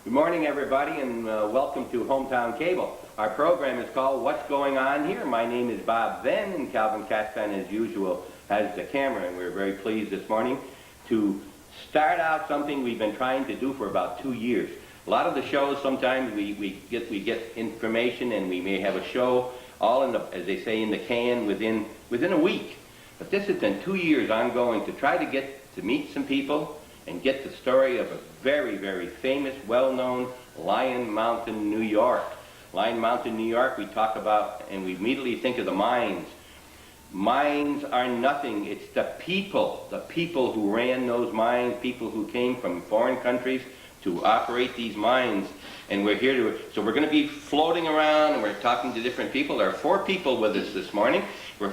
Good morning, everybody, and welcome to Hometown Cable. Our program is called What's Going On Here? My name is Bob Venn, and Calvin Castan, as usual, has the camera, and we're very pleased this morning to start out something we've been trying to do for about 2 years. A lot of the shows, sometimes we get information, and we may have a show all in the, as they say, in the can within a week. But this has been 2 years ongoing to try to get to meet some people and get the story of a very, very famous, well-known Lyon Mountain, New York. Lyon Mountain, New York, we talk about, and we immediately think of the mines. Mines are nothing. It's the people who ran those mines, people who came from foreign countries to operate these mines. And we're here to, so we're going to be floating around, and we're talking to different people. There are 4 people with us this morning.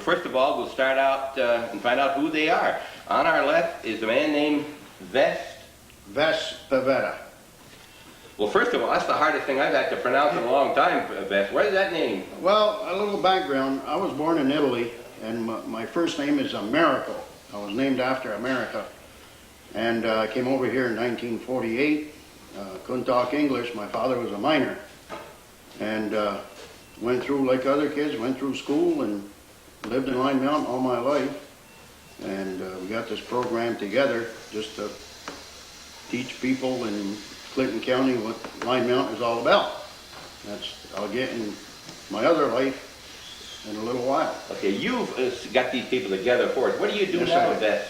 First of all, we'll start out and find out who they are. On our left is a man named Ves Pavetta. Well, first of all, that's the hardest thing I've had to pronounce in a long time, Ves. What is that name? Well, a little background. I was born in Italy, and my first name is Americo. I was named after America. And I came over here in 1948. Couldn't talk English. My father was a miner. And went through, like other kids, went through school and lived in Lyon Mountain all my life. And we got this program together just to teach people in Clinton County what Lyon Mountain is all about. I'll get in my other life in a little while. Okay, you've got these people together for us. What do you do now with that?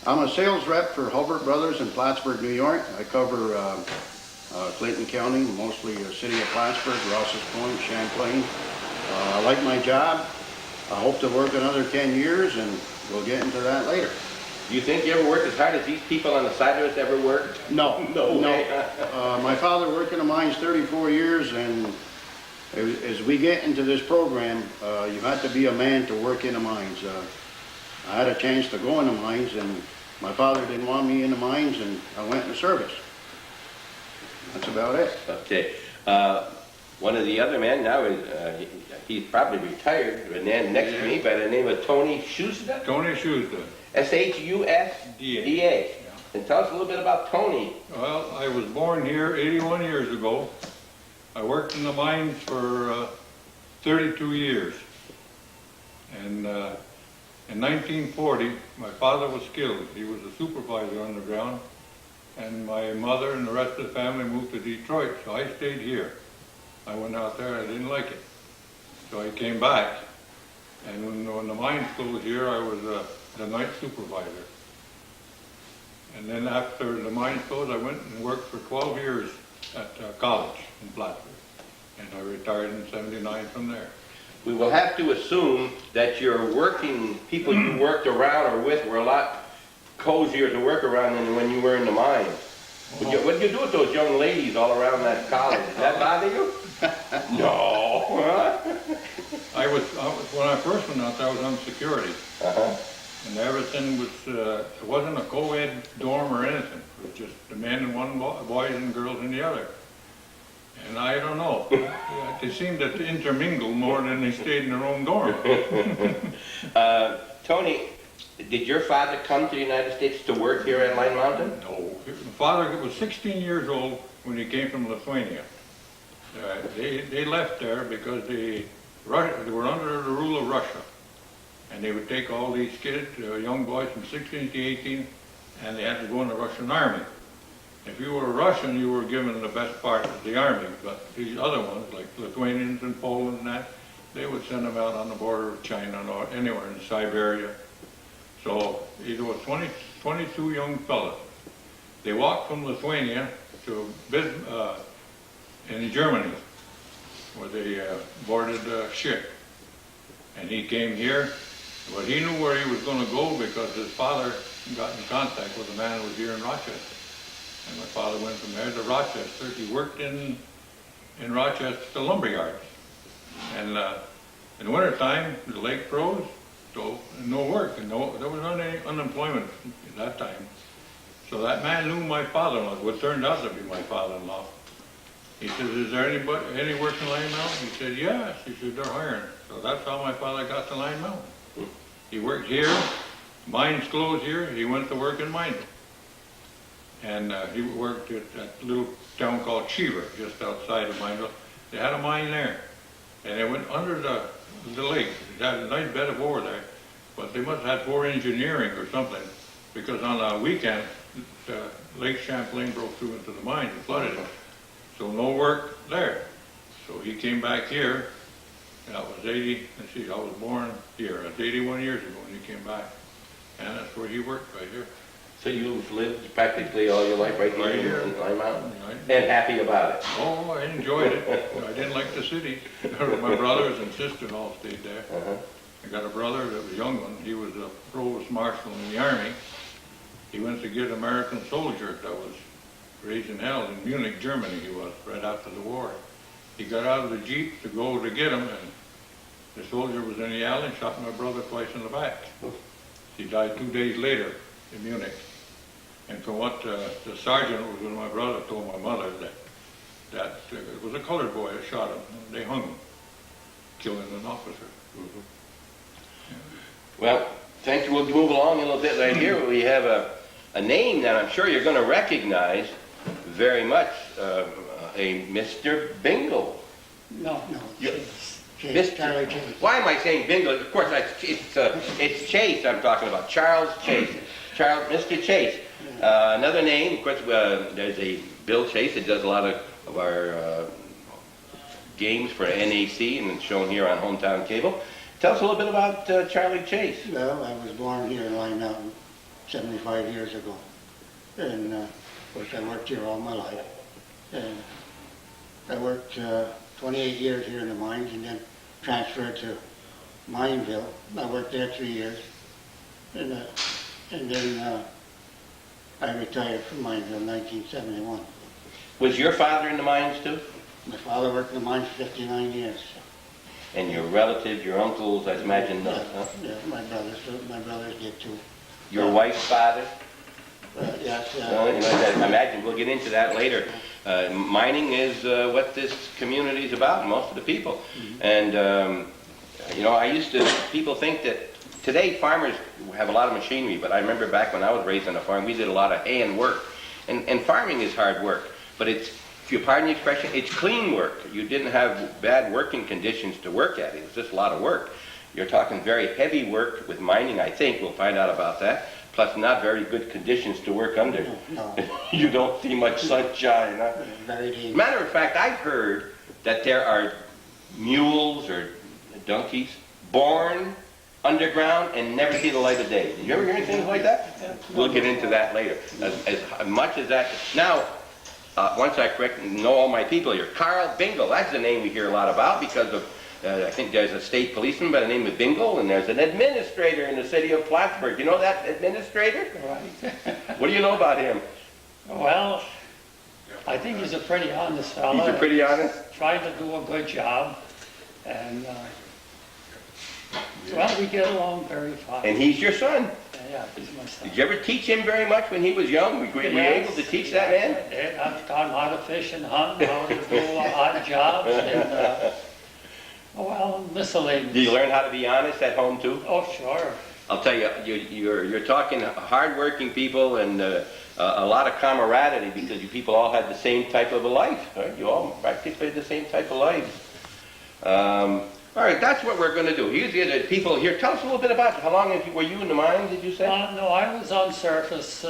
I'm a sales rep for Hulbert Brothers in Plattsburgh, New York. I cover Clinton County, mostly the city of Plattsburgh, Rouse's Point, Champlain. I like my job. I hope to work another 10 years, and we'll get into that later. Do you think you ever worked as hard as these people on the side of us ever worked? No. No. My father worked in the mines 34 years, and as we get into this program, you have to be a man to work in the mines. I had a chance to go in the mines, and my father didn't want me in the mines, and I went into service. That's about it. Okay. One of the other men now is, he's probably retired, and then next to me by the name of Tony Chutes. Tony Chutes. S-H-U-S-D-A. Yeah. And tell us a little bit about Tony. Well, I was born here 81 years ago. I worked in the mines for 32 years. And in 1940, my father was killed. He was a supervisor underground. And my mother and the rest of the family moved to Detroit, so I stayed here. I went out there, I didn't like it. So I came back. And when the mines closed here, I was the night supervisor. And then after the mines closed, I went and worked for 12 years at college in Plattsburgh. And I retired in '79 from there. We will have to assume that your working people you worked around or with were a lot cozier to work around than when you were in the mines. What did you do with those young ladies all around that college? Did that bother you? No. Huh? When I first went out there, I was on security. And everything was, it wasn't a co-ed dorm or anything. It was just the men in one, boys and girls in the other. And I don't know, they seemed to intermingle more than they stayed in their own dorm. Tony, did your father come to the United States to work here at Lyon Mountain? No. My father was 16 years old when he came from Lithuania. They left there because they were under the rule of Russia. And they would take all these kids, young boys from 16 to 18, and they had to go in the Russian army. If you were a Russian, you were given the best part of the army, but these other ones, like Lithuanians and Poland and that, they would send them out on the border of China or anywhere in Siberia. So there were 22 young fellows. They walked from Lithuania to in Germany, where they boarded a ship. And he came here, but he knew where he was going to go because his father got in contact with a man who was here in Rochester. And my father went from there to Rochester. He worked in Rochester, the lumber yards. And in wintertime, the lake froze, so no work, and there was any unemployment at that time. So that man knew my father-in-law, what turned out to be my father-in-law. He said, "Is there any work in Lyon Mountain?" He said, "Yes." He said, "They're hiring." So that's how my father got to Lyon Mountain. He worked here, mines closed here, he went to work in mining. and he worked at a little town called Cheever, just outside of Mineville. They had a mine there, and it went under the lake. It had a nice bed of ore there, but they must have had poor engineering or something, because on a weekend, Lake Champlain broke through into the mine and flooded it. So no work there. So he came back here. That was 80, let's see, I was born here. That's 81 years ago when he came back. And that's where he worked, right here. So you've lived practically all your life right here in Lime Mountain? Right. And happy about it? Oh, I enjoyed it. I didn't like the city. My brothers and sister-in-law stayed there. I got a brother that was a young one. He was a provost marshal in the Army. He went to get an American soldier that was raised in hell in Munich, Germany. He was, right after the war. He got out of the Jeep to go to get him, and the soldier was in the alley and shot my brother twice in the back. He died 2 days later in Munich. And from what the sergeant was with my brother told my mother, that it was a colored boy that shot him. They hung him, killing an officer. Well, thank you. We'll move along a little bit right here. We have a name that I'm sure you're going to recognize very much, a Mr. Bingle. No, Mr. Charlie Chase. Why am I saying Bingle? Of course, it's Chase I'm talking about. Charles Chase. Mr. Chase. Another name, of course, there's a Bill Chase that does a lot of our games for NAC, and it's shown here on Hometown Cable. Tell us a little bit about Charlie Chase. Well, I was born here in Lyon Mountain 75 years ago. And of course I worked here all my life. And I worked 28 years here in the mines and then transferred to Mineville. I worked there 3 years. And then I retired from Mineville in 1971. Was your father in the mines too? My father worked in the mines for 59 years. And your relatives, your uncles, I imagine, huh? Yeah, my brothers did too. Your wife's father? Yes. Well, you know, I imagine we'll get into that later. Mining is what this community is about, most of the people. And, you know, people think that today farmers have a lot of machinery, but I remember back when I was raised on a farm, we did a lot of hand work. And farming is hard work, but it's, if you pardon the expression, it's clean work. You didn't have bad working conditions to work at. It was just a lot of work. You're talking very heavy work with mining, I think. We'll find out about that. Plus, not very good conditions to work under. No. You don't see much sunshine. Huh? Very dangerous. Matter of fact, I've heard that there are mules or donkeys born underground and never see the light of day. Did you ever hear anything like that? We'll get into that later. As much as that. Now, once I know all my people here, Carl Bingle, that's the name we hear a lot about because of, I think there's a state policeman by the name of Bingle, and there's an administrator in the city of Plattsburgh. You know that administrator? Right. What do you know about him? Well, I think he's a pretty honest fellow. He's pretty honest? Trying to do a good job. And, well, we get along very fine. And he's your son. Yeah, he's my son. Did you ever teach him very much when he was young? Were you able to teach that man? I did. I've taught him how to fish and hunt, how to do odd jobs, and, well, miscellaneous. Did you learn how to be honest at home too? Oh, sure. I'll tell you, you're talking hard-working people and a lot of camaraderie because you people all had the same type of a life. Right? You all practically had the same type of life. All right, that's what we're going to do. Here's the people here. Tell us a little bit about how long were you in the mine, did you say? No, I was on surface.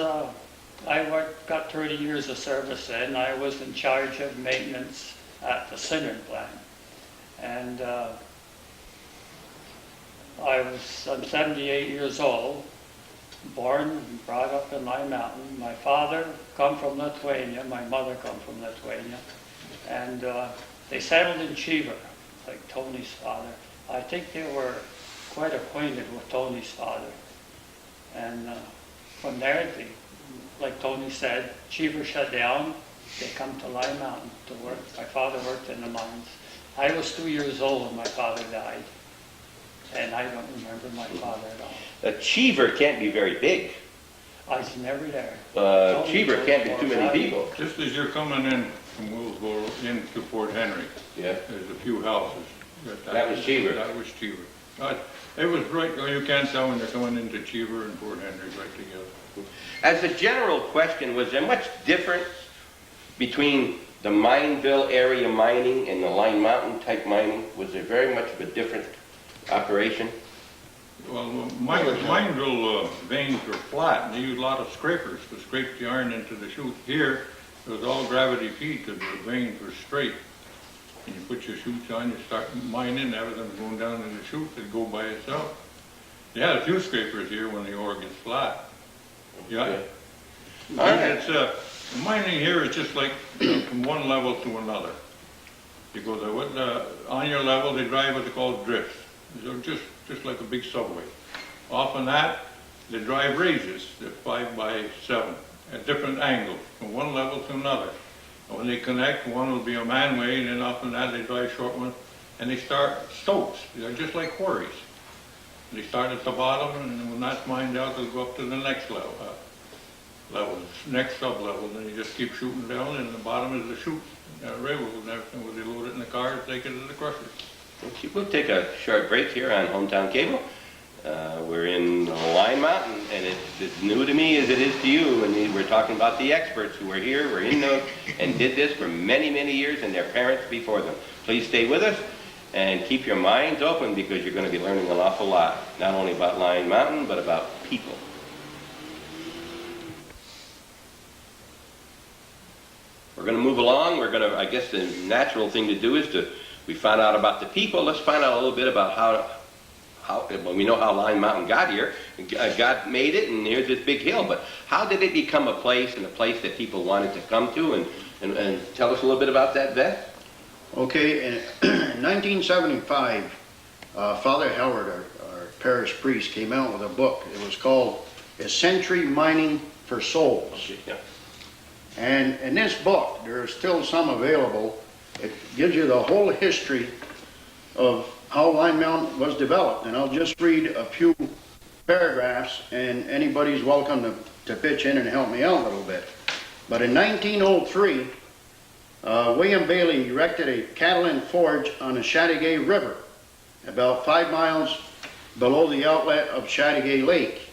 Got 30 years of service in. I was in charge of maintenance at the Synod plant. And I'm 78 years old, born and brought up in Lime Mountain. My father come from Lithuania, my mother come from Lithuania. And they settled in Cheever, like Tony's father. I think they were quite acquainted with Tony's father. And from there, like Tony said, Cheever shut down. They come to Lime Mountain to work. My father worked in the mines. I was 2 years old when my father died. And I don't remember my father at all. Cheever can't be very big. I was never there. Cheever can't be too many people. Just as you're coming in from Willsboro into Fort Henry, Yeah. there's a few houses. That was Cheever. That was Cheever. It was right, you can't tell when they're coming into Cheever and Fort Henry right together. As a general question, was there much difference between the Mineville area mining and the Lyon Mountain type mining? Was there very much of a different operation? Well, Mineville veins were flat, and they used a lot of scrapers to scrape the iron into the chute. Here, it was all gravity feed because the veins were straight. And you put your chutes on, you start mining, everything's going down in the chute, it'd go by itself. You had a few scrapers here when the ore gets flat. Yeah. Okay. All right. It's, mining here is just like from one level to another. You go there, on your level, they drive what they call drifts. They're just like a big subway. Off on that, they drive raises, they're 5 by 7, at different angles, from one level to another. And when they connect, one will be a manway, and then off on that, they drive short ones, and they start stopes. They're just like quarries. They start at the bottom, and when that's mined out, they'll go up to the next level, next sub-level. Then you just keep shooting down, and the bottom is the chute, railroad and everything, where they load it in the cars, take it to the crushers. Okay, we'll take a short break here on Hometown Cable. We're in Lyon Mountain, and it's new to me as it is to you, and we're talking about the experts who were here, were in those, and did this for many, many years, and their parents before them. Please stay with us, and keep your minds open, because you're going to be learning an awful lot, not only about Lyon Mountain, but about people. We're going to move along. I guess the natural thing to do is we found out about the people. Let's find out a little bit about how well, we know how Lyon Mountain got here. God made it, and here's this big hill. But how did it become a place, and a place that people wanted to come to? And tell us a little bit about that, Beth. Okay, in 1975, Father Howard, our parish priest, came out with a book. It was called A Century Mining for Souls. Okay, yeah. And in this book, there are still some available. It gives you the whole history of how Lyon Mountain was developed. And I'll just read a few paragraphs, and anybody's welcome to pitch in and help me out a little bit. But in 1903, William Bailey erected a Catalan forge on the Chateauguay River, about 5 miles below the outlet of Chateauguay Lake.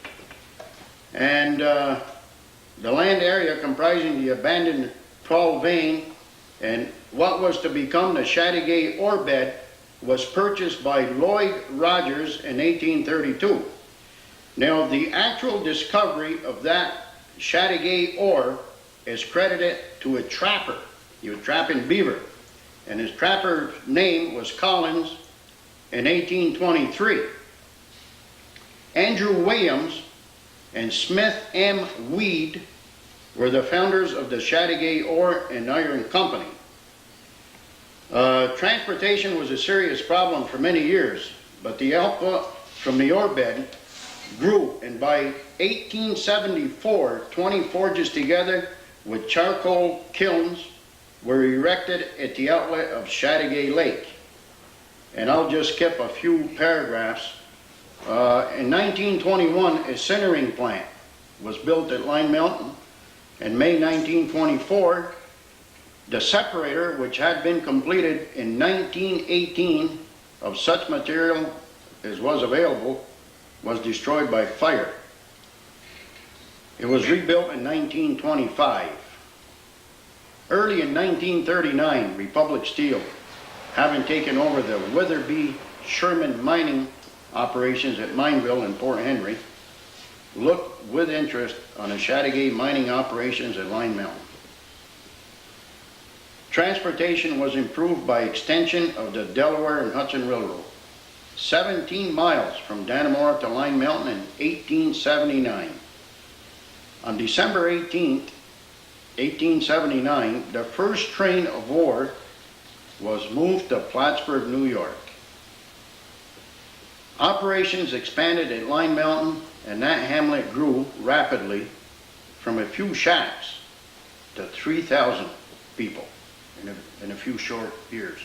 And the land area comprising the abandoned Paul vein and what was to become the Chateauguay ore bed was purchased by Lloyd Rogers in 1832. Now, the actual discovery of that Chateauguay ore is credited to a trapper. He was trapping beaver, and his trapper's name was Collins in 1823. Andrew Williams and Smith M. Weed were the founders of the Chateauguay Ore and Iron Company. Transportation was a serious problem for many years, but the output from the ore bed grew, and by 1874, 20 forges together with charcoal kilns were erected at the outlet of Chateauguay Lake. And I'll just skip a few paragraphs. In 1921, a sintering plant was built at Lyon Mountain. In May 1924, the separator, which had been completed in 1918 of such material as was available, was destroyed by fire. It was rebuilt in 1925. Early in 1939, Republic Steel, having taken over the Witherby Sherman mining operations at Mineville and Fort Henry, looked with interest on the Chateauguay mining operations at Lyon Mountain. Transportation was improved by extension of the Delaware and Hudson Railroad, 17 miles from Dannemora to Lyon Mountain in 1879. On December 18th, 1879, the first train of ore was moved to Plattsburgh, New York. Operations expanded at Lyon Mountain, and that hamlet grew rapidly from a few shacks to 3,000 people in a few short years.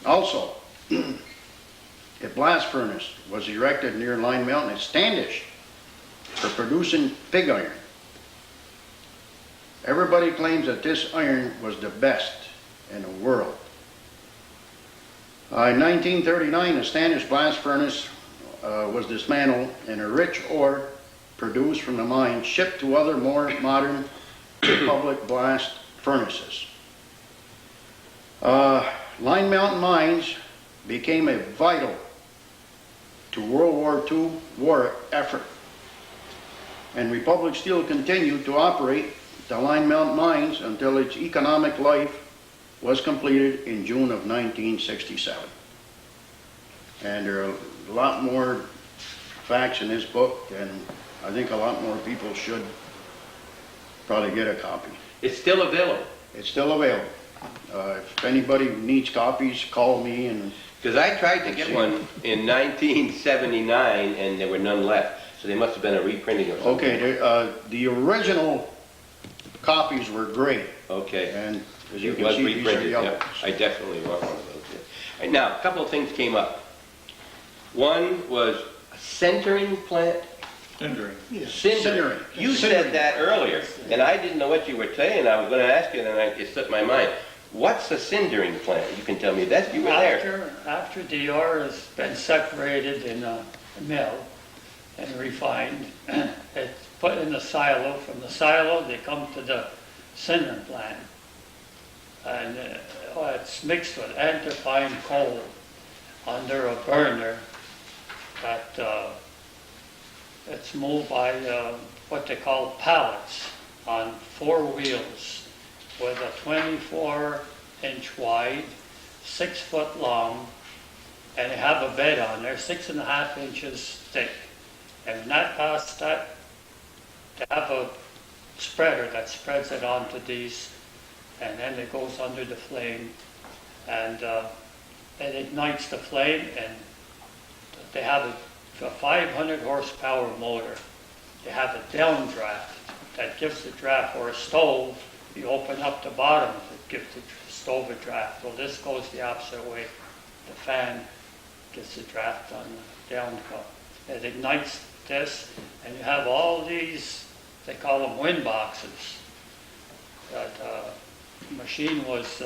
Also, a blast furnace was erected near Lyon Mountain at Standish for producing pig iron. Everybody claims that this iron was the best in the world. In 1939, the Standish blast furnace was dismantled and a rich ore produced from the mine shipped to other more modern public blast furnaces. Lyon Mountain Mines became a vital to World War II war effort, and Republic Steel continued to operate the Lyon Mountain Mines until its economic life was completed in June of 1967. And there are a lot more facts in this book, and I think a lot more people should probably get a copy. It's still available. It's still available. If anybody needs copies, call me. And Because I tried to get one in 1979 and there were none left. So they must have been a reprinting or something. okay, the original copies were great, Okay. and as you It can was see, these are reprinted, yellow. yeah. I definitely want one of those. Yeah. Right, now, a couple of things came up. One was a sintering plant. Cindering. Sintering. You said that earlier, and I didn't know what you were saying. I was going to ask you, and then it slipped my mind. What's a sindering plant? You can tell me that. You were there. After the ore has been separated in a mill and refined, it's put in the silo. From the silo, they come to the sintering plant. And it's mixed with anthraquinone coal under a burner that it's moved by what they call pallets on 4 wheels with a 24-inch wide, 6 foot long, and they have a bed on there, 6.5 inches thick. And when that past that, they have a spreader that spreads it onto these, and then it goes under the flame, and it ignites the flame, and they have a 500 horsepower motor. They have a downdraft that gives the draft, or a stove. You open up the bottom, it gives the stove a draft. Well, this goes the opposite way. The fan gets the draft on the downcut. It ignites this, and you have all these, they call them wind boxes. That machine was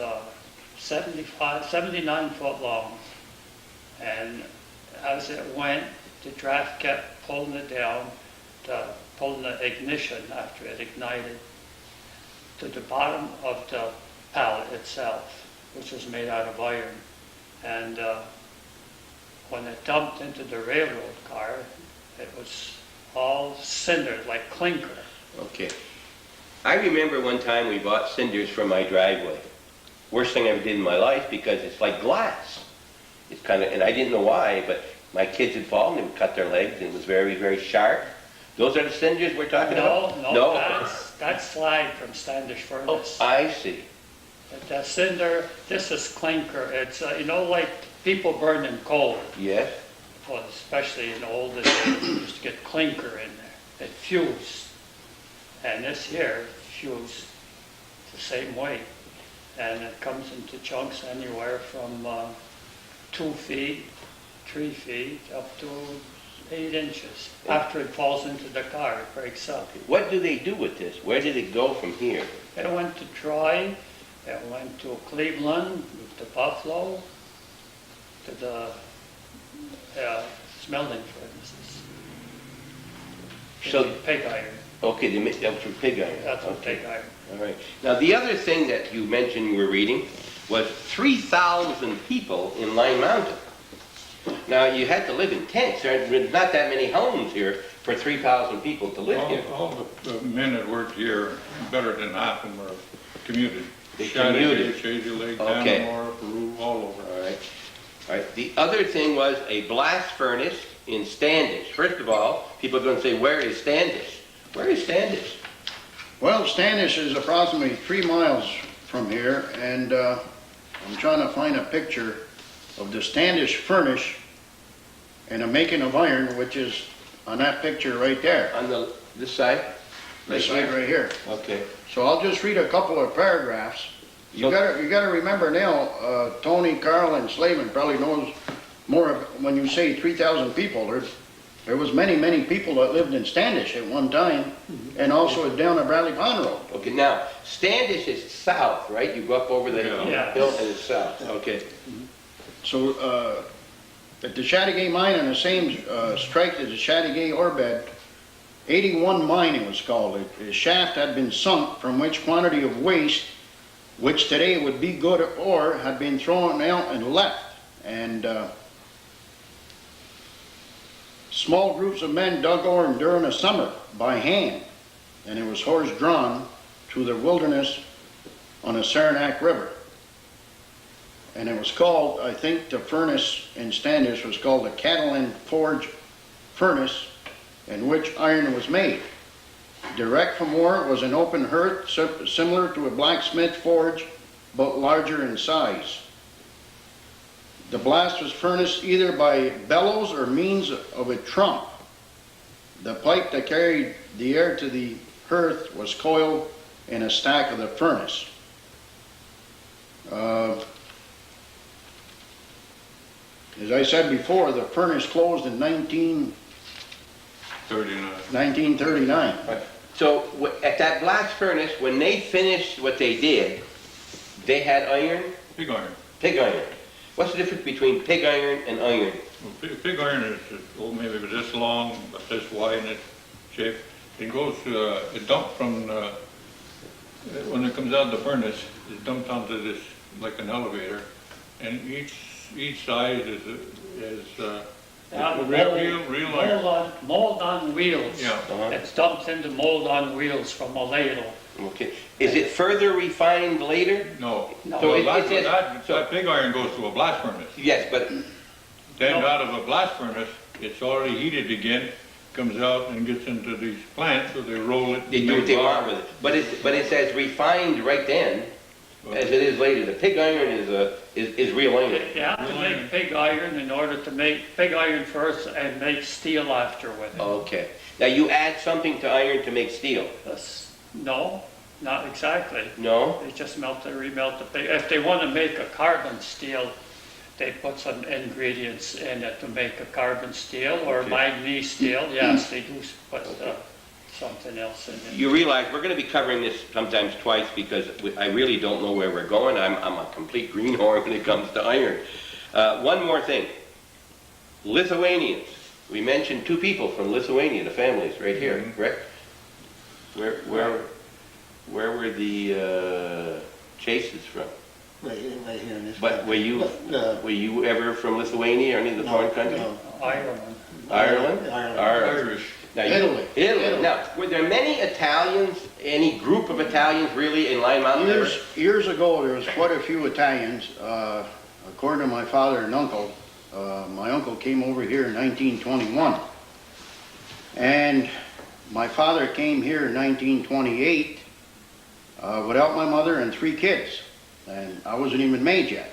79 foot long, and as it went, the draft kept pulling it down, pulling the ignition after it ignited to the bottom of the pallet itself, which was made out of iron. And when it dumped into the railroad car, it was all cindered like clinker. Okay. I remember one time we bought cinders for my driveway. Worst thing I ever did in my life, because it's like glass. It's kind of, and I didn't know why, but my kids had fallen, they would cut their legs, and it was very, very sharp. Those are the cinders we're talking about? No, that's slag from Standish Oh, furnace. I see. The cinder, this is clinker. It's, like people burning coal, Yes? well, especially in the olden days, you used to get clinker in there. It fused. And this here fused the same way. And it comes into chunks anywhere from 2 feet, 3 feet, up to 8 inches. After it falls into the car, it breaks up. What do they do with this? Where did it go from here? It went to Troy, it went to Cleveland, to Buffalo, to the smelting furnaces. So, Pig iron, okay, they make that from pig iron. that's what Okay. pig iron. All right. Now, the other thing that you mentioned you were reading was 3,000 people in Lyon Mountain. Now, you had to live in tents. There's not that many homes here for 3,000 people to live here. All the men that worked here, better than half of them are commuted. They commuted. Chateauguay Lake, Okay. Dannemora, Peru, all over. All right. All right. The other thing was a blast furnace in Standish. First of all, people are going to say, where is Standish? Where is Standish? Well, Standish is approximately 3 miles from here, and I'm trying to find a picture of the Standish furnace and a making of iron, which is on that picture right there. On this side? This Right side here? right here. Okay. So I'll just read a couple of paragraphs. You So- gotta remember now, Tony, Carl, and Slavin probably knows more of, when you say 3,000 people, there was many people that lived in Standish at one time, and also down the Bradley Pond Road. Okay, now, Standish is south, right? You go up over the Yeah. Yeah. hill and it's south. Okay. So at the Chateauguay Mine on the same strike as the Chateauguay ore bed, 81 Mine it was called. A shaft had been sunk from which quantity of waste, which today would be good ore, had been thrown out and left. And small groups of men dug ore during the summer by hand, and it was horse drawn through the wilderness on the Saranac River. And it was called, I think the furnace in Standish was called the Catalan Forge Furnace, in which iron was made. Direct from ore was an open hearth similar to a blacksmith forge, but larger in size. The blast was furnace either by bellows or means of a trump. The pipe that carried the air to the hearth was coiled in a stack of the furnace. As I said before, the furnace closed in 1939. Right. So at that blast furnace, when they finished what they did, they had iron? Pig iron. Pig iron. What's the difference between pig iron and iron? Well, pig iron is, maybe this long, but this wide in its shape. It goes, it dumped from, when it comes out of the furnace, it's dumped onto this, like an elevator, and each side is real iron. Mold on wheels. Yeah. It's dumped into mold on wheels from a ladle. Okay. Is it further refined later? No. No. So that pig iron goes to a blast furnace. Yes, but Then out of a blast furnace, it's already heated again, comes out and gets into these plants, so they roll it. they do what they want with it. But it's as refined right then as it is later. The pig iron is real iron. You have to make pig iron in order to make pig iron first and make steel after with it. Okay. Now you add something to iron to make steel. No, not exactly. No? They just remelt the pig. If they want to make a carbon steel, they put some ingredients in it to make a carbon steel or Okay. manganese steel. Yes, they do put something else in it. You realize we're going to be covering this sometimes twice because I really don't know where we're going. I'm a complete greenhorn when it comes to iron. One more thing. Lithuanians. We mentioned two people from Lithuania, the families right here, correct? Where were the Chases from? Right here in this. But were you ever from Lithuania or any of the No, foreign countries? no. Ireland. Ireland? Ireland. Irish. Now, Italy. Italy. Now, were there many Italians, any group of Italians really in Lyon Mountain? Years ago, there was quite a few Italians. According to my father and uncle, my uncle came over here in 1921. And my father came here in 1928 without my mother and 3 kids. And I wasn't even made yet.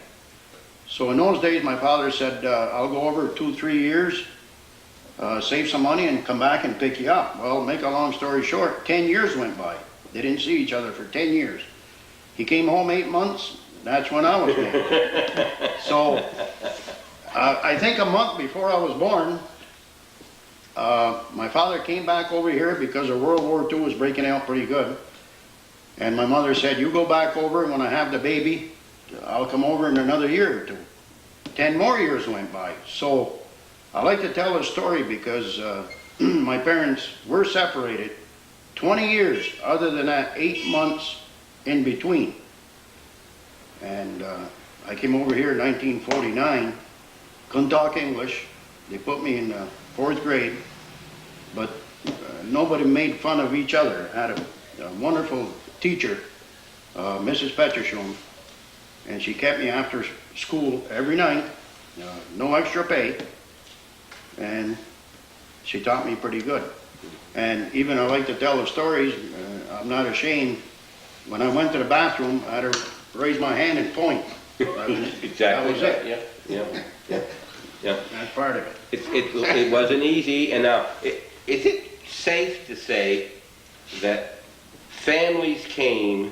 So in those days, my father said, I'll go over 2-3 years, save some money and come back and pick you up. Well, make a long story short, 10 years went by. They didn't see each other for 10 years. He came home 8 months, that's when I was born. So, I think a month before I was born, my father came back over here because of World War II was breaking out pretty good. And my mother said, you go back over, and when I have the baby, I'll come over in another year or 2. 10 more years went by. So, I like to tell this story because my parents were separated 20 years, other than that 8 months in between. And I came over here in 1949, couldn't talk English. They put me in 4th grade, but nobody made fun of each other. I had a wonderful teacher, Mrs. Pettersham, and she kept me after school every night, no extra pay, and she taught me pretty good. And even I like to tell the stories, I'm not ashamed. When I went to the bathroom, I had to raise my hand and point. Exactly. That was it. Yeah. That's part of it. It wasn't easy. And now, is it safe to say that families came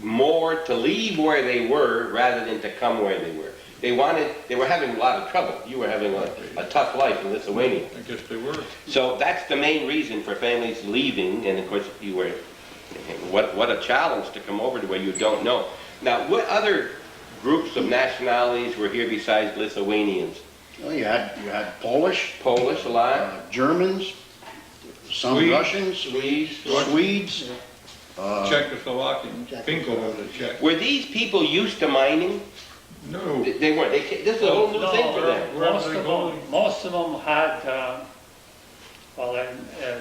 more to leave where they were rather than to come where they were? They were having a lot of trouble. You were having a tough life in Lithuania. I guess they were. So that's the main reason for families leaving, and of course you were, what a challenge to come over to where you don't know. Now, what other groups of nationalities were here besides Lithuanians? Well, you had Polish, Polish a lot? Germans, some Swedes. Russians, Swedes. Czechoslovakian, Pinko was a Czech. Were these people used to mining? No. They weren't. This is a whole new thing for them. Most of them had, well,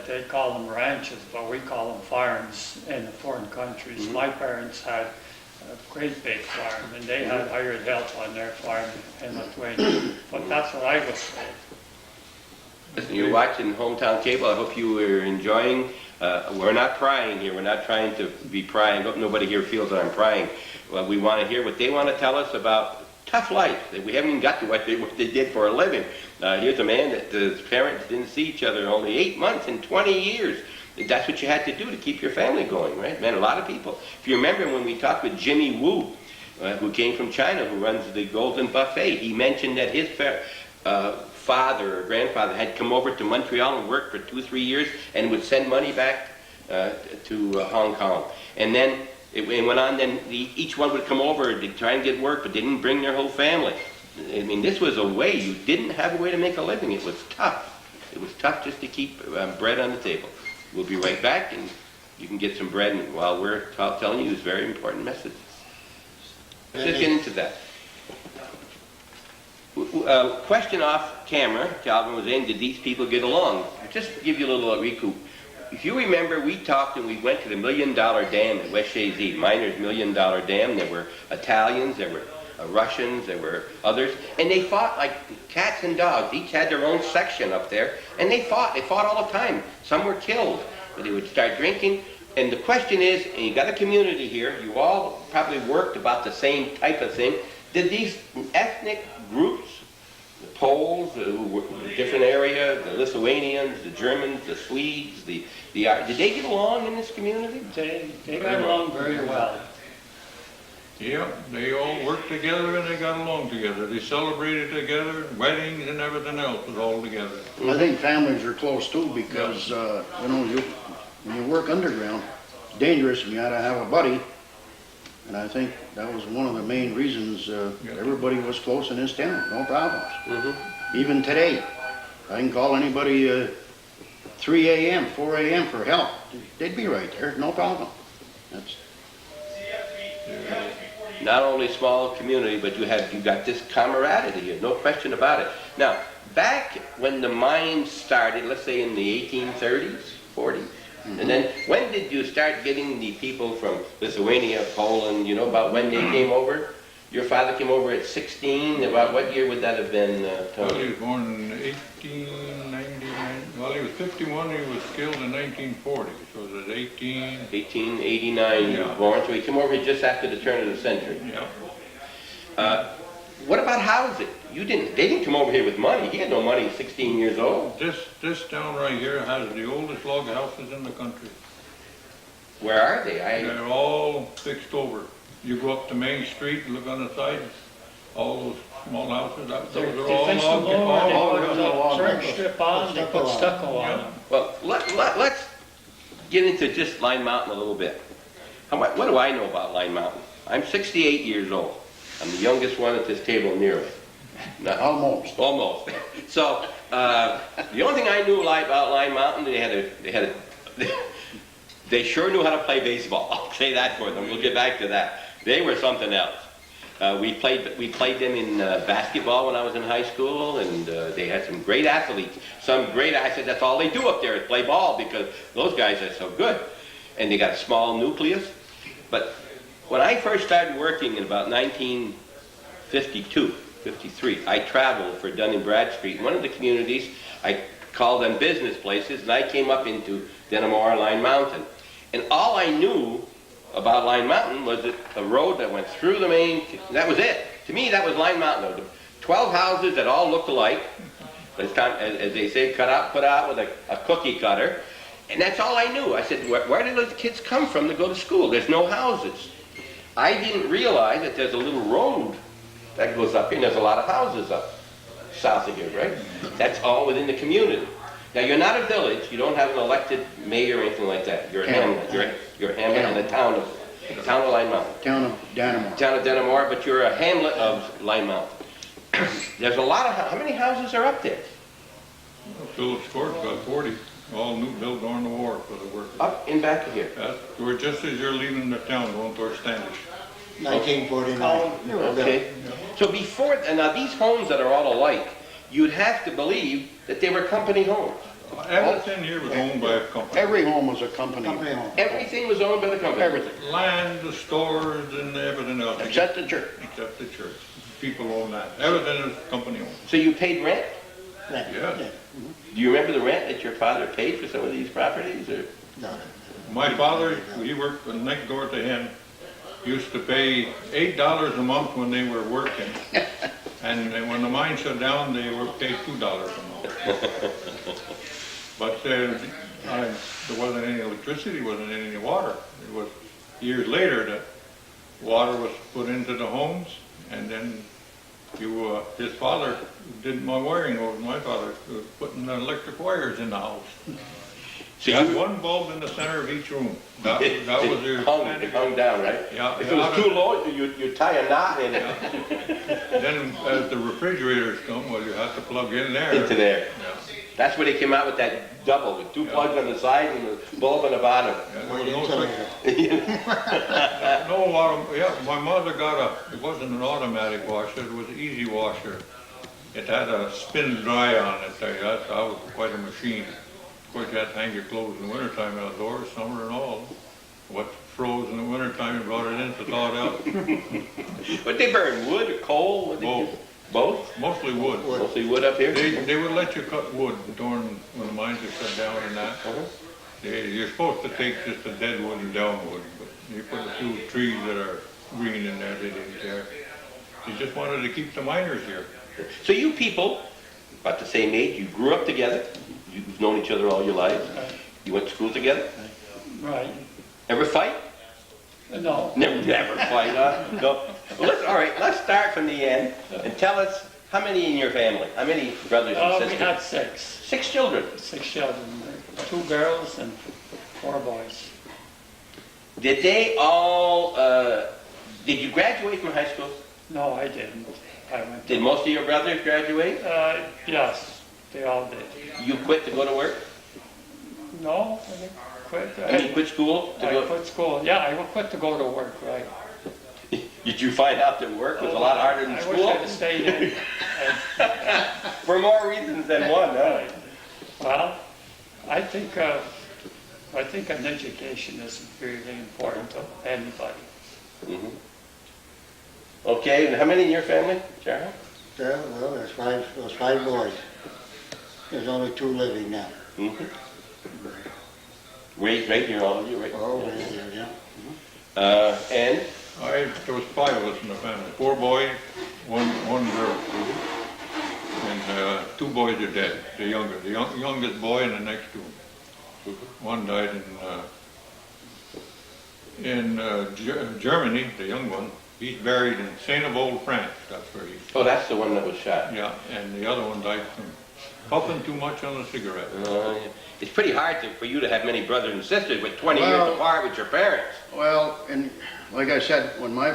they call them ranches, but we call them farms in the foreign countries. My parents had a great big farm, and they had hired help on their farm in Lithuania. But that's what I was told. Listen, you're watching Hometown Cable. I hope you are enjoying. We're not prying here. We're not trying to be prying. Nobody here feels that I'm prying. Well, we want to hear what they want to tell us about tough life. We haven't even got to what they did for a living. Here's a man that his parents didn't see each other only 8 months in 20 years. That's what you had to do to keep your family going, right? Man, a lot of people. If you remember when we talked with Jimmy Wu, who came from China, who runs the Golden Buffet, he mentioned that his father or grandfather had come over to Montreal and worked for 2-3 years and would send money back to Hong Kong. And then it went on, then each one would come over to try and get work, but didn't bring their whole family. I mean, this was a way. You didn't have a way to make a living. It was tough. It was tough just to keep bread on the table. We'll be right back, and you can get some bread while we're telling you these very important messages. Let's get into that. Question off camera, Calvin was saying, did these people get along? Just to give you a little recoup. If you remember, we talked and we went to the $1 Million Dam at West Chazy, Miners $1 Million Dam. There were Italians, there were Russians, there were others, and they fought like cats and dogs. Each had their own section up there, and they fought all the time. Some were killed, but they would start drinking. And the question is, and you got a community here, you all probably worked about the same type of thing. Did these ethnic groups, the Poles, who were from a different area, the Lithuanians, the Germans, the Swedes, did they get along in this community? They got along very well. Yeah, they all worked together and they got along together. They celebrated together, weddings and everything else was all together. I think families are close too because, you know, when you work underground, it's dangerous and you gotta have a buddy. And I think that was one of the main reasons everybody was close in this town, no problems. Even today, I can call anybody 3 a.m., 4 a.m. for help. They'd be right there, no problem. That's Not only small community, but you got this camaraderie here, no question about it. Now, back when the mine started, let's say in the 1830s, 40s, and then when did you start getting the people from Lithuania, Poland, you know, about when they came over? Your father came over at 16, about what year would that have been, Well, he Tony? was born in 1899. Well, he was 51, he was killed in 1940, so it was 1889 you were Yeah. born, so he came over just after the turn of the century. Yeah. What about housing? They didn't come over here with money. He had no money at 16 years old. This town right here has the oldest log houses in the country. Where are they? They're all fixed over. You go up to Main Street and look on the sides, all those small houses, those They are all fixed them over, all they put log the houses. church strip on, they put stucco on them. Well, let's get into just Lyon Mountain a little bit. What do I know about Lyon Mountain? I'm 68 years old. I'm the youngest one at this table nearly. almost. Almost. So, the only thing I knew about Lyon Mountain, they sure knew how to play baseball. I'll say that for them. We'll get back to that. They were something else. We played them in basketball when I was in high school, and they had some great athletes. I said that's all they do up there is play ball because those guys are so good. And they got a small nucleus. But when I first started working in about 1952, 53, I traveled for Dun & Bradstreet. One of the communities, I called them business places, and I came up into Denimore, Lyon Mountain. And all I knew about Lyon Mountain was a road that went through the main, that was it. To me, that was Lyon Mountain. 12 houses that all looked alike, as they say, put out with a cookie cutter. And that's all I knew. I said, where did those kids come from to go to school? There's no houses. I didn't realize that there's a little road that goes up here, and there's a lot of houses up south of here, right? That's all within the community. Now, you're not a village. You don't have an elected mayor or anything like that. You're a hamlet. You're a hamlet in the town of Town of Lyon Mountain. town of Dannemore. Town of Dannemore, but you're a hamlet of Lyon Mountain. There's a lot of, how many houses are up there? Phillips Court's got 40, all new built during the war for the workers. Up in back of here. We're just as you're leaving the town going towards Standish. 1949. Okay. So before, and now these homes that are all alike, you'd have to believe that they were company homes. Everything here was owned by a company. Every home was a company. Company home. Everything was owned by the company. Everything. Land, the stores, and everything else. Except the church. Except the church. People own that. Everything is company owned. So you paid rent? Right. Yes. Yeah. Do you remember the rent that your father paid for some of these properties? Or? No. My father, he worked next door to him, used to pay $8 a month when they were working. And when the mine shut down, they were paid $2 a month. But there wasn't any electricity, wasn't any water. It was years later that water was put into the homes, and then his father did my wiring over my father, putting the electric wires in the house. So You had you one bulb in the center of each room. That was your it hung down, right? Yeah. If it was too low, you'd tie a knot in it. Then as the refrigerators come, well, you have to plug in there. Into there. Yeah. That's where they came out with that double, with two plugs on the side and the bulb on the bottom. Yeah, there Wait was until no later. No water, yeah, my mother got it wasn't an automatic washer, it was an easy washer. It had a spin dry on it, that was quite a machine. Of course, you had to hang your clothes in the wintertime outdoors, summer and all. What froze in the wintertime, you brought it in to thaw it out. But they burn wood or coal? What did you- Both. Both? Mostly wood. Mostly wood up here? They would let you cut wood when the mines are shut down and that. You're supposed to take just the dead wood and down wood, but you put a few trees that are green in there, they didn't care. They just wanted to keep the miners here. So you people, about the same age, you grew up together, you've known each other all your lives, you went to school together, Right. ever fight? No. Never fight, huh? No. Well, all right, let's start from the end and tell us how many in your family, how many brothers and We sisters? had six. 6 children. 6 children. 2 girls and 4 boys. Did they all, did you graduate from high school? No, I didn't. I went to, Did most of your brothers graduate? yes, they all did. You quit to go to work? No, I didn't quit. And you quit school to I go? quit school. Yeah, I quit to go to work, right. Did you find out that work was a lot harder than I school? wish I'd stayed in. For more reasons than one, huh? Well, I think an education is really important to anybody. Mm-hmm. Okay, and how many in your family, Charlie? Yeah, well, there's 5 boys. There's only 2 living now. Mm-hmm. Raised right here, all of you, right? All right here, yeah. And? There was 5 of us in the family, 4 boys, one girl. And 2 boys are dead, the youngest boy and the next 2. One died in Germany, the young one. He's buried in Saint-Avold, France, that's where he's. Oh, that's the one that was shot. Yeah, and the other one died from puffing too much on a cigarette. Yeah. It's pretty hard for you to have many brothers and sisters with 20 Well- years apart with your parents. Well, and like I said, when my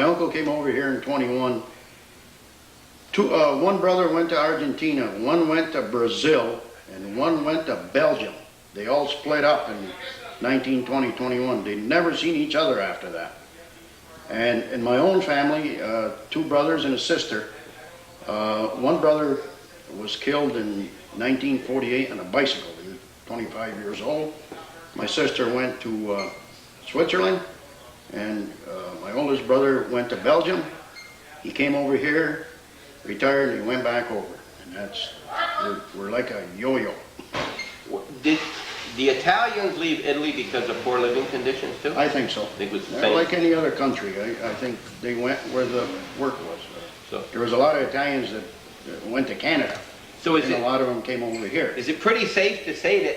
uncle came over here in 21, one brother went to Argentina, one went to Brazil, and one went to Belgium. They all split up in 19, 20, 21. They'd never seen each other after that. And in my own family, 2 brothers and a sister. One brother was killed in 1948 on a bicycle. He was 25 years old. My sister went to Switzerland, and my oldest brother went to Belgium. He came over here, retired, and he went back over. And we're like a yo-yo. Did the Italians leave Italy because of poor living conditions too? I think so. Think it was the They're same. like any other country. I think they went where the work was. So- There was a lot of Italians that went to Canada, So and a lot of them came over here. is it pretty safe to say that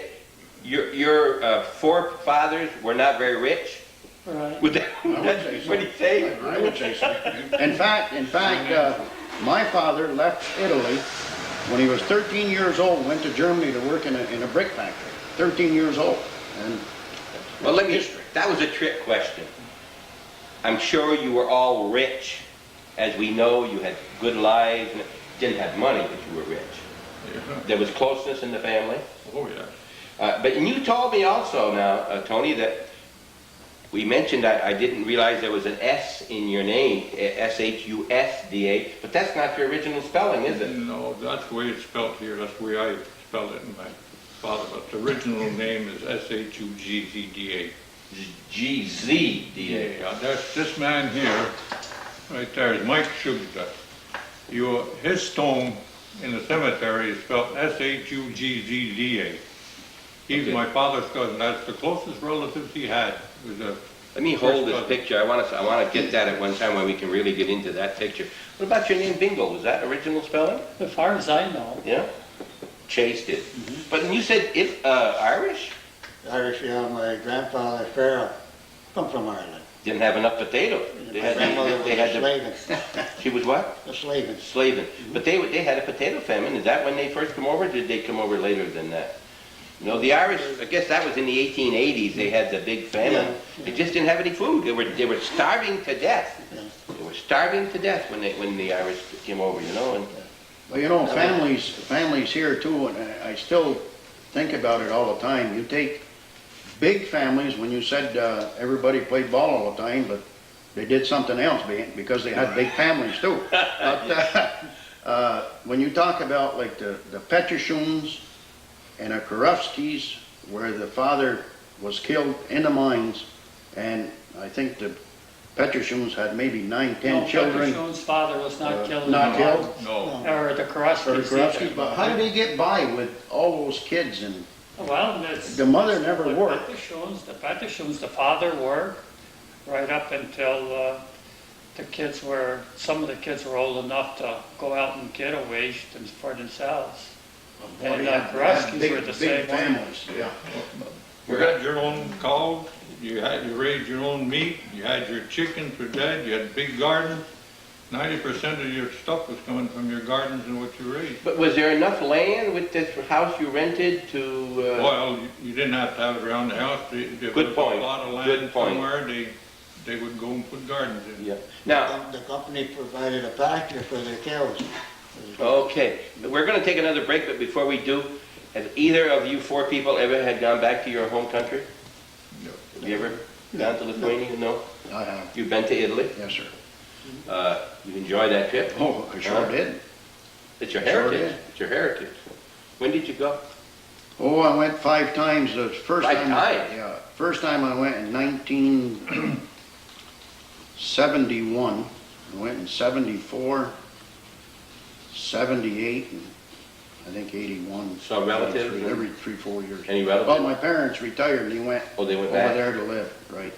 your forefathers were not very rich? Right. Would that say be so. pretty safe? I would say so. In fact, my father left Italy when he was 13 years old, went to Germany to work in a brick factory. 13 years old. And Well, that was a trick question. I'm sure you were all rich. As we know, you had good lives, and didn't have money, but you were rich. Yeah. There was closeness in the family. Oh, yeah. But you told me also now, Tony, that we mentioned I didn't realize there was an S in your name, S-H-U-S-D-A, but that's not your original spelling, is it? No, that's the way it's spelled here. That's the way I spelled it in my father. But the original name is S-H-U-G-Z-D-A. G-Z-D-A. Yeah, that's this man here, right there, is Mike Schubert. His stone in the cemetery is spelled S-H-U-G-Z-D-A. He's Okay. my father's cousin. That's the closest relatives he had. Was Let me hold this picture. I want to get that at one time when we can really get into that picture. What about your name, Bingo? Was that original spelling? As far as I know. Yeah? Chase did. But you said Irish? Irish, yeah, my grandfather, Farrell, come from Ireland. Didn't have enough potatoes. My grandmother was a slavin. She was what? A slavin. Slavin. But they had a potato famine. Is that when they first come over, or did they come over later than that? No, the Irish, I guess that was in the 1880s. They had the big famine. Yeah. They just didn't have any food. They were starving to death. Yeah. They were starving to death when the Irish came over, you know. And Well, you know, families here too, and I still think about it all the time. You take big families, when you said everybody played ball all the time, but they did something else because they had big families too. But when you talk about like the Petroshuns and the Karofskys, where the father was killed in the mines, and I think the Petroshuns had maybe 9, 10 children. Petroshuhn's father was not killed. in Not the killed? war. no. Or the Karofskys. Or the Karofskys, either. but how did they get by with all those kids? And Well, it's... The mother never the worked. Petroshuhns, the father worked right up until some of the kids were old enough to go out and get a wage for themselves. And Karofskys were the same big way. families, yeah. You had your own cows, you raised your own meat, you had your chickens for dead, you had big gardens. 90% of your stuff was coming from your gardens and what you raised. but was there enough land with this house you rented to? Well, you didn't have to have it around the house. If there Good was point. a lot of Good land point. somewhere, they would go and put gardens in. Yeah. Now, The company provided a pasture for their cows. okay, we're going to take another break, but before we do, has either of you 4 people ever had gone back to your home country? No. Have you ever gone to Lithuania? No. I have, You've been to Italy? yes, sir. You enjoyed that trip? Oh, I sure did. It's your Sure heritage. did. It's your heritage. When did you go? Oh, I went 5 times. The first 5 time. times? Yeah, first time I went in 1971. I went in 74, 78, and I think 81. Some relatives? Every 3-4 years. Any relatives? Well, my parents retired and they went Oh, they went over back? there to live, right.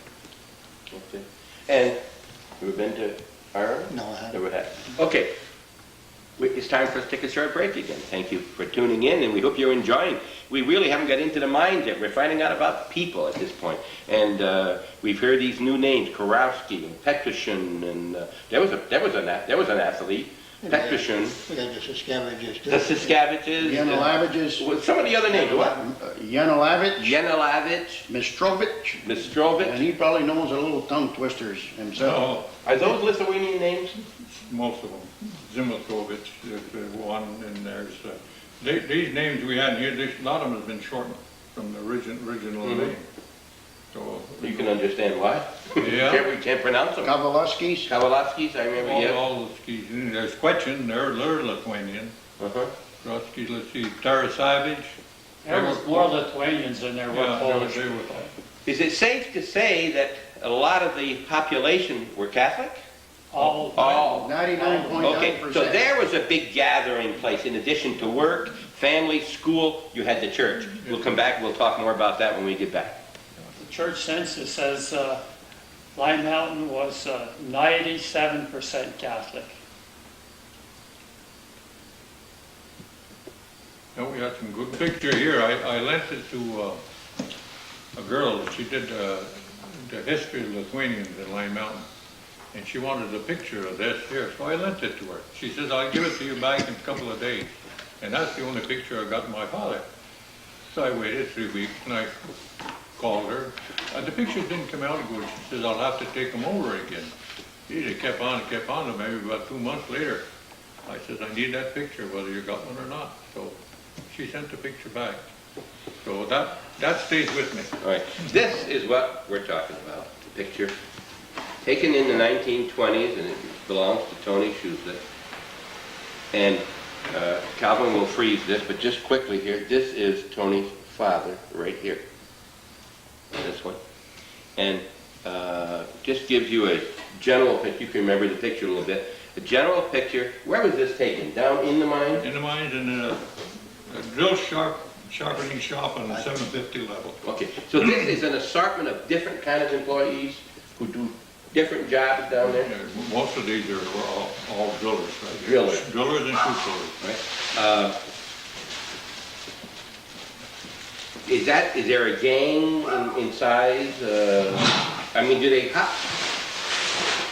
Okay. And you ever been to Ireland? No, I haven't. Never had. Okay. It's time for us to take a short break again. Thank you for tuning in, and we hope you're enjoying. We really haven't got into the mines yet. We're finding out about people at this point. And we've heard these new names, Karofsky and Petroshun, and there was an athlete, Petroshun, We got the Saskavages too. the Saskavages, Yanilavages, some of the other names. What? Yanilavich, Yanilavich, Mistrovich, and Mistrovich. he probably knows a little tongue twisters himself. No, Are those Lithuanian names? most of them. Zimitrovich is one, and there's, these names we had here, a lot of them have been shortened from the original name. So, You can understand why. Yeah. We can't pronounce them. Kavalovskis, Kavalowskis, I remember, yeah. all the skis, there's Quechin, they're Lithuanian. Uh-huh. Trotsky, let's see, Tarasavage. There was more Lithuanians than there were Yeah, Polish they were. people. Is it safe to say that a lot of the population were Catholic? All 99.9%. Okay, so there was a big gathering place. In addition to work, family, school, you had the church. We'll come back, we'll talk more about that when we get back. The church census says Lyon Mountain was 97% Catholic. Now, we got some good picture here. I lent it to a girl. She did the history of Lithuanians in Lyon Mountain. And she wanted a picture of this here, so I lent it to her. She says, I'll give it to you back in a couple of days. And that's the only picture I got of my father. So I waited 3 weeks, and I called her. The pictures didn't come out good. She says, I'll have to take them over again. They kept on and kept on, and maybe about 2 months later, I says, I need that picture, whether you got one or not. So she sent the picture back. So that stays with me. All right. This is what we're talking about. The picture taken in the 1920s, and it belongs to Tony Schutz. And Calvin will freeze this, but just quickly here, this is Tony's father right here. This one. And just gives you a general picture. You can remember the picture a little bit. A general picture. Where was this taken? Down in the mine? In the mines, in a drill sharpening shop on the 750 level. Okay. So this is an assortment of different kind of employees who do different jobs down there? Yeah, most of these are all drillers, right? Drillers. Drillers and chute pullers. Right. Is there a gang in size? I mean, do they hop?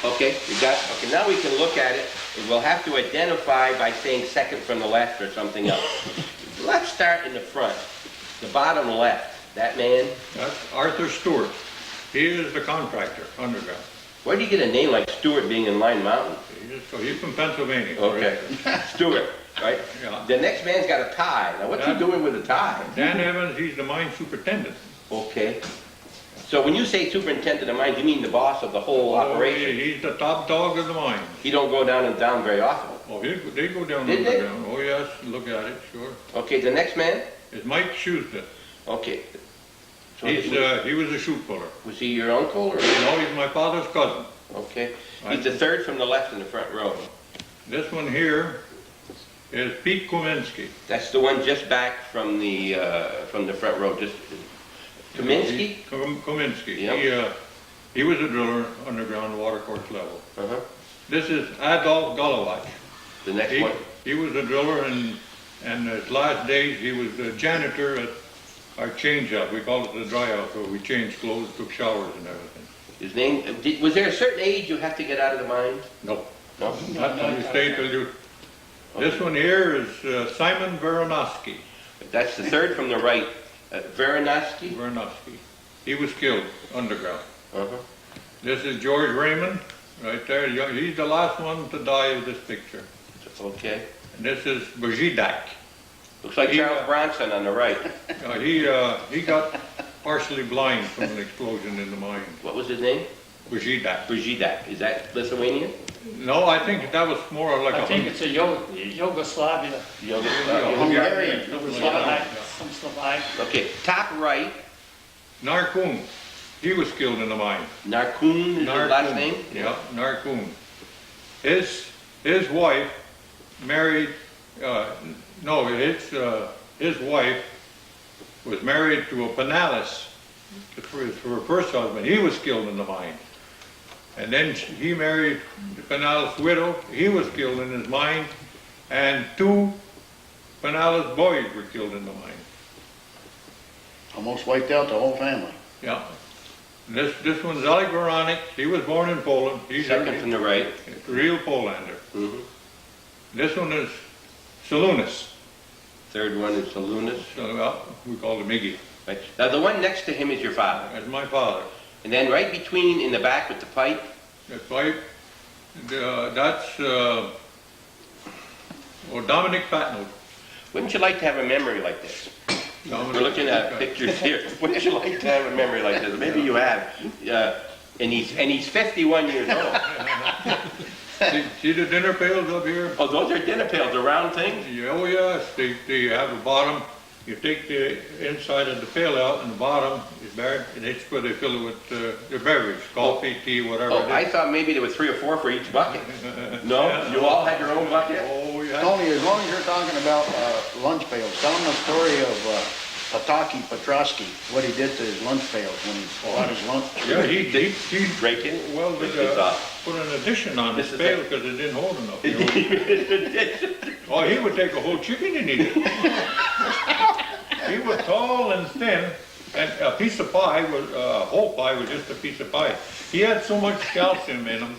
Okay, okay, now we can look at it, and we'll have to identify by saying second from the left or something else. Let's start in the front, the bottom left. That man? That's Arthur Stewart. He is the contractor, underground. Where do you get a name like Stewart being in Lyon Mountain? He's from Pennsylvania. Okay, Stewart, right? Yeah. The next man's got a tie. Now, what's he doing with a tie? Dan Evans, he's the mine superintendent. Okay. So when you say superintendent of mines, you mean the boss of the whole operation? He's the top dog of the mine. He don't go down and down very often. Oh, they go down Did they? underground. Oh, yes, look at it, sure. Okay, the next man? It's Mike Schuster. Okay. So He was a chute puller. was he your uncle or? No, he's my father's cousin. Okay. He's the third from the left in the front row. This one here is Pete Kaminsky. That's the one just back from the front row. Just Kaminsky? Kaminsky. Yep. He was a driller underground watercourse level. Uh-huh. This is Adolf Golowach. The next one? He was a driller, and his last days he was a janitor at our change-up. We call it the dry-out, where we changed clothes, took showers and everything. His name, was there a certain age you have to get out of the mine? No. No? Not till you stay till you... This one here is Simon Veronovsky. That's the third from the right. Veronovsky? Veronovsky. He was killed underground. Uh-huh. This is George Raymond, right there. He's the last one to die of this picture. Okay. And this is Bujidak. Looks like Charles Bronson on the right. He got partially blind from an explosion in the mine. What was his name? Bujidak. Brigidak. Is that Lithuanian? No, I think that was more like I think it's a Yugoslavia. Hungarian. Some Slovak. Okay, top right, Narkun. He was killed in the mine. Narkun is his last name? Yeah, Narkun. His wife married, his wife was married to a Panalis, for her first husband. He was killed in the mine. And then he married the Panalis widow. He was killed in his mine. And 2 Panalis boys were killed in the mine. Almost wiped out the whole family. Yeah. This one's Alec Karofsky. He was born in Poland. He's Second from the right. a real Polander. Mm-hmm. This one is Salunas. Third one is Salunas. We call him Iggy. Right. Now the one next to him is your father. That's my father. And then right between, in the back with the pipe, The pipe, that's Dominic Patnoe. wouldn't you like to have a memory like this? Dominic We're looking at Patnoe. pictures here. Wouldn't you like to have a memory like this? Maybe you have. And he's 51 years old. See the dinner pails up here? Oh, those are dinner pails, the round things? Yeah, oh yes, they have a bottom. You take the inside of the pail out, and the bottom is buried, and that's where they fill it with their beverage, coffee, tea, whatever. Oh, I thought maybe there were 3 or 4 for each bucket. No? You all had your own bucket? Oh, yeah. Tony, as long as you're talking about lunch pails, tell them the story of Pataki Petrosky, what he did to his lunch pails when he bought his lunch. Yeah, he Break in? well, Break they this off. put an addition on This his is pail it. because it didn't hold enough. You know? Oh, he would take a whole chicken and eat it. He was tall and thin, and a piece of pie was, a whole pie was just a piece of pie. He had so much calcium in him,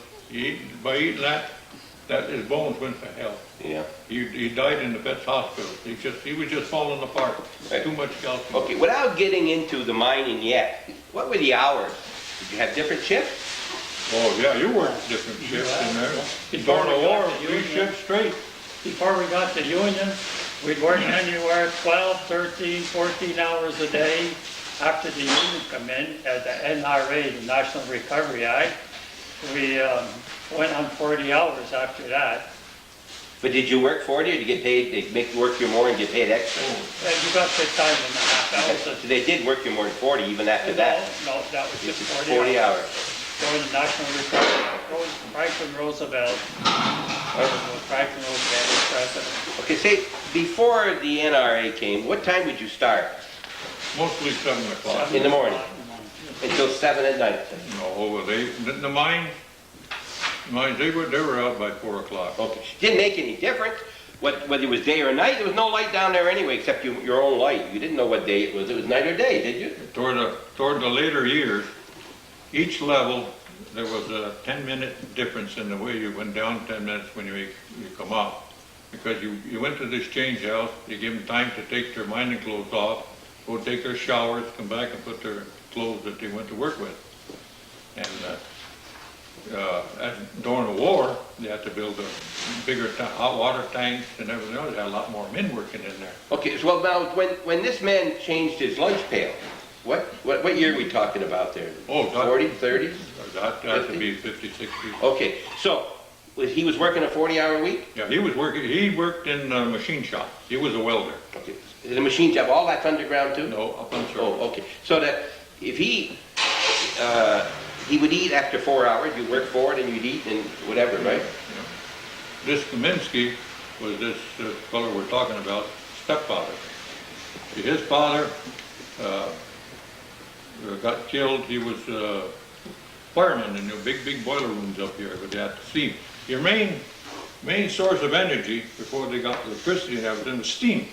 by eating that that his bones went to hell. Yeah. He died in the vet's hospital. He was just falling apart. Right. Too much calcium. Okay, without getting into the mining yet, what were the hours? Did you have different shifts? Oh yeah, you worked different shifts in there. Before During we the got war, the 3 union. shifts straight. Before we got the union, we'd work anywhere 12, 13, 14 hours a day. After the union come in, at the NRA, the National Recovery Act, we went on 40 hours after that. But did you work 40 or did you get paid, they make you work you more and get paid extra? And you got the time and a half. That was So they did work you more than 40 even after that? No, that was just 40 40 hours. hours. During the National Recovery Act, Franklin Roosevelt was president. Okay, say, before the NRA came, what time would you start? Mostly 7 o'clock. In the morning. Until 7 at night? No, well, the mines, they were out by 4 o'clock. Okay, didn't make any difference whether it was day or night. There was no light down there anyway, except your own light. You didn't know what day it was. It was night or day, did you? Toward the later years, each level, there was a 10-minute difference in the way you went down 10 minutes when you come up. Because you went to this change house, you give them time to take their mining clothes off, go take their showers, come back and put their clothes that they went to work with. And during the war, they had to build a bigger hot water tanks and everything else. They had a lot more men working in there. Okay, so well now, when this man changed his lunch pail, what year are we talking about there? Oh, 40s, 30s? That had to be 50, 60. Okay, so he was working a 40-hour week? Yeah, he worked in a machine shop. He was a welder. Okay, the machine job, all that's underground too? No, up on surface. Oh, okay. So that if he would eat after 4 hours, you work for it and you'd eat and whatever, right? Yeah. This Kaminsky was this fellow we're talking about, stepfather. His father got killed. He was fireman in the big boiler rooms up here, but they had to steam. Your main source of energy before they got electricity and everything was steam.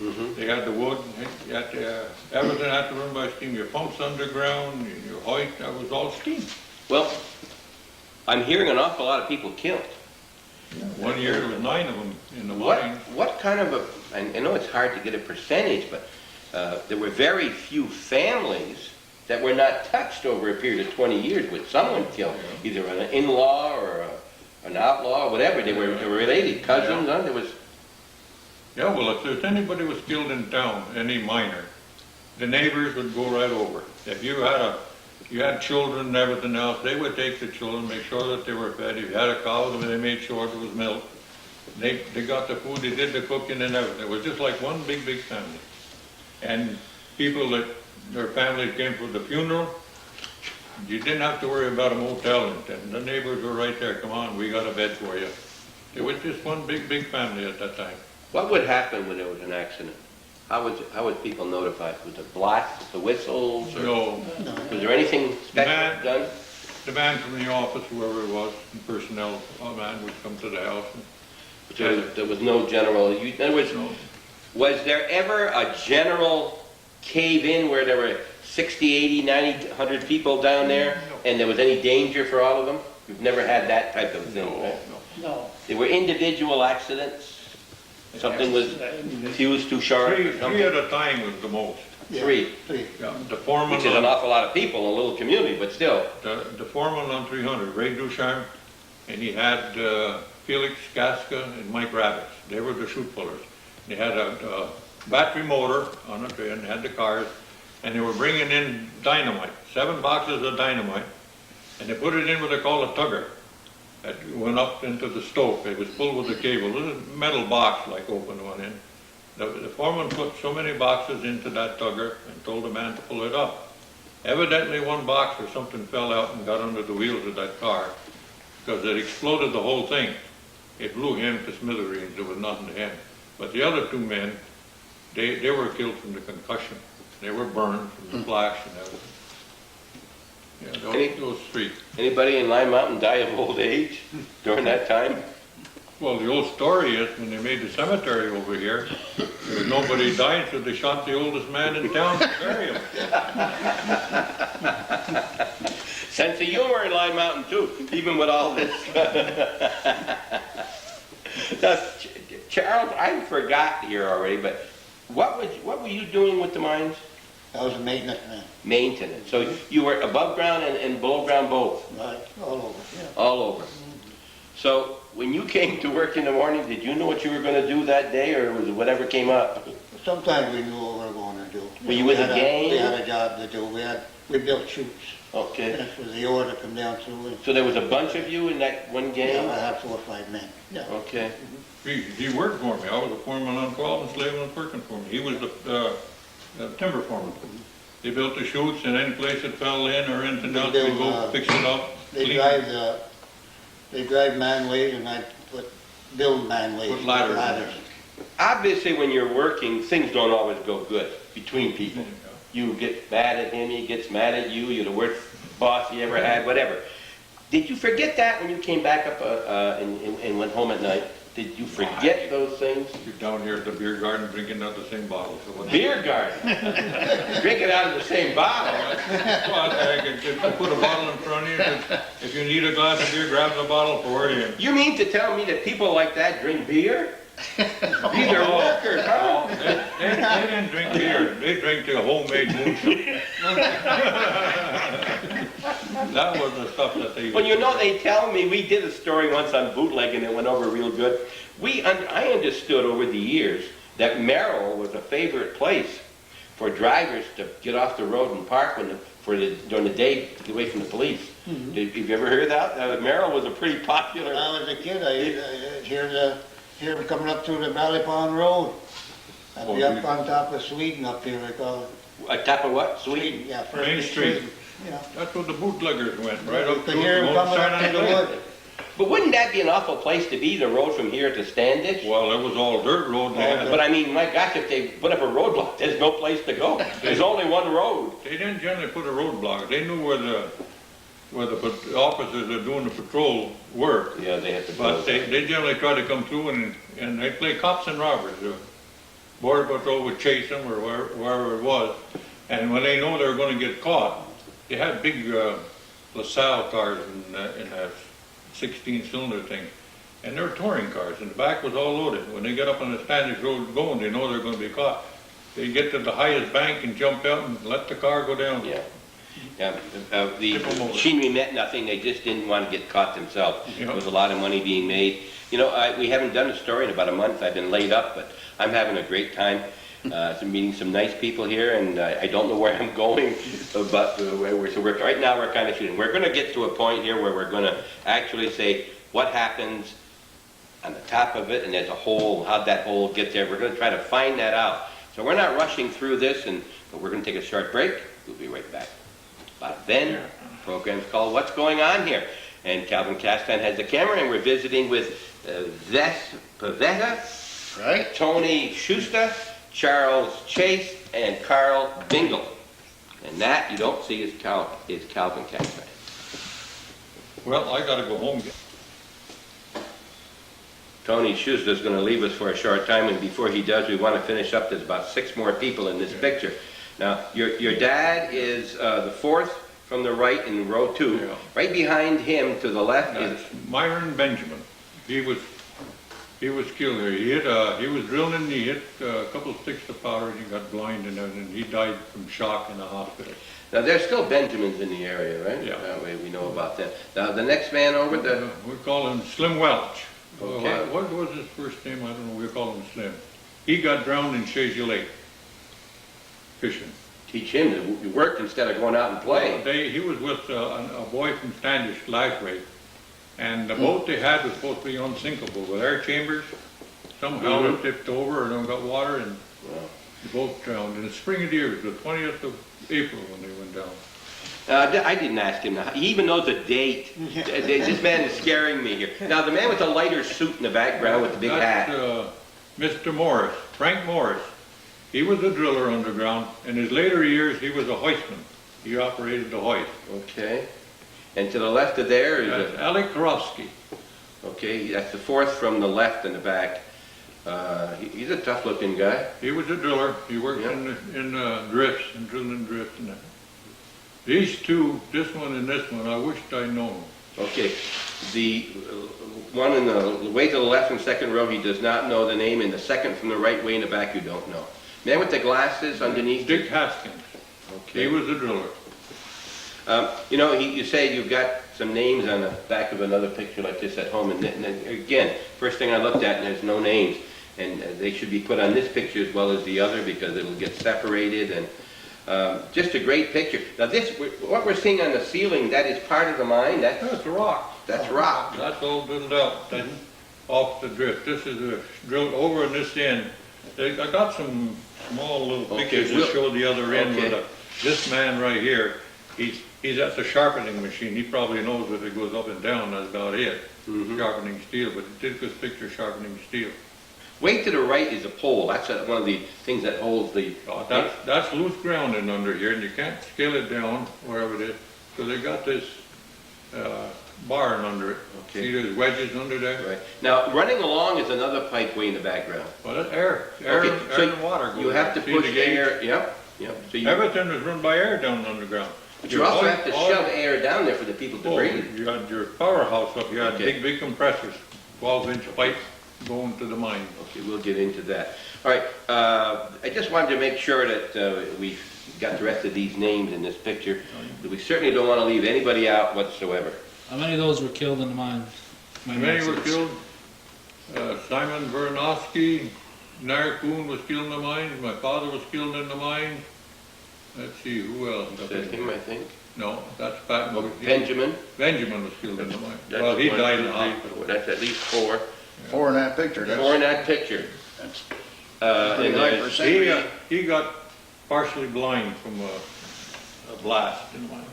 Mm-hmm. They had the wood, everything had to run by steam. Your pumps underground, your hoist, that was all steam. Well, I'm hearing an awful lot of people killed. One year there was 9 of them in the mine. What kind of a, I know it's hard to get a percentage, but there were very few families that were not touched over a period of 20 years with someone killed, either an in-law or an outlaw or whatever. They were related, cousins, huh? There was... Yeah, well, if there's anybody was killed in town, any miner, the neighbors would go right over. If you had children and everything else, they would take the children, make sure that they were fed. If you had a cow, they made sure there was milk. They got the food, they did the cooking and everything. It was just like one big family. And people that their families came for the funeral, you didn't have to worry about a motel in town. The neighbors were right there. Come on, we got a bed for you. It was just one big family at that time. What would happen when there was an accident? How was people notified? Was it blasts, the whistles? Or No, was there anything special done? the man from the office, whoever it was, the personnel man would come to the house. There was no general... In other words, was there ever a general cave-in where there were 60, 80, 90, 100 people down there, and there was any danger for all of them? You've never had that type of thing, right? No. There were individual accidents? Something was fused too sharp or something? Three at a time was the most. Yeah, Three. Yeah, the foreman, Which is an awful lot of people in a little community, but still. the foreman on 300, Ray Ducharme, and he had Felix Casca and Mike Rabbits. They were the chute pullers. They had a battery motor on the train, and had the cars, and they were bringing in dynamite, 7 boxes of dynamite, and they put it in what they call a tugger. That went up into the stove. It was pulled with a cable, a little metal box like open one end. The foreman put so many boxes into that tugger and told the man to pull it up. Evidently one box or something fell out and got under the wheels of that car because it exploded the whole thing. It blew him to smithereens. There was nothing to him. But the other 2 men, they were killed from the concussion. They were burned from the flash and everything. Yeah, those 3. Anybody in Lyon Mountain die of old age during that time? Well, the old story is when they made the cemetery over here, there was nobody died, so they shot the oldest man in town to bury him. sense of humor in Lyon Mountain too, even with all this. Now, Charles, I forgot here already, but what were you doing with the mines? I was a maintenance man. Maintenance. So you were above ground and below ground both? Right, all over, yeah. All over. So when you came to work in the morning, did you know what you were going to do that day, or was it whatever came up? Sometimes we knew what we were going to do. Were you with We a had gang? We had a job to do. We built chutes. Okay. That's where the order come down through. And, So there was a bunch of you in that one gang? yeah, I had 4 or 5 men. Yeah. Okay. He worked for me. I was a foreman on 12 and Slave was working for me. He was the timber foreman. They built the chutes, and any place that fell in or anything else, we go fix it up. They clean drive manways, and I build manways. Put ladders. Obviously, when you're working, things don't always go good between people. You get mad at him, he gets mad at you, you're the worst boss he ever had, whatever. Did you forget that when you came back up and went home at night? Did you forget those things? You're down here at the beer garden drinking out the same bottle. So what- Beer garden. Drinking out of the same bottle. Well, I could put a bottle in front of you. If you need a glass of beer, grab the bottle, pour it in. You mean to tell me that people like that drink beer? These are workers, huh? They didn't drink beer. They drank the homemade moonshine. That was the stuff that they. Well, you know, they tell me, we did a story once on bootleg and it went over real good. I understood over the years that Merrill was a favorite place for drivers to get off the road and park during the day to get away from the police. Mm-hmm. Have you ever heard that? Merrill was a pretty popular... When I was a kid, I'd hear them coming up through the Valley Pond Road. I'd be up on top of Sweden up here, I call it. Top of what? Sweden? Yeah, first Main Street. Sweden. Yeah. That's where the bootleggers went, right up You to could hear them coming up through the wood. But wouldn't that be an awful place to be, the road from here to Standish? Well, it was all dirt road. They had But I mean, my gosh, if they put up a roadblock, there's no place to go. There's only one road. They didn't generally put a roadblock. They knew where the officers that are doing the patrol were. Yeah, they have to But they generally try to come through and they play cops and robbers. The Border Patrol would chase them or wherever it was. And when they know they're going to get caught, they had big LaSalle cars in a 16-cylinder thing. And they were touring cars, and the back was all loaded. When they get up on the Standish Road going, they know they're going to be caught. They get to the highest bank and jump out and let the car go down. Yeah. Yeah, the machinery meant nothing. They just didn't want to get caught themselves. Yeah. There was a lot of money being made. You know, we haven't done a story in about a month. I've been laid up, but I'm having a great time. I'm meeting some nice people here, and I don't know where I'm going, but right now we're kind of shooting. We're going to get to a point here where we're going to actually say what happens on the top of it, and there's a hole. How'd that hole get there? We're going to try to find that out. So we're not rushing through this, but we're going to take a short break. We'll be right back. But then, the program's called What's Going On Here? And Calvin Castan has the camera, and we're visiting with Zes Pavetta, Right? Tony Schuster, Charles Chase, and Carl Bingle. And that you don't see is Calvin Castan. Well, I got to go home. Tony Schuster's going to leave us for a short time, and before he does, we want to finish up. There's about 6 more people in this picture. Now, your dad is the 4th from the right in row 2. Yeah. Right behind him to the left is... Myron Benjamin. He was killed here. He was drilling and he hit a couple of sticks of powder and he got blind and everything. He died from shock in the hospital. Now, there's still Benjamins in the area, right? Yeah. That way we know about that. Now, the next man over the... We call him Slim Welch. Okay. What was his first name? I don't know. We call him Slim. He got drowned in Chateauguay Lake fishing. Teach him to work instead of going out and play. He was with a boy from Standish, Lashway, and the boat they had was supposed to be unsinkable. With air chambers, somehow it tipped over and got water and the boat drowned. In the spring of the year, it was the 20th of April when they went down. I didn't ask him. He even knows the date. This man is scaring me here. Now, the man with the lighter suit in the background with the big hat. Mr. Morris, Frank Morris. He was a driller underground. In his later years, he was a hoistman. He operated the hoist. Okay. And to the left of there is That's Alec Karofsky. Okay, that's the 4th from the left in the back. He's a tough-looking guy. He was a driller. He worked Yeah. in drifts and drilling drifts and that. These two, this one and this one, I wished I'd known. Okay, the one in the way to the left and second row, he does not know the name, and the second from the right way in the back, you don't know. Man with the glasses underneath. Dick Haskins. Okay. He was a driller. You know, you say you've got some names on the back of another picture like this at home, and again, first thing I looked at, and there's no names, and they should be put on this picture as well as the other because it'll get separated, and just a great picture. Now this, what we're seeing on the ceiling, that is part of the mine? That's rock. That's rock. That's all drilled out. That's off the drift. This is drilled over in this end. I got some small little pictures that show the other end. Okay. This man right here, he's at the sharpening machine. He probably knows if it goes up and down, that's about it. Sharpening steel, but it did this picture sharpening steel. Way to the right is a pole. That's one of the things that holds the... That's loose ground in under here, and you can't scale it down wherever it is. So they got this bar under it. Okay. See there's wedges under there? Right. Now, running along is another pipe way in the background. Well, that's air. Okay, so and water. you have to See push the gauge? air, yep. So Everything is run by air down underground. but you also have to shove air down there for the people to breathe. You had your powerhouse up, you had Okay. big compressors, 12-inch pipe going to the mine. Okay, we'll get into that. All right, I just wanted to make sure that we got the rest of these names in this picture. We certainly don't want to leave anybody out whatsoever. How many of those were killed in the mine? Many were killed. Simon Vernosky, Nair Kuhn was killed in the mine. My father was killed in the mine. Let's see, who else? That's him, I think. No, that's Pat. Benjamin. Benjamin was killed in the mine. That's Well, he one, died in two, the three, hospital. four. That's at least four. Four in that picture. Four in that picture. That's And pretty high then- percentage. He got partially blind from a blast in the mine.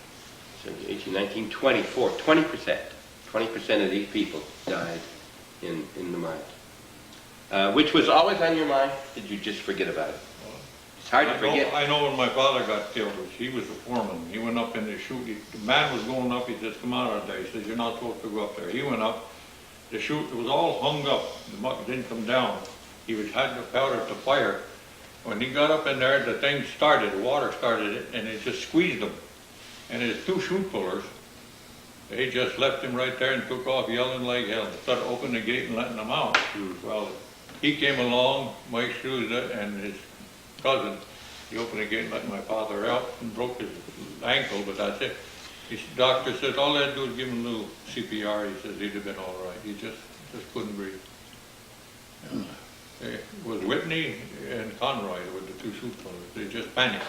1924, 20%. 20% of these people died in the mine. Which was always on your mind? Did you just forget about it? It's hard to forget. I know when my father got killed, he was a foreman. He went up in the chute. The man was going up. He says, "Come out of there." He says, "You're not supposed to go up there." He went up. The chute, it was all hung up. The muck didn't come down. He had the powder to fire. When he got up in there, the thing started. The water started it, and it just squeezed him. And his two chute pullers, they just left him right there and took off yelling like hell. Started opening the gate and letting him out. Well, he came along, Mike Shoes and his cousin. He opened the gate and let my father out and broke his ankle, but that's it. His doctor said all they had to do was give him a little CPR. He says he'd have been all right. He just couldn't breathe. It was Whitney and Conroy with the two chute pullers. They just panicked.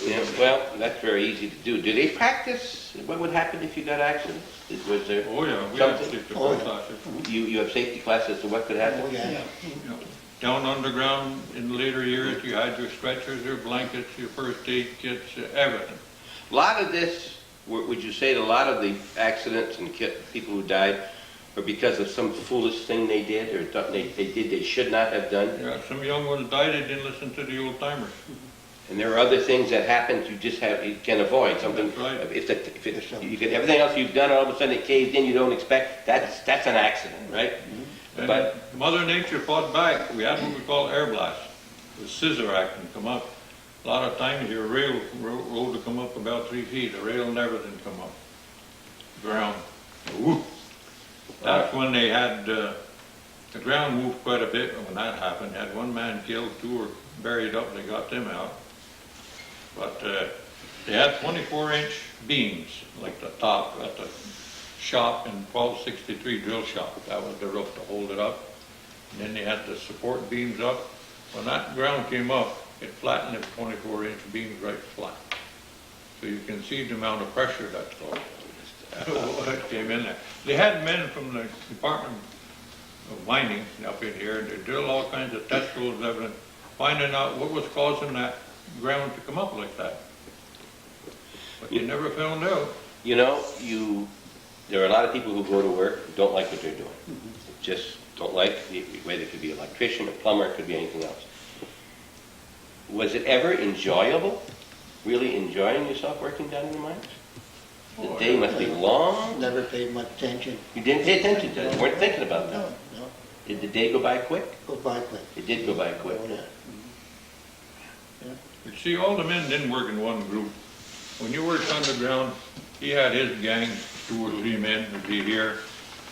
Yeah, well, that's very easy to do. Do they practice what would happen if you got accidents? Was there Oh yeah, we had something? safety Oh, yeah. classes. You have safety classes to what could happen? Oh, yeah. You know, down underground in later years, you had your stretchers, your blankets, your first aid kits, everything. A lot of this, would you say that a lot of the accidents and people who died were because of some foolish thing they did or thought they should not have done? Yeah, some young ones died, they didn't listen to the old timers. And there are other things that happen you can avoid. Something, That's right. if you get everything else you've done, all of a sudden it caved in, you don't expect, that's an accident, right? And But- Mother Nature fought back. We had what we call air blast. The scissor action come up. A lot of times your rail road to come up about 3 feet. The rail never didn't come up. Ground. Whoop. That's when they had, the ground moved quite a bit when that happened. Had one man killed, 2 were buried up, they got them out. But they had 24-inch beams, like the top at the shop in 1263 drill shop. That was the roof to hold it up. And then they had the support beams up. When that ground came up, it flattened the 24-inch beams right flat. So you can see the amount of pressure that came in there. They had men from the Department of Mining up in here, and they drilled all kinds of test holes and everything, finding out what was causing that ground to come up like that. But you never found out. You know, there are a lot of people who go to work who don't like what they're doing. Just don't like, whether it could be an electrician, a plumber, it could be anything else. Was it ever enjoyable? Really enjoying yourself working down in the mines? The Oh, day must be long. Never paid much attention. You didn't pay attention to it. You weren't thinking about No, that. no, Did the day go by quick? go by quick. It did go by quick. Oh, yeah. You see, all the men didn't work in one group. when you worked underground, he had his gang, 2 or 3 men would be here.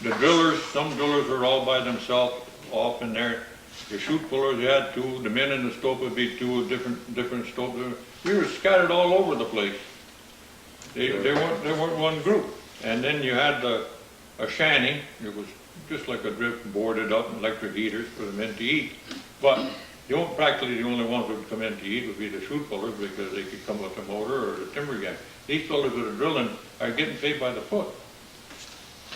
The drillers, some drillers were all by themselves off in there. The chute pullers, you had 2. The men in the stope would be 2 different stopes. We were scattered all over the place. They weren't one group. And then you had a shanty. It was just like a drift boarded up and electric heaters for the men to eat. But practically the only ones who would come in to eat would be the chute pullers because they could come with the motor or the timber gang. These fellows that are drilling are getting paid by the foot.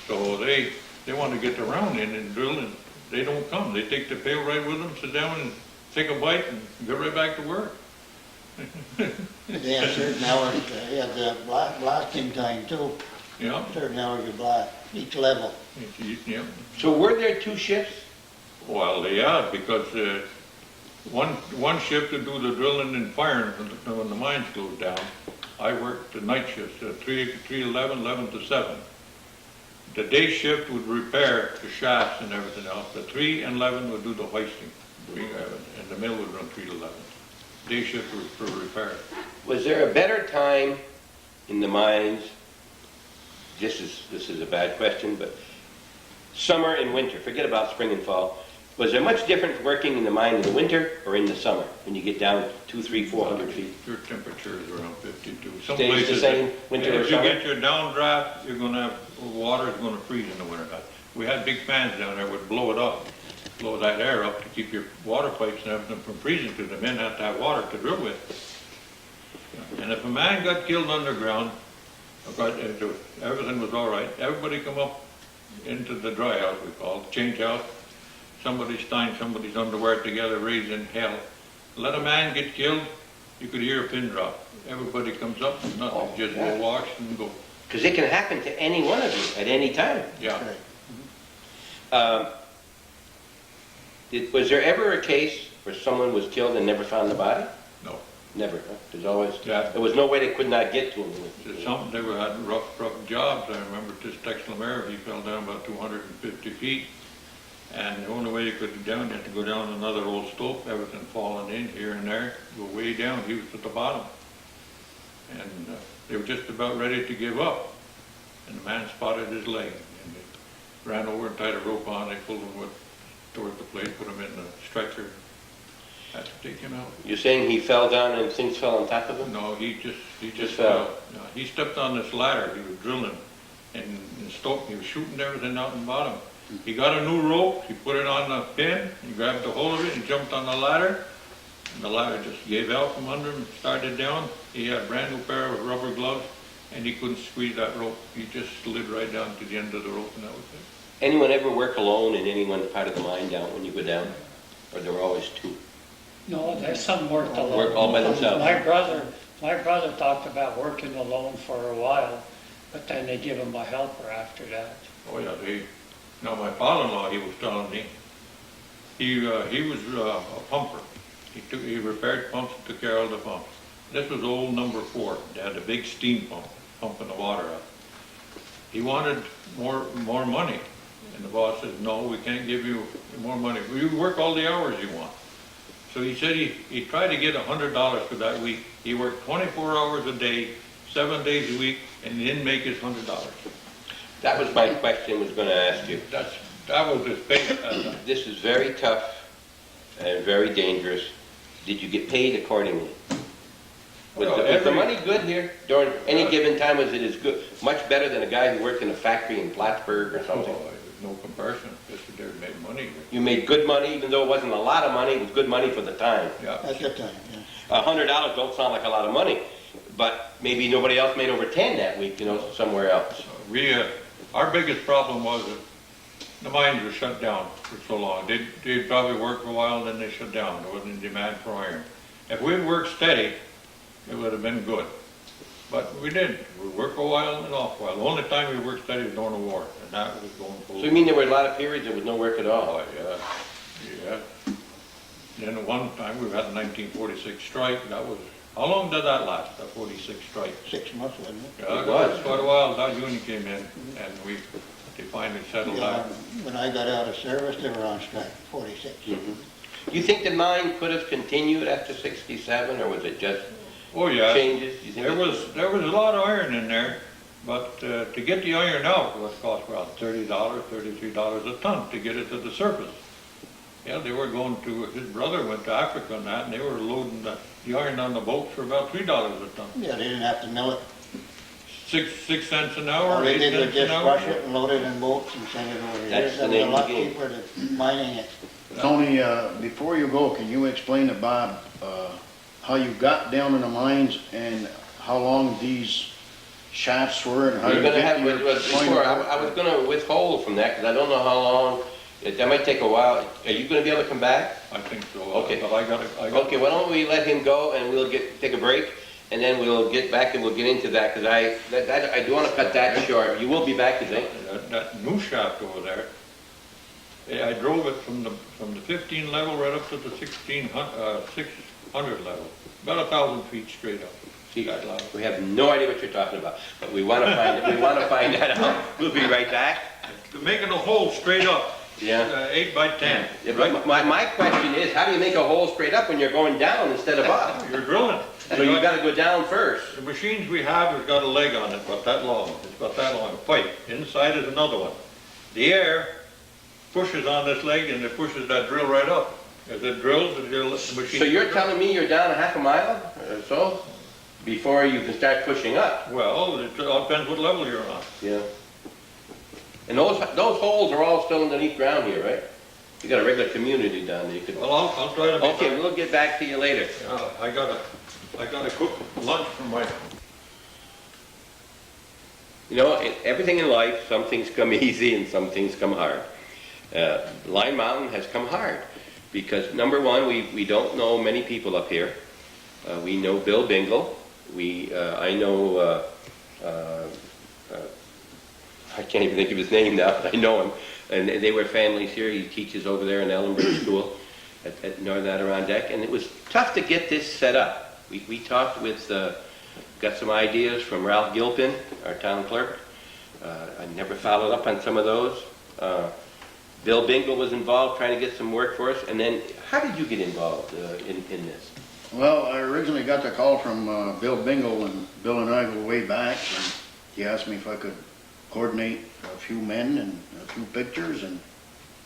So they want to get around in and drill, and they don't come. They take the pail right with them, sit down and take a bite and go right back to work. They have certain hours, they have the blasting time too, Yeah. certain hours you blast, each level. Yeah. So were there 2 shifts? Well, yeah, because one shift to do the drilling and firing when the mines closed down. I worked the night shifts, 3:11, 11 to 7. The day shift would repair the shafts and everything else. The 3 and 11 would do the hoisting, and the mill would run 3 to 11. Day shift was for repair. Was there a better time in the mines? This is a bad question, but summer and winter. Forget about spring and fall. Was there much difference working in the mine in the winter or in the summer when you get down 200, 300, 400 feet? Your temperature is around 52. Some Stays the places, same winter or if summer? you get your downdraft, you're going to have water is going to freeze in the winter. We had big fans down there would blow it up, blow that air up to keep your water pipes and everything from freezing because the men have to have water to drill with. And if a man got killed underground, everything was all right. Everybody come up into the dry house, we call it, change house. Somebody's tying somebody's underwear together, raising hell. Let a man get killed, you could hear a pin drop. Everybody comes up, and nothing, just go wash and go. Because it can happen to any one of you at any time. Yeah. Was there ever a case where someone was killed and never found the body? No. Never. Huh? There's always. Yeah. There was no way they could not get to him. Some they had rough jobs. I remember just Texlamere, he fell down about 250 feet. And the only way you could get down, you had to go down another old slope, everything falling in here and there, go way down. He was at the bottom. And they were just about ready to give up. And the man spotted his leg. And they ran over and tied a rope on. They pulled him towards the plate, put him in the stretcher. Had to take him out. You're saying he fell down and things fell on top of him? No, he just fell. No, he stepped on this ladder. He was drilling and stope. He was shooting everything out in the bottom. He got a new rope. He put it on the pin. He grabbed the hold of it and jumped on the ladder. And the ladder just gave out from under him and started down. He had a brand new pair of rubber gloves, and he couldn't squeeze that rope. He just slid right down to the end of the rope, and that was it. Anyone ever work alone in any one part of the mine down when you go down? Or there were always 2? No, there's some worked alone. Work all by themselves. My brother talked about working alone for a while, but then they give him a helper after that. Oh yeah, now my father-in-law, he was telling me, he was a pumper. He repaired pumps and took care of the pumps. This was old number 4. They had a big steam pump, pumping the water up. He wanted more money. And the boss said, no, we can't give you more money. You work all the hours you want. So he said he tried to get $100 for that week. He worked 24 hours a day, 7 days a week, and he didn't make his $100. That was my question I was going to ask you. That was his pay. This is very tough and very dangerous. Did you get paid accordingly? Was the money good here during any given time? Was it as good, much better than a guy who worked in a factory in Plattsburgh or something? Oh, no comparison. Just they made money. You made good money, even though it wasn't a lot of money. It was good money for the time. Yeah. At the time, yeah. $100 don't sound like a lot of money, but maybe nobody else made over 10 that week, somewhere else. Our biggest problem was that the mines were shut down for so long. They'd probably work for a while, then they shut down. There wasn't demand for iron. If we'd worked steady, it would have been good. But we didn't. We worked a while and off a while. The only time we worked steady was during the war, and that was going full. So you mean there were a lot of periods there was no work at all? Oh, yeah. Then one time we had a 1946 strike. That was, how long did that last, that 46 strike? 6 months, wasn't it? Yeah, it was quite a while. That union came in, and they finally settled Yeah, out. when I got out of service, they were on strike, 46. Do you think the mine could have continued after 67, or was it just Oh, yeah. changes? You think There was a lot of iron in there, but to get the iron out, it was cost around $30, $33 a ton to get it to the surface. Yeah, they were going to, his brother went to Africa and that, and they were loading the iron on the boats for about $3 a ton. Yeah, they didn't have to mill it. 6 cents an hour, All they 8 did was cents an just hour. crush it and load it in boats and send it over here. That's the That was name a lot of the game. cheaper than mining it. Tony, before you go, can you explain to Bob how you got down in the mines and how long these shafts were and how you We're gonna get have, to your before, point? I was gonna withhold from that, because I don't know how long, that might take a while. Are you gonna be able to come back? I think so. Okay. But I got Okay, why don't we let him go and we'll take a break, and then we'll get back and we'll get into that, because I do wanna cut that short. You will be back, you think? that new shaft over there. I drove it from the 15 level right up to the 600 level, about 1,000 feet straight up. See, we have no idea what you're talking about, but we wanna find it, we wanna find that out. We'll be right back. Making a hole straight up. Yeah. 8 by 10. Yeah, but my question is, how do you make a hole straight up when you're going down instead of up? You're drilling. So you gotta go down first. The machines we have has got a leg on it, about that long. It's about that long, a pipe. Inside is another one. The air pushes on this leg and it pushes that drill right up. As it drills, the machine... So you're telling me you're down a half a mile or so before you can start pushing up? Well, it all depends what level you're on. Yeah. And those holes are all still underneath ground here, right? You got a regular community down there. You could... Well, I'll try to... Okay, we'll get back to you later. I gotta cook lunch for my... You know, everything in life, some things come easy and some things come hard. Lyon Mountain has come hard because, number one, we don't know many people up here. We know Bill Bingle. I know, I can't even think of his name now, but I know him. And they were families here. He teaches over there in Ellenborough School at Northern Adirondack. And it was tough to get this set up. We talked with, got some ideas from Ralph Gilpin, our town clerk. I never followed up on some of those. Bill Bingle was involved trying to get some work for us. And then, how did you get involved in this? Well, I originally got the call from Bill Bingle, and Bill and I go way back, and he asked me if I could coordinate a few men and a few pictures, and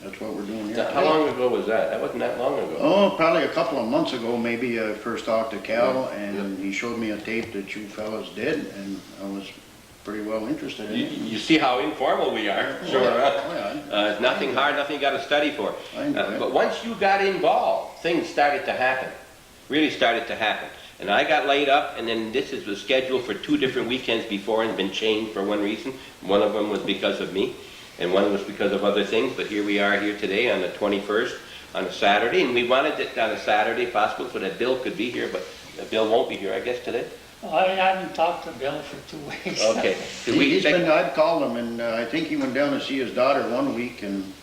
that's what we're doing here. How long ago was that? That wasn't that long ago. Oh, probably a couple of months ago, maybe I first talked to Cal, and he showed me a tape that you fellas did, and I was pretty well interested in it. You see how informal we are. Oh, Sure. yeah. It's nothing hard, nothing you got to study for. I enjoy it. But once you got involved, things started to happen. Really started to happen. And I got laid up, and then this was scheduled for 2 different weekends before and been changed for one reason. One of them was because of me, and one was because of other things. But here we are here today on the 21st, on a Saturday, and we wanted it on a Saturday if possible so that Bill could be here, but Bill won't be here, I guess, today. I haven't talked to Bill for 2 weeks. Okay. Did we take- I've called him, and I think he went down to see his daughter one week, and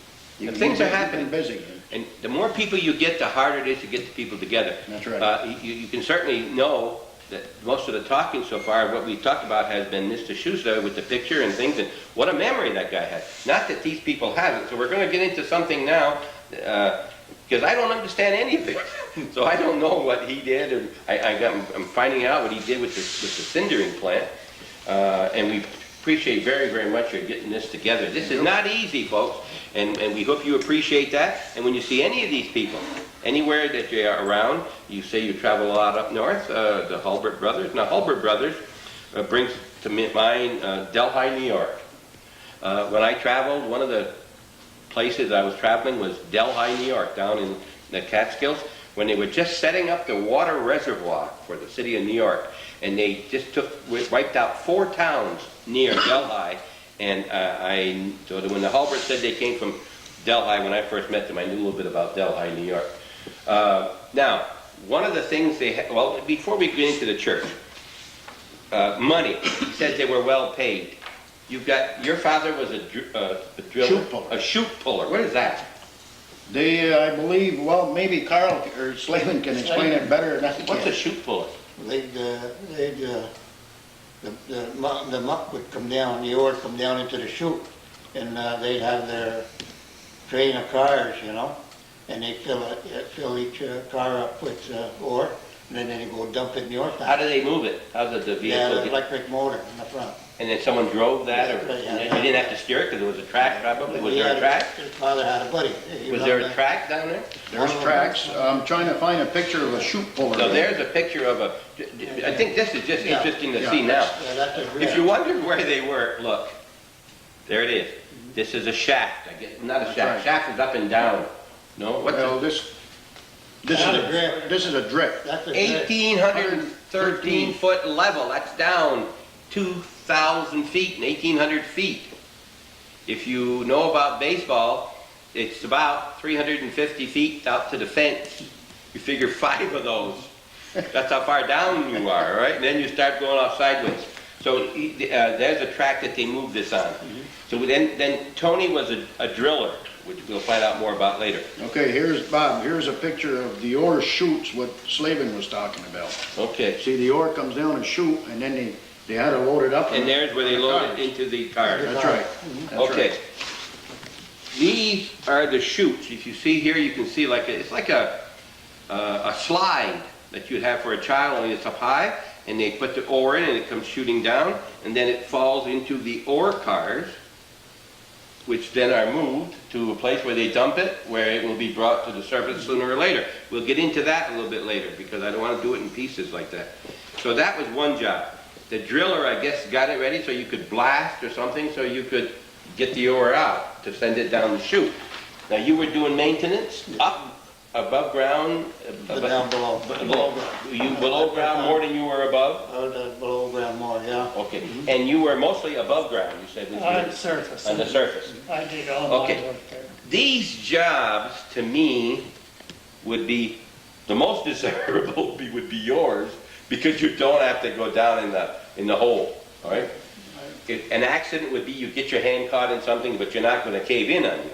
And things are happening. He's been busy. And the more people you get, the harder it is to get the people together. That's right. You can certainly know that most of the talking so far, what we've talked about has been Mr. Schuster with the picture and things, and what a memory that guy had. Not that these people haven't. So we're going to get into something now, because I don't understand any of it. So I don't know what he did, and I'm finding out what he did with the cindering plant, and we appreciate very, very much your getting this together. This is not easy, folks, and we hope you appreciate that. And when you see any of these people, anywhere that you're around, you say you travel a lot up north, the Hulbert brothers. Now, Hulbert brothers brings to mind Delhi, New York. When I traveled, one of the places I was traveling was Delhi, New York, down in the Catskills, when they were just setting up the water reservoir for the city of New York. And they just wiped out 4 towns near Delhi. And so that when the Hulbert said they came from Delhi, when I first met them, I knew a little bit about Delhi, New York. Now, one of the things they had, well, before we get into the church, money. He says they were well paid. Your father was a driller? Chute puller. A chute puller. What is that? They, I believe, well, maybe Carl or Slavin can explain it better than I can. What's a chute puller? The muck would come down, the ore would come down into the chute, and they'd have their train of cars, and they'd fill each car up with ore, and then they go dump it in your How plant. do they move it? How did the Yeah, vehicle the get? electric motor in the front. And then someone drove that, or Yeah, and you didn't have to steer it because there was a track probably? Was there a track? His father had a buddy. He Was run there a that. track down there? There's tracks. I'm trying to find a picture of a chute puller. So there's a picture of a, I think this is just Yeah. interesting to Yeah. see now. Yeah, that's a If you wondered where they were, look, there it is. This is a shaft, I guess, not a That's shaft. right. Shaft is up and down. No, what's Well, it? this That's is a drift. this is a drift. That's a drift. 1,813 foot level, that's down 2,000 feet and 1,800 feet. If you know about baseball, it's about 350 feet out to the fence. You figure 5 of those. That's how far down you are, right? And then you start going off sideways. So there's a track that they moved this on. So then Tony was a driller, which we'll find out more about later. Okay, here's Bob. Here's a picture of the ore chutes, what Slavin was talking about. Okay. See, the ore comes down a chute, and then they had to load it up. And there's where they on the load cars. it into the cars. That's right. That's Okay. right. These are the chutes. If you see here, you can see it's like a slide that you'd have for a child, only it's up high, and they put the ore in and it comes shooting down, and then it falls into the ore cars, which then are moved to a place where they dump it, where it will be brought to the surface sooner or later. We'll get into that a little bit later, because I don't want to do it in pieces like that. So that was one job. The driller, I guess, got it ready so you could blast or something, so you could get the ore out to send it down the chute. Now, you were doing maintenance up, above ground? Down below. You below ground more than you were above? Below ground more, yeah. Okay. And you were mostly above ground, you said? On the surface. On the surface. I did all my Okay. work there. These jobs, to me, would be, the most desirable would be yours, because you don't have to go down in the hole, all right? An accident would be you get your hand caught in something, but you're not going to cave in on you.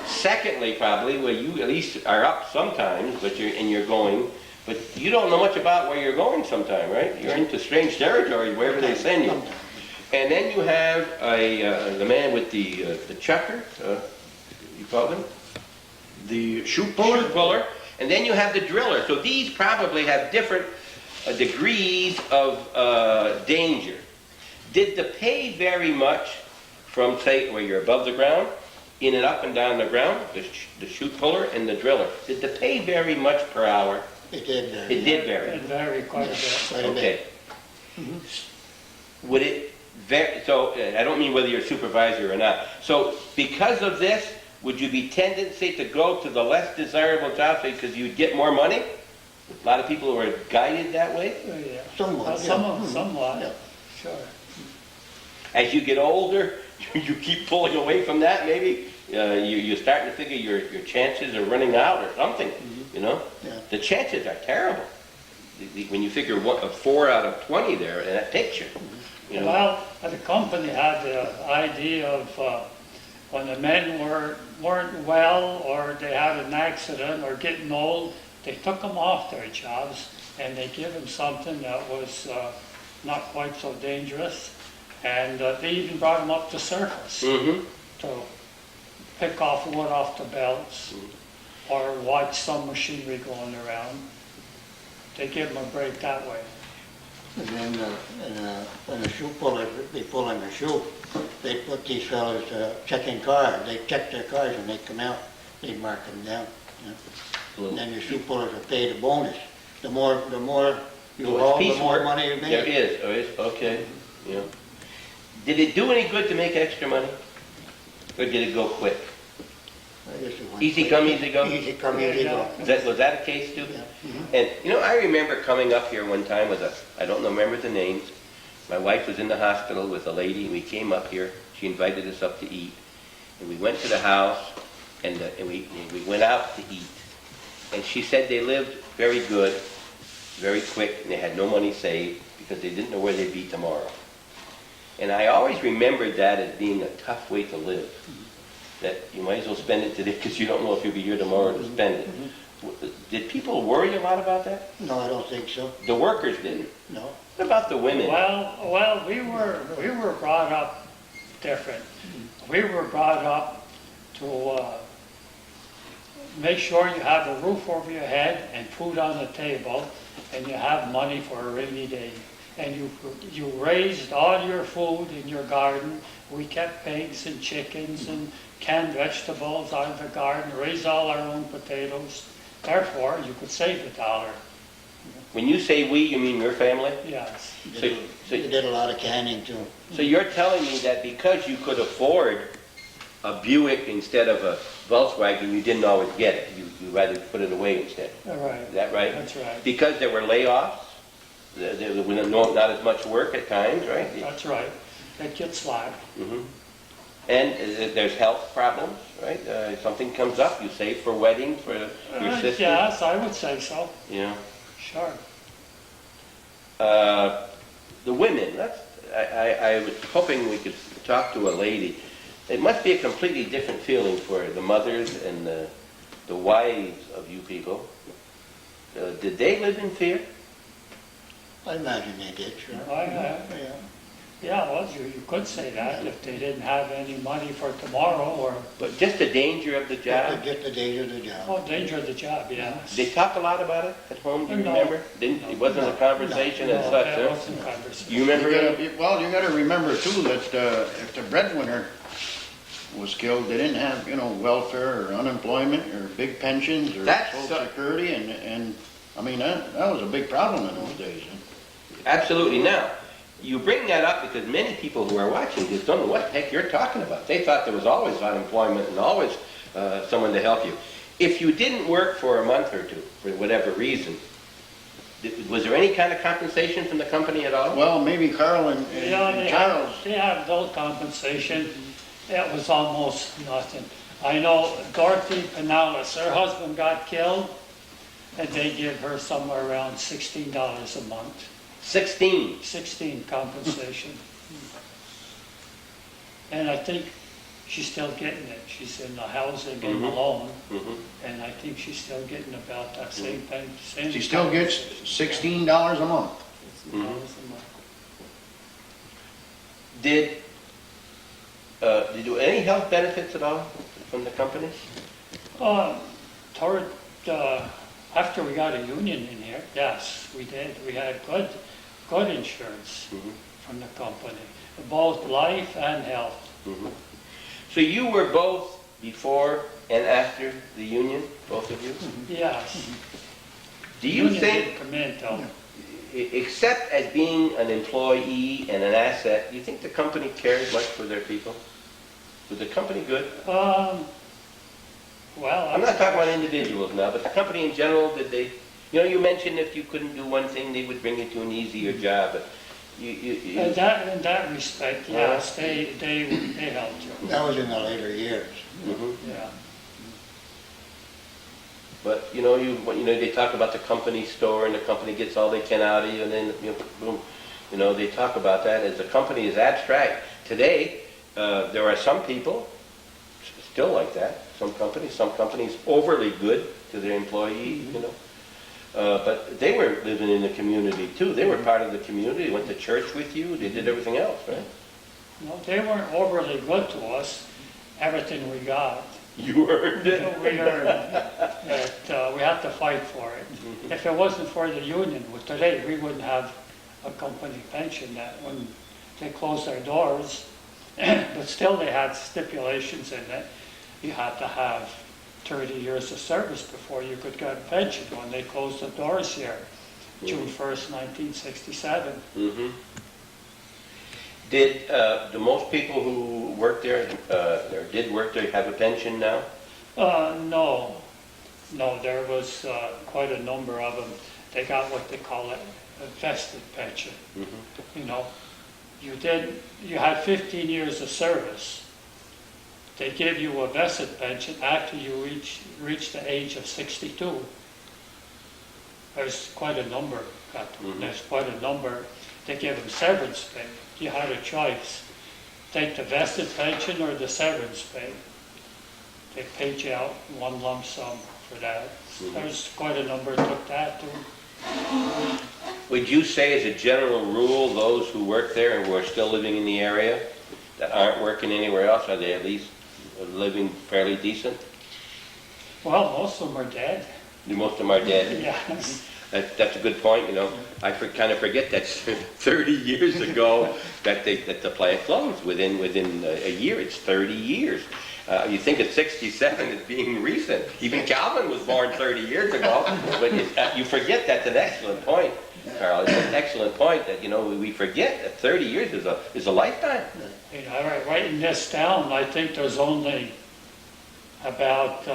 Secondly, probably, well, you at least are up sometimes, but you're going, but you don't know much about where you're going sometime, right? You're into strange territory, wherever they send you. And then you have the man with the chucker, you call him? The chute puller? Chute puller. And then you have the driller. So these probably have different degrees of danger. Did the pay vary much from, say, where you're above the ground, in and up and down the ground, the chute puller and the driller? Did the pay vary much per hour? It did vary. It did vary. It varied quite a bit. Quite a bit. Okay. Would it vary? So I don't mean whether you're a supervisor or not. So because of this, would you be tendency to go to the less desirable job because you'd get more money? A lot of people were guided that way. Yeah. Somewhat, yeah. Somewhat, Yeah. sure. As you get older, you keep pulling away from that. Maybe you're starting to figure your chances are running out or something. You know, Yeah. the chances are terrible. When you figure 4 out of 20 there in that picture. You know, Well, the company had the idea of when the men weren't well or they had an accident or getting old, they took them off their jobs and they give them something that was not quite so dangerous. And they even brought them up to surface mm-hmm. to pick off wood off the belts or watch some machinery going around. They give them a break that way. And then when the shoe pullers would be pulling the shoe, they put these fellas checking cars. They check their cars when they come out. They mark them down. You know? And then the shoe pullers are paid a bonus. The more you So it's haul, the more piecework. money you There make. is, okay. Yeah. Did it do any good to make extra money? Or did it go quick? I guess it went Easy quick. come, easy go? Easy come, easy go. Was that a case too? Yeah. And, you know, I remember coming up here one time with I don't remember the names. My wife was in the hospital with a lady, and we came up here. She invited us up to eat. And we went to the house, and we went out to eat. And she said they lived very good, very quick, and they had no money saved because they didn't know where they'd be tomorrow. And I always remembered that as being a tough way to live. That you might as well spend it today because you don't know if you'll be here tomorrow to spend it. Did people worry a lot about that? No, I don't think so. The workers didn't. No. What about the women? Well, we were brought up different. We were brought up to make sure you have a roof over your head and food on the table, and you have money for a rainy day. And you raised all your food in your garden. We kept pigs and chickens and canned vegetables out of the garden, raised all our own potatoes. Therefore, you could save $1. When you say we, you mean your family? Yes. So We did a lot of canning too. So you're telling me that because you could afford a Buick instead of a Volkswagen, you didn't always get it. You rather put it away instead. All right. Is that right? That's right. Because there were layoffs, there was not as much work at times, right? That's right. It gets slack. Mhm. And there's health problems, right? Something comes up, you save for weddings for your sister. Yes, I would say so. Yeah. Sure. The women, I was hoping we could talk to a lady. It must be a completely different feeling for the mothers and the wives of you people. Did they live in fear? I imagine they did, sure. Yeah. Yeah, well, you could say that if they didn't have any money for tomorrow or, But just the danger of the job? Just the danger of the job. oh, danger of the job, yes. They talk a lot about it at home, do you No. remember? It wasn't a conversation as No, such, that huh? wasn't conversation. You remember it? Well, you gotta remember too that if the breadwinner was killed, they didn't have, welfare or unemployment or big pensions or That's social so- security and, I mean, that was a big problem in those days. Absolutely. Now, you bring that up because many people who are watching just don't know what the heck you're talking about. They thought there was always unemployment and always someone to help you. If you didn't work for a month or two, for whatever reason, was there any kind of compensation from the company at all? Well, maybe Carl and Yeah, Charles. they had no compensation. It was almost nothing. I know Dorothy Pinellas, her husband got killed, and they give her somewhere around $16 a month. 16. 16 compensation. And I think she's still getting it. She's in the housing in Lyon, and I think she's still getting about that same thing. She still gets $16 a month. $16 a month. Did you do any health benefits at all from the company? After we got a union in here, yes, we did. We had good insurance from the company, both life and health. So you were both before and after the union, both of you? Yes. Do you Union think, didn't come in till except as being an employee and an asset, do you think the company cared much for their people? Was the company good? well, I'm not talking about individuals now, but the company in general, did they, you mentioned if you couldn't do one thing, they would bring you to an easier job, but in that respect, yes, they helped you. That was in the later years. Yeah. But, they talk about the company store and the company gets all they can out of you and then, boom, they talk about that as the company is abstract. Today, there are some people still like that. Some companies overly good to their employees, but they were living in the community too. They were part of the community. They went to church with you. They did everything else, right? No, they weren't overly good to us. Everything we got, You earned it. we earned it. We had to fight for it. If it wasn't for the union, today we wouldn't have a company pension. That when they closed their doors, but still they had stipulations in it. You had to have 30 years of service before you could get a pension when they closed the doors here, June 1st, 1967. Did do most people who worked there or did work there have a pension now? No, there was quite a number of them. They got what they call a vested pension. You had 15 years of service. They give you a vested pension after you reach the age of 62. There's quite a number. There's quite a number. They give them severance pay. You had a choice. Take the vested pension or the severance pay. They paid you out one lump sum for that. There's quite a number took that too. Would you say as a general rule, those who work there and who are still living in the area that aren't working anywhere else, are they at least living fairly decent? Well, most of them are dead. Most of them are dead. Yeah. That's a good point, you know. I kind of forget that 30 years ago that the plant closed. Within a year, it's 30 years. You think of 67 as being recent. Even Calvin was born 30 years ago. But you forget that's an excellent point, Carl. It's an excellent point that, you know, we forget that 30 years is a lifetime. You know, writing this down, I think there's only about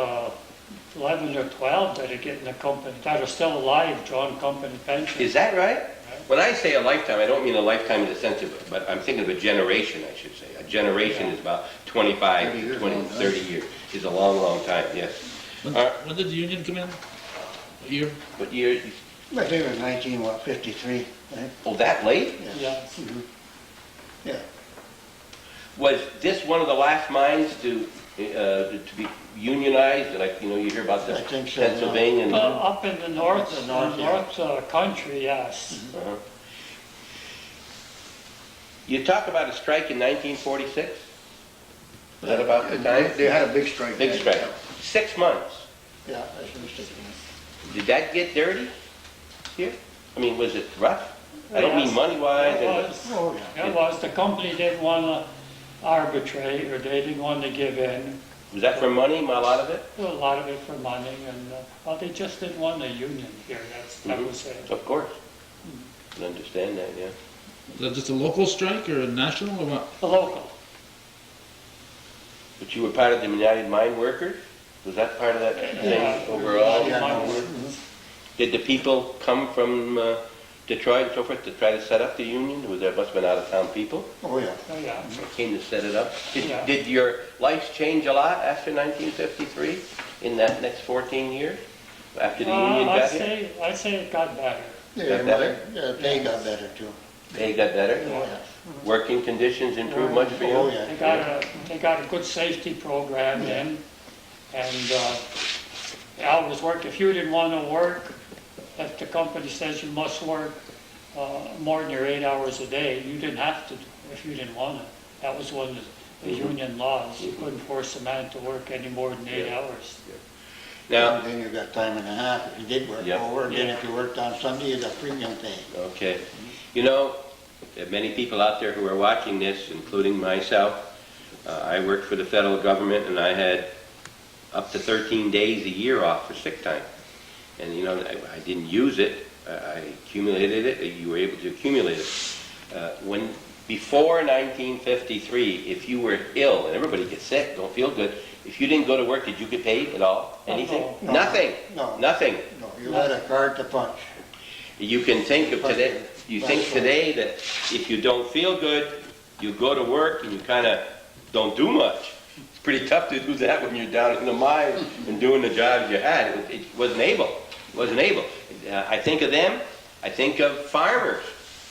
11 or 12 that are getting the company, that are still alive, drawing company pension. Is that right? When I say a lifetime, I don't mean a lifetime in the sense of, but I'm thinking of a generation, I should say. A generation is about 25, 30 20, years, 30 years. Is a long, long time, yes. When did the union come in? What year? What year? I think it was 1953, right? Oh, that late? Yeah. Yeah. Was this one of the last mines to be unionized? Like, you know, you hear about the I think so, Pennsylvania. And, Up in the north, The north, country, yes. uh-huh. You talk about a strike in 1946? Was that about the time? They had a big strike. Big strike. 6 months. Yeah, I should have taken Did that get dirty here? I mean, was it rough? I don't mean Yes. money-wise. It and- was. Oh, yeah. It was. The company didn't want to arbitrate, or they didn't want to give in. Was that for money, a lot of it? A lot of it for money, and well, they just didn't want a union here. That was it. Of course. I can understand that, yeah. Was that just a local strike or a national or what? The local. But you were part of the United Mine Workers? Was that part of that thing overall? Yeah, Mine no, was- Did the people come from Detroit and so forth to try to set up the union? There must have been out-of-town people Oh, yeah. Oh, yeah. that came to set it up. Yeah. Did your life change a lot after 1953 in that next 14 years? After the union got here? I'd say it got better. Yeah, Got better? yeah, they got better too. They got better? Oh, yeah. Working conditions improved much for you? Oh, yeah. They got a good safety program in, and hours work. If you didn't want to work, if the company says you must work more than your 8 hours a day, you didn't have to if you didn't want to. That was one of the union laws. You couldn't force a man to work any more than 8 hours. Now, And then you got time and a half if you did work Yep. over, and then Yeah. if you worked on Sunday, you got premium pay. okay. You know, there are many people out there who are watching this, including myself. I worked for the federal government, and I had up to 13 days a year off for sick time. And, you know, I didn't use it. I accumulated it. You were able to accumulate it. Before 1953, if you were ill, and everybody gets sick, don't feel good, if you didn't go to work, did you get paid at all? Anything? No. Nothing. No. Nothing. No, you had a card to punch. You can think of today, you think That's today that if you don't feel good, you go to work and you kind of don't do much. It's pretty tough to do that when you're down in the mine and doing the jobs you had. It wasn't able. It wasn't able. I think of them. I think of farmers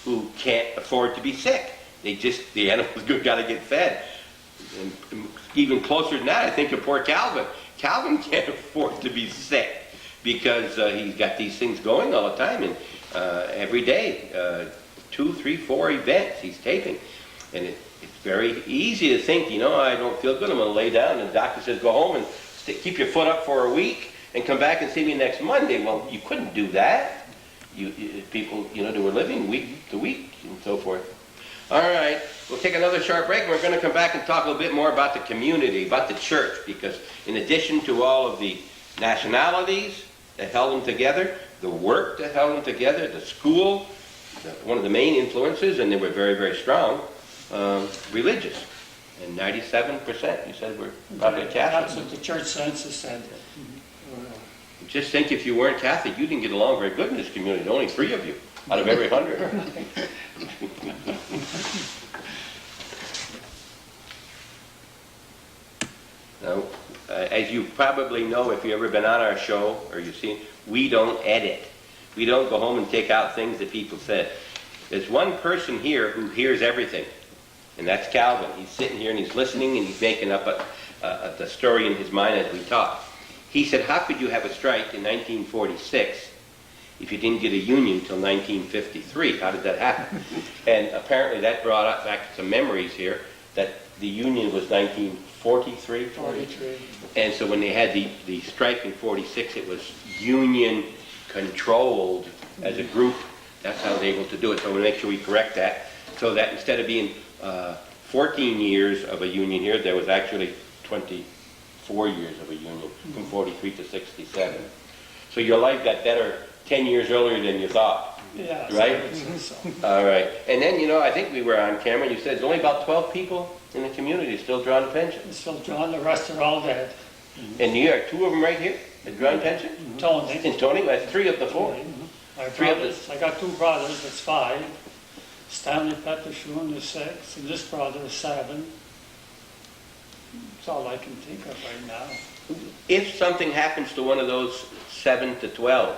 who can't afford to be sick. The animals got to get fed. And even closer than that, I think of poor Calvin. Calvin can't afford to be sick because he's got these things going all the time, and every day, 2, 3, 4 events he's taping. And it's very easy to think, you know, I don't feel good, I'm going to lay down, and the doctor says go home and keep your foot up for a week and come back and see me next Monday. Well, you couldn't do that. People, you know, they were living week to week and so forth. All right, we'll take another short break. We're going to come back and talk a little bit more about the community, about the church, because in addition to all of the nationalities that held them together, the work that held them together, the school, one of the main influences, and they were very, very strong, religious. And 97%, you said, were probably That's Catholic. what the church census said. Just think if you weren't Catholic, you didn't get along very good in this community. Only 3 of you out of every 100. Now, as you probably know, if you've ever been on our show or you've seen, we don't edit. We don't go home and take out things that people said. There's one person here who hears everything, and that's Calvin. He's sitting here and he's listening and he's making up the story in his mind as we talk. He said, how could you have a strike in 1946 if you didn't get a union until 1953? How did that happen? And apparently that brought up back some memories here. that the union was 1943? 43. And so when they had the strike in 46, it was union controlled as a group. That's how they were able to do it. So we'll make sure we correct that. So that instead of being 14 years of a union here, there was actually 24 years of a union from 43 to 67. So your life got better 10 years earlier than you thought. Yeah. Right? So, All right. And then, you know, I think we were on camera. You said there's only about 12 people in the community still drawing a pension. so John, the rest are all dead. In New York, 2 of them right here, that drawing pension. Tony. And Tony, that's 3 of the 4. My 3 of brothers, I got 2 brothers, that's 5. Stanley Pettershun is 6, and this brother is 7. That's all I can think of right now. If something happens to one of those 7 to 12,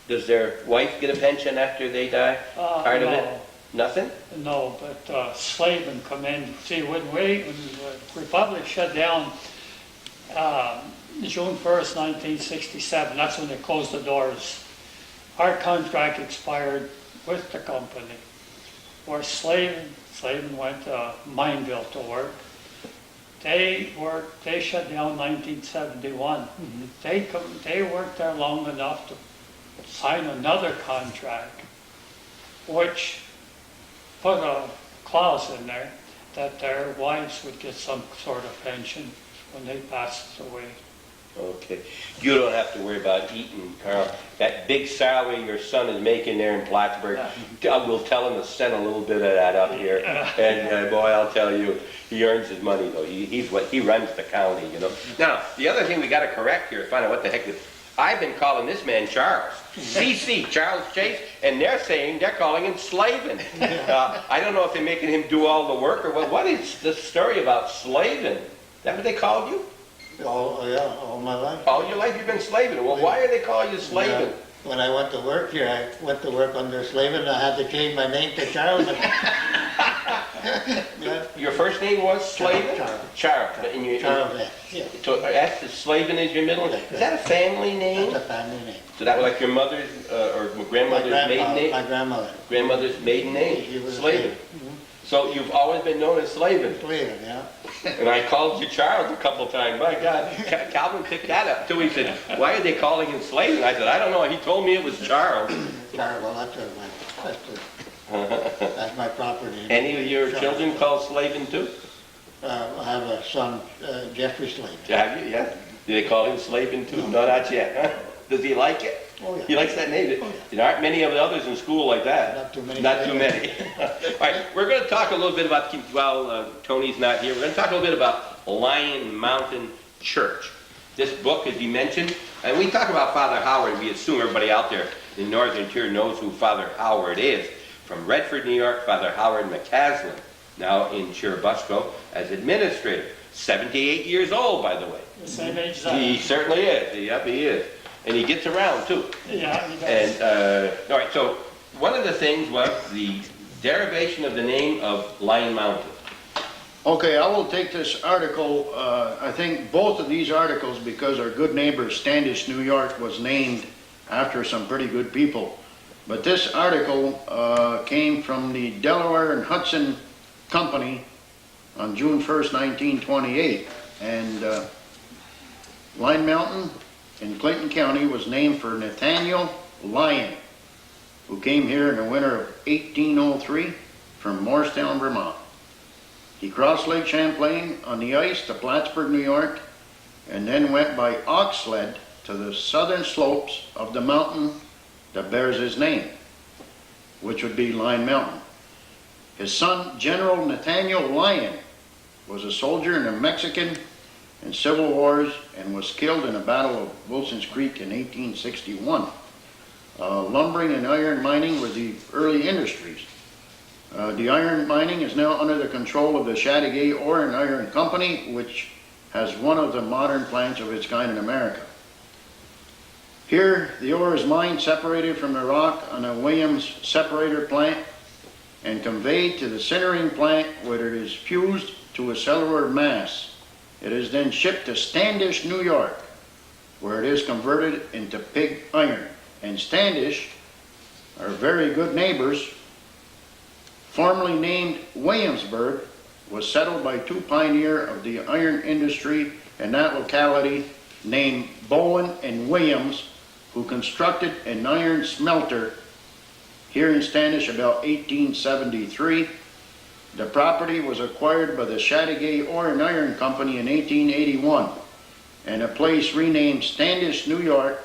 does their wife get a pension after they die? Part of it? No. Nothing? No, but slavemen come in. See, when the Republic shut down June 1st, 1967, that's when they closed the doors. Our contract expired with the company. Where slavemen went to Mineville to work. They shut down 1971. They worked there long enough to sign another contract, which put a clause in there that their wives would get some sort of pension when they passed away. Okay. You don't have to worry about eating, Carl. That big salary your son is making there in Plattsburgh, we'll tell him to send a little bit of that up here. And boy, I'll tell you, he earns his money though. He runs the county, you know. Now, the other thing we got to correct here is find out what the heck this. I've been calling this man Charles. CC, Charles Chase, and they're calling him Slavin. I don't know if they're making him do all the work or what. What is the story about Slavin? Is that what they called you? All my life. All your life you've been slaving. Well, why are they calling you Slavin? When I went to work here, I went to work under Slavin. I had to change my name to Charles. Your first name was Slavin? Charles. Charles. Yeah. So that's the Slavin is your middle name. Is that a family name? That's a family name. So that was like your mother's or grandmother's maiden name? My grandmother. Grandmother's maiden name? She was Slavin. So you've always been known as Slavin. Slavin, yeah. And I called you Charles a couple times. My God, Calvin picked that up too. He said, "Why are they calling him Slavin?" I said, "I don't know. He told me it was Charles." Charles, well, that's my property. Any of your children called Slavin too? I have a son, Jeffrey Slavin. Have you? Yeah. Do they call him Slavin too? No, not yet. Huh? Does he like it? Oh, yeah. He likes that name. Oh, yeah. There aren't many of the others in school like that. Not too many. Not too many. All right, we're going to talk a little bit about, while Tony's not here, we're going to talk a little bit about Lyon Mountain Church. This book, as you mentioned, and we talk about Father Howard, we assume everybody out there in the northern tier knows who Father Howard is. From Redford, New York, Father Howard McCaslin, now in Churubusco as administrator. 78 years old, by the way. The same age as I am. He certainly is. Yep, he is. And he gets around, too. Yeah, he does. And, all right, so one of the things was the derivation of the name of Lyon Mountain. Okay, I will take this article, I think both of these articles, because our good neighbor Standish, New York, was named after some pretty good people. But this article came from the Delaware and Hudson Company on June 1st, 1928. And Lyon Mountain in Clinton County was named for Nathaniel Lyon, who came here in the winter of 1803 from Morristown, Vermont. He crossed Lake Champlain on the ice to Plattsburgh, New York, and then went by ox sled to the southern slopes of the mountain that bears his name, which would be Lyon Mountain. His son, General Nathaniel Lyon, was a soldier in the Mexican and Civil Wars and was killed in the Battle of Wilson's Creek in 1861. Lumbering and iron mining were the early industries. The iron mining is now under the control of the Chateauguay Ore and Iron Company, which has one of the modern plants of its kind in America. Here, the ore is mined separated from the rock on a Williams separator plant and conveyed to the sintering plant where it is fused to a cellular mass. It is then shipped to Standish, New York, where it is converted into pig iron. And Standish, our very good neighbors, formerly named Williamsburg, was settled by two pioneers of the iron industry in that locality named Bowen and Williams, who constructed an iron smelter here in Standish about 1873. The property was acquired by the Chateauguay Ore and Iron Company in 1881, and a place renamed Standish, New York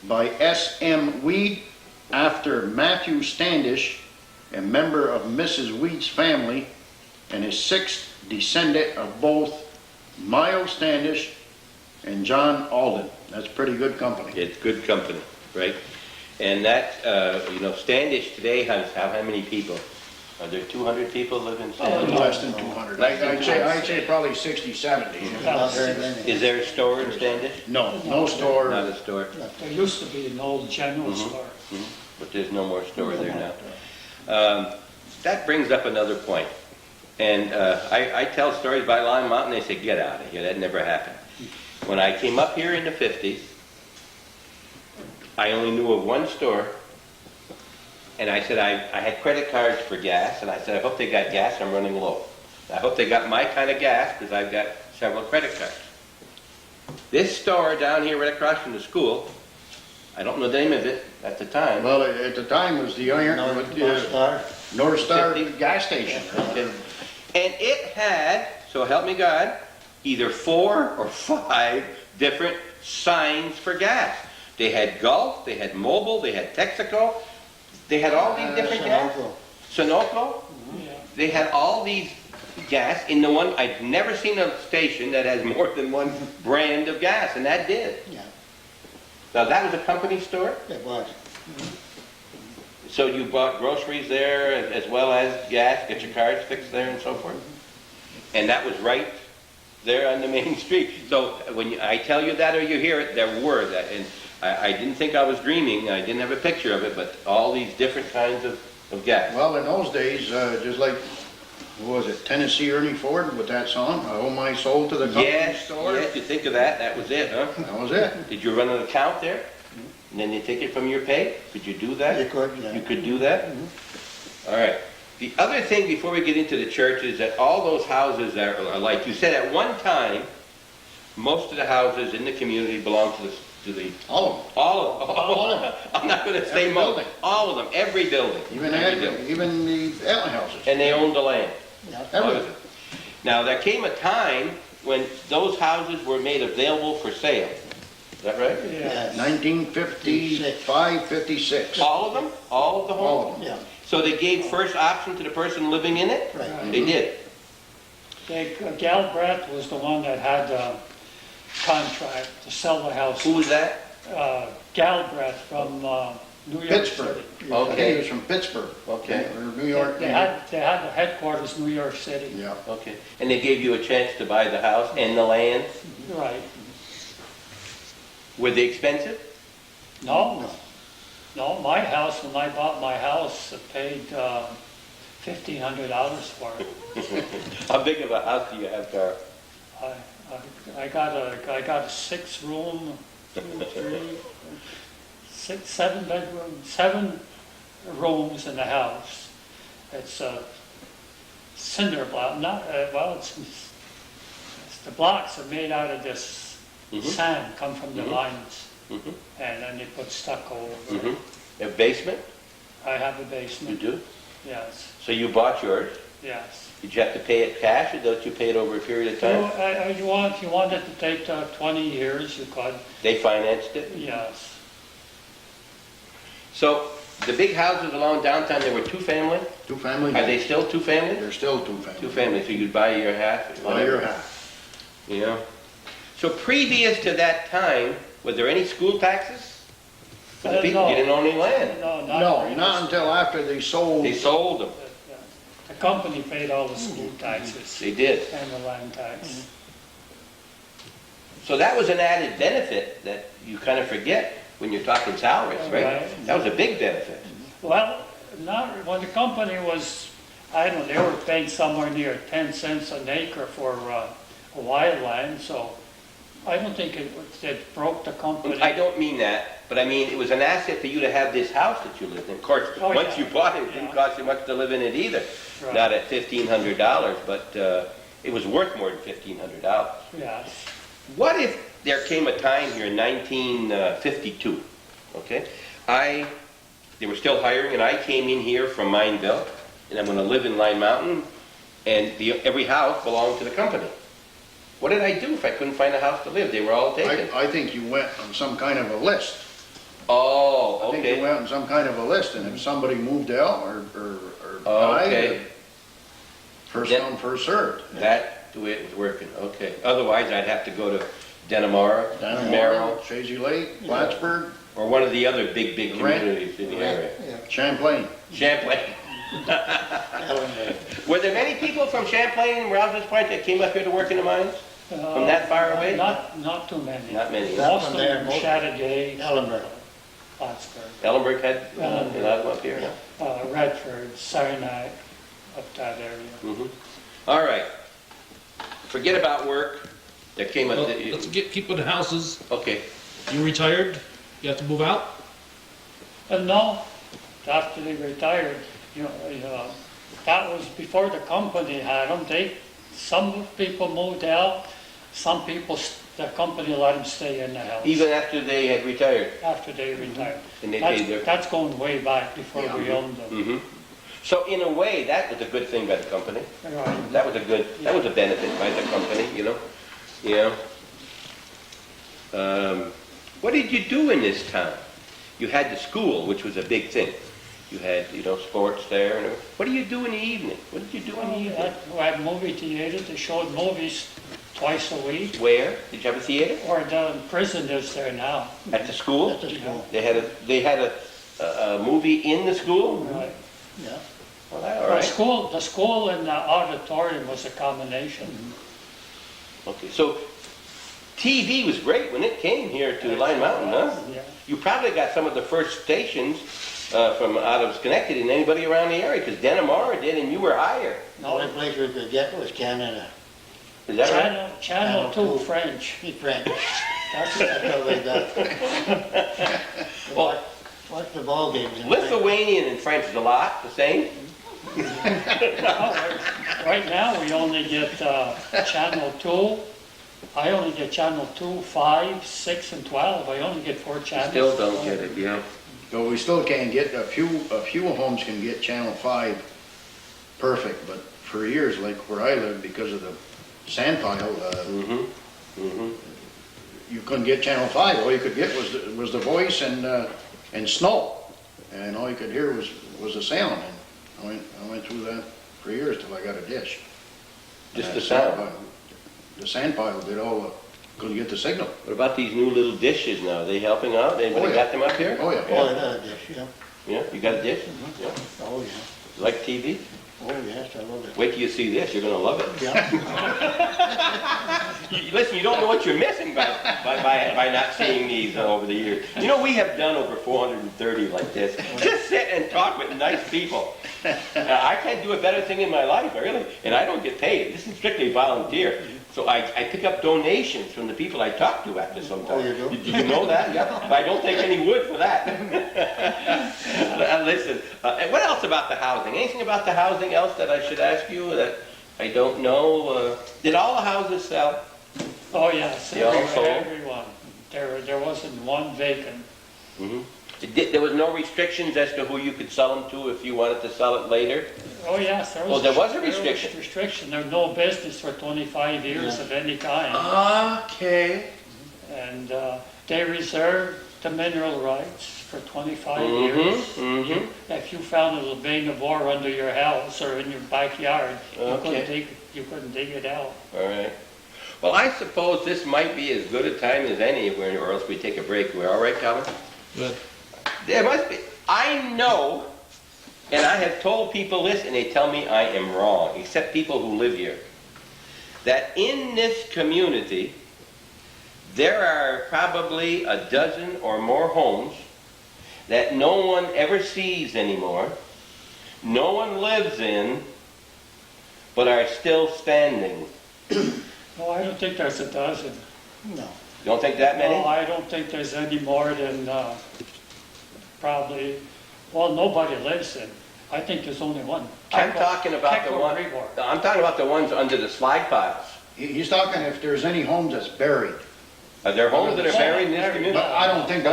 by S.M. Weed after Matthew Standish, a member of Mrs. Weed's family and a sixth descendant of both Miles Standish and John Alden. That's pretty good company. It's good company, right? And that, Standish today has how many people? Are there 200 people live in Standish? Less than 200. I'd say probably 60, 70. Not very many. Is there a store in Standish? No store. Not a store, There used to be an old general store. but there's no more store there now. That brings up another point. And I tell stories by Lyon Mountain, they say, get out of here, that never happened. When I came up here in the 50s, I only knew of one store, and I said I had credit cards for gas, and I said, I hope they got gas, I'm running low. I hope they got my kind of gas, because I've got several credit cards. This store down here right across from the school, I don't know the name of it at the time. Well, at the time it was the iron, North Star gas station. Okay. And it had, so help me God, either 4 or 5 different signs for gas. They had Gulf, they had Mobil, they had Texaco, they had all these different gas. Sunoco. They had all these gas in the one, I've never seen a station that has more than one brand of gas, and that did. Yeah, Now that was a company store? it was. So you bought groceries there as well as gas, get your cars fixed there and so forth? And that was right there on the main street. So when I tell you that or you hear it, there were that. And I didn't think I was dreaming, I didn't have a picture of it, but all these different kinds of gas. Well, in those days, just like, what was it, Tennessee Ernie Ford with that song, I owe my soul to the company store? Yes, you think of that, that was it, huh? That was it. Did you run an account there? And then they take it from your pay? Could you do that? You could, yeah. You could do that? All right. The other thing before we get into the church is that all those houses are like you said, at one time, most of the houses in the community belonged to the All of them. all of them. I'm not going to say Every most. building. All of them, every building. Even the Allen houses. And they owned the land. Yeah. Everything. Now, there came a time when those houses were made available for sale. Is that right? Yeah. 1955, 56. All of them? All of the All homes? of them. Yeah, So they gave first option to the person living in it? right. They did. Galbraith was the one that had the contract to sell the house. Who was that? Galbraith from New York Pittsburgh. City. I think he was from Pittsburgh. Okay. Or New York. They had the headquarters New York City. Yeah. Okay. And they gave you a chance to buy the house and the land? Right. Were they expensive? No, no, my house, when I bought my house, I paid $1,500 for it. How big of a house do you have, Carl? I got a 6-room, 2, 3, 6, 7 bedroom, 7 rooms in the house. It's a cinder block, the blocks are made out of this sand, come from the lines, and then they put stucco over it. A basement? I have a You basement, do? yes, So you bought yours? yes. Did you have to pay it cash, or don't you pay it over a period of time? If you wanted to take 20 years, you could, They financed it? yes. So the big houses along downtown, they were two-family? Two family. Are they still two-family? They're still two family. Two-family, so you'd buy your half? Buy your half. You know? So previous to that time, was there any school taxes? For the people, No. you didn't own any land. No, No, not until after they sold. They sold them. The company paid all the school taxes They did. and the land tax. So that was an added benefit that you kind of forget when you're talking salaries, right? Right. That was a big benefit. Well, when the company was, I don't know, they were paying somewhere near 10 cents an acre for wildland, so I don't think it broke the company. I don't mean that, but I mean, it was an asset for you to have this house that you lived in. Of course, Oh, once yeah. you bought it, it didn't Yeah. cost you much to live in it either. Right. Not at $1,500, but it was worth more than $1,500. Yes. What if there came a time here in 1952, okay? They were still hiring, and I came in here from Mineville, and I'm going to live in Lyon Mountain, and every house belonged to the company. What did I do if I couldn't find a house to live? They were all taken. I think you went on some kind of a list. Oh, I think you okay. went on some kind of a list, and if somebody moved out or died, Okay. first Then- come, first served. That's the way it was working, okay. Otherwise, I'd have to go to Denimara, Merrill, Chazy Lake, Plattsburgh, or one of the other big Right. communities in the area. Yeah, Champlain. Champlain. Were there many people from Champlain and Rouse's Point that came up here to work in the mines? From that far away? Not too many. Not many. That Most one of there, them, most- Chateauguay, Ellenborough. Plattsburgh, Ellenberg had a Ellenberg. lot of them up here. Redford, Saranac, up that area. All right. Forget about work. There came Well, a... let's keep with the houses. Okay. You retired? You have to move out? No, after they retired, that was before the company had them. Some people moved out, some people, the company let them stay in the house Even after they had retired. after they retired. And they paid their... That's going way back before we owned them. Mhm. So in a way, that was a good thing by the company. Right. That was a benefit by the company, you know? Yeah. What did you do in this town? You had the school, which was a big thing. You had, sports there. And what do you do in the evening? What did you do in the evening? We had movie theater. They showed movies twice a week. Where? Did you have a theater? Or the prison is there now. At the school? At the school. They had a movie in the school? Right. Yeah. Well, all The right. school and the auditorium was a combination. Okay, so TV was great when it came here to Lyon Mountain, huh? Yeah. You probably got some of the first stations from out of Schenectady than anybody around the area, because Denimara did, and you were higher. The only place we could get was Canada. Is that right? Channel Channel 2 2. French. Speak French. That's That's all we got. Well, Watch the ball games in French. Lithuanian and French is a lot the same. Right now, we only get Channel 2. I only get Channel 2, 5, 6, and 12. I only get 4 channels. Still don't get it, yeah. So we still can't get, a few homes can get Channel 5 perfect, but for years, like where I live, because of the sand pile, you couldn't get Channel 5. All you could get was the voice and snow. And all you could hear was the sound. And I went through that for years till I got a dish. Just And the that sound. sand pile- The sand pile did all, couldn't get the signal. What about these new little dishes now? Are they helping out? Anybody Oh, yeah. got them up here? Oh, yeah. Oh, I got a dish, yeah. Yeah, you got a dish? Yeah. Oh, yeah. You like TV? Oh, yes, I love it. Wait till you see this, you're gonna love it. Yeah. Listen, you don't know what you're missing by not seeing these over the years. You know, we have done over 430 like this. Just sit and talk with nice people. I can't do a better thing in my life, really, and I don't get paid. This is strictly volunteer. So I pick up donations from the people I talk to after some time. Oh, you do? Did you know that? Yeah. But I don't take any wood for that. Listen, what else about the housing? Anything about the housing else that I should ask you that I don't know? Did all the houses sell? Oh, yes, They all sold? everyone. There wasn't one vacant. There was no restrictions as to who you could sell them to if you wanted to sell it later? Oh, yes, there was. Well, there was a there restriction. Restriction. There's no business for 25 years of any kind. Okay. And they reserved the mineral rights for 25 years. If you found a vein of ore under your house or in your backyard, Okay. you couldn't dig it out. All right. Well, I suppose this might be as good a time as any, or else we take a break. We're all right, Calvin? Good. There must be. I know, and I have told people this, and they tell me I am wrong, except people who live here, that in this community, there are probably a dozen or more homes that no one ever sees anymore, no one lives in, but are still standing. No, I don't think there's a dozen. No. You don't think that many? No, I don't think there's any more than probably, well, nobody lives in. I think there's only one. I'm talking about the one. I'm talking about the ones under the slide piles. He's talking if there's any homes that's buried. Are there homes that are buried in this community? But I don't think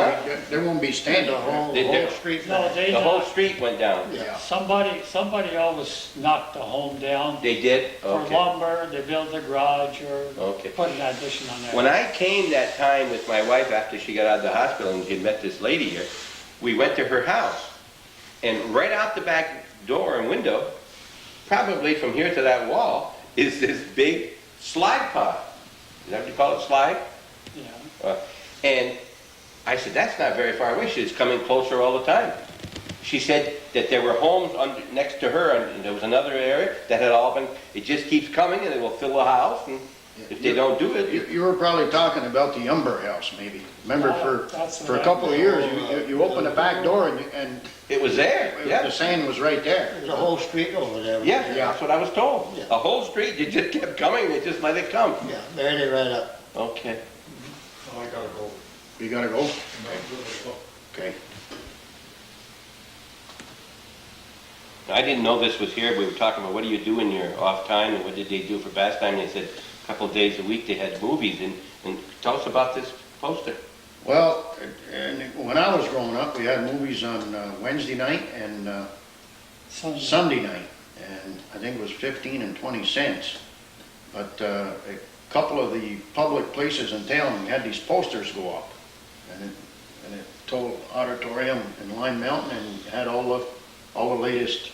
they won't be standing The whole, there. Did whole street. No, they The whole not. street went down. Yeah. Somebody always knocked the home down They did? for Okay. lumber, they built a garage or Okay. put an addition on there. When I came that time with my wife after she got out of the hospital and she had met this lady here, we went to her house. And right out the back door and window, probably from here to that wall, is this big slide pile. Is that what you call it, slide? Yeah. And I said, that's not very far away. She was coming closer all the time. She said that there were homes next to her, and there was another area that had all been, it just keeps coming and it will fill the house, and if they don't do it, You were probably talking about the Umber house, maybe. Remember, That's for a what couple I- of years, you opened the back door and it was there, the yeah. sand was right there. There's a whole street over there. Yeah, that's what I was told. Yeah. A whole street, you just kept coming, they just let it come. Yeah, buried it right up. Okay. Oh, I gotta go. You gotta go? Okay. I didn't know this was here. We were talking about what do you do in your off time and what did they do for pastime. They said a couple of days a week they had movies. And tell us about this poster. Well, and when I was growing up, we had movies on Wednesday night and Sunday night. And I think it was 15 and 20 cents. But a couple of the public places in town, we had these posters go up. And it told auditorium in Lime Mountain and had all the latest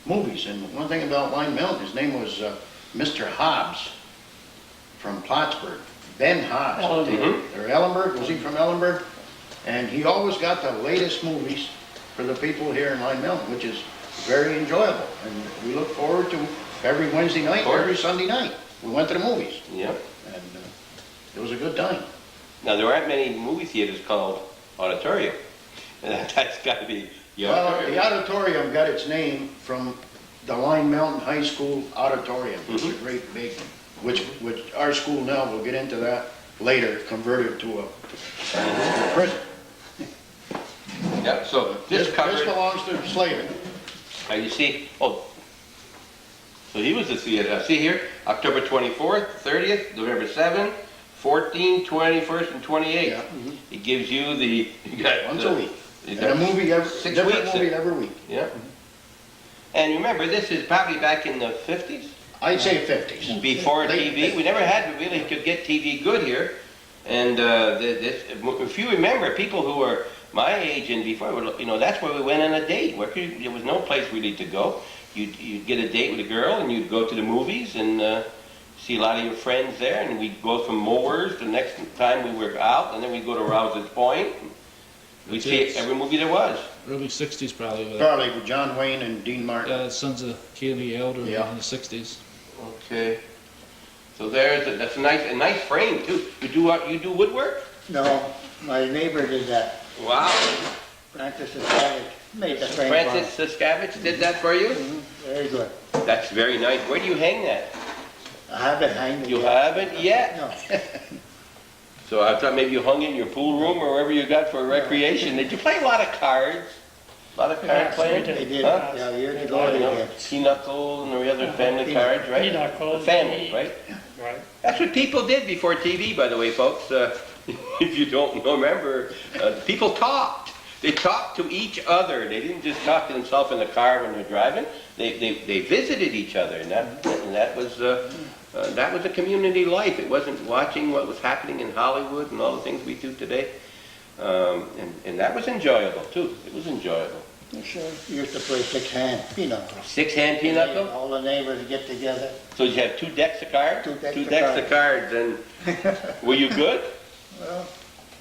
movies. And one thing about Lime Mountain, his name was Mr. Hobbs from Plattsburgh. Ben Hobbs. Ellenberg. Or Ellenberg, was he from Ellenberg? And he always got the latest movies for the people here in Lime Mountain, which is very enjoyable. And we look forward to every Wednesday night, every Sunday night. We went to the movies. Yep. And it was a good time. Now there aren't many movie theaters called auditorium. That's got to be the Well, auditorium. the auditorium got its name from the Lime Mountain High School auditorium. It's a great big, which our school now, we'll get into that later, converted to a prison. Yep. So this covered. belongs to Slater. You see, oh, so he was the theater. See here, October 24th, 30th, November 7th, 14th, 21st, and 28th. Yeah. It gives you the, you got Once the- a week. you And got a movie, every, 6 different weeks. movie every week. Yeah. And remember, this is probably back in the 50s, I'd say 50s. before Late TV. We never had, we really could get TV good here. And if you remember, people who were my age and before, that's where we went on a date. There was no place really to go. You'd get a date with a girl and you'd go to the movies and see a lot of your friends there. And we'd go from Mowers the next time we were out, and then we'd go to Rouse's Point. We'd see every movie there was. Early 60s probably. With that. Probably with John Wayne and Dean Martin. Sons of Kaylee Elder Yeah. in the 60s. Okay. So that's a nice frame too. You do woodwork? No, my neighbor did that. Wow. Francis Savage made the frame for Francis Siskavich did that for you? him. Very good. That's very nice. Where do you hang that? I haven't hanged it You yet. haven't yet? No. So I thought maybe you hung it in your pool room or wherever you got for recreation. Did you play a lot of cards? A lot of card Yes, we playing? did. They did, Huh? yeah, years They ago did, they You know, did. pinochle and the other family cards, right? Pinochle, The family, right? Right. That's what people did before TV, by the way, folks. If you don't remember, people talked. They talked to each other. They didn't just talk to themselves in the car when they're driving. They visited each other, and that was a community life. It wasn't watching what was happening in Hollywood and all the things we do today. And that was enjoyable too. It was enjoyable. Sure. Used to play six-hand pinochle. 6-hand pinochle. All the neighbors get together. So you have 2 decks of cards. Two decks of of cards, and were you good? Well,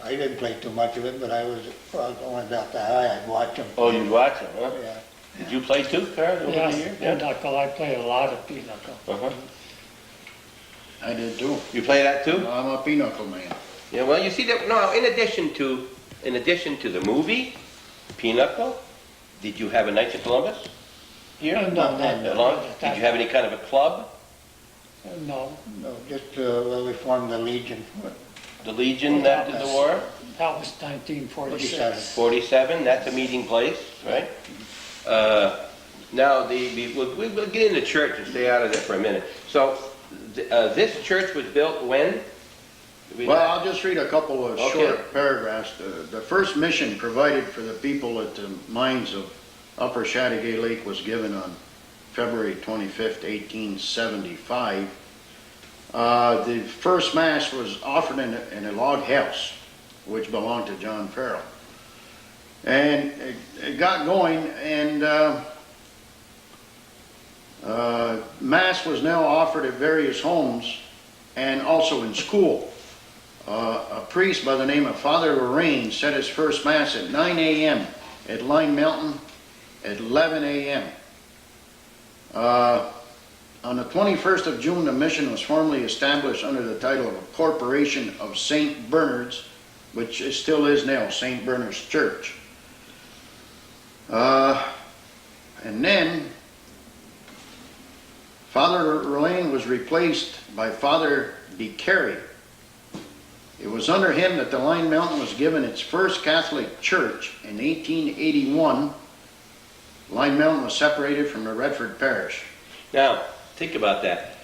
I didn't play too much of it, but I was going about the high. I'd watch them. Oh, you'd watch them, huh? Yeah. Did you play too, cards over the Yes, years? pinochle, I play a lot of pinochle. Uh-huh. I did too. You play that too? I'm a pinochle man. Yeah. Well, you see that now. In addition to the movie, Pinochle, did you have a Knights of Columbus here? No, no, Along? Did you have any kind of a club? No. No, just, well, we formed the Legion. the Legion after the war? That was 1946. 47, that's a meeting place, right? Now, we'll get into church and stay out of there for a minute. So, this church was built when? Well, I'll just read a couple of short paragraphs. The first mission provided for the people at the mines of Upper Chateauguay Lake was given on February 25th, 1875. The first Mass was offered in a log house, which belonged to John Farrell. And it got going, and Mass was now offered at various homes and also in school. A priest by the name of Father Raymond said his first Mass at 9 a.m. at Lyon Mountain at 11 a.m. On the 21st of June, the mission was formally established under the title of a Corporation of St. Bernard's, which it still is now, St. Bernard's Church. And then Father Raymond was replaced by Father DeCarey. It was under him that the Lyon Mountain was given its first Catholic church in 1881. Lyon Mountain was separated from the Redford Parish. Now, think about that.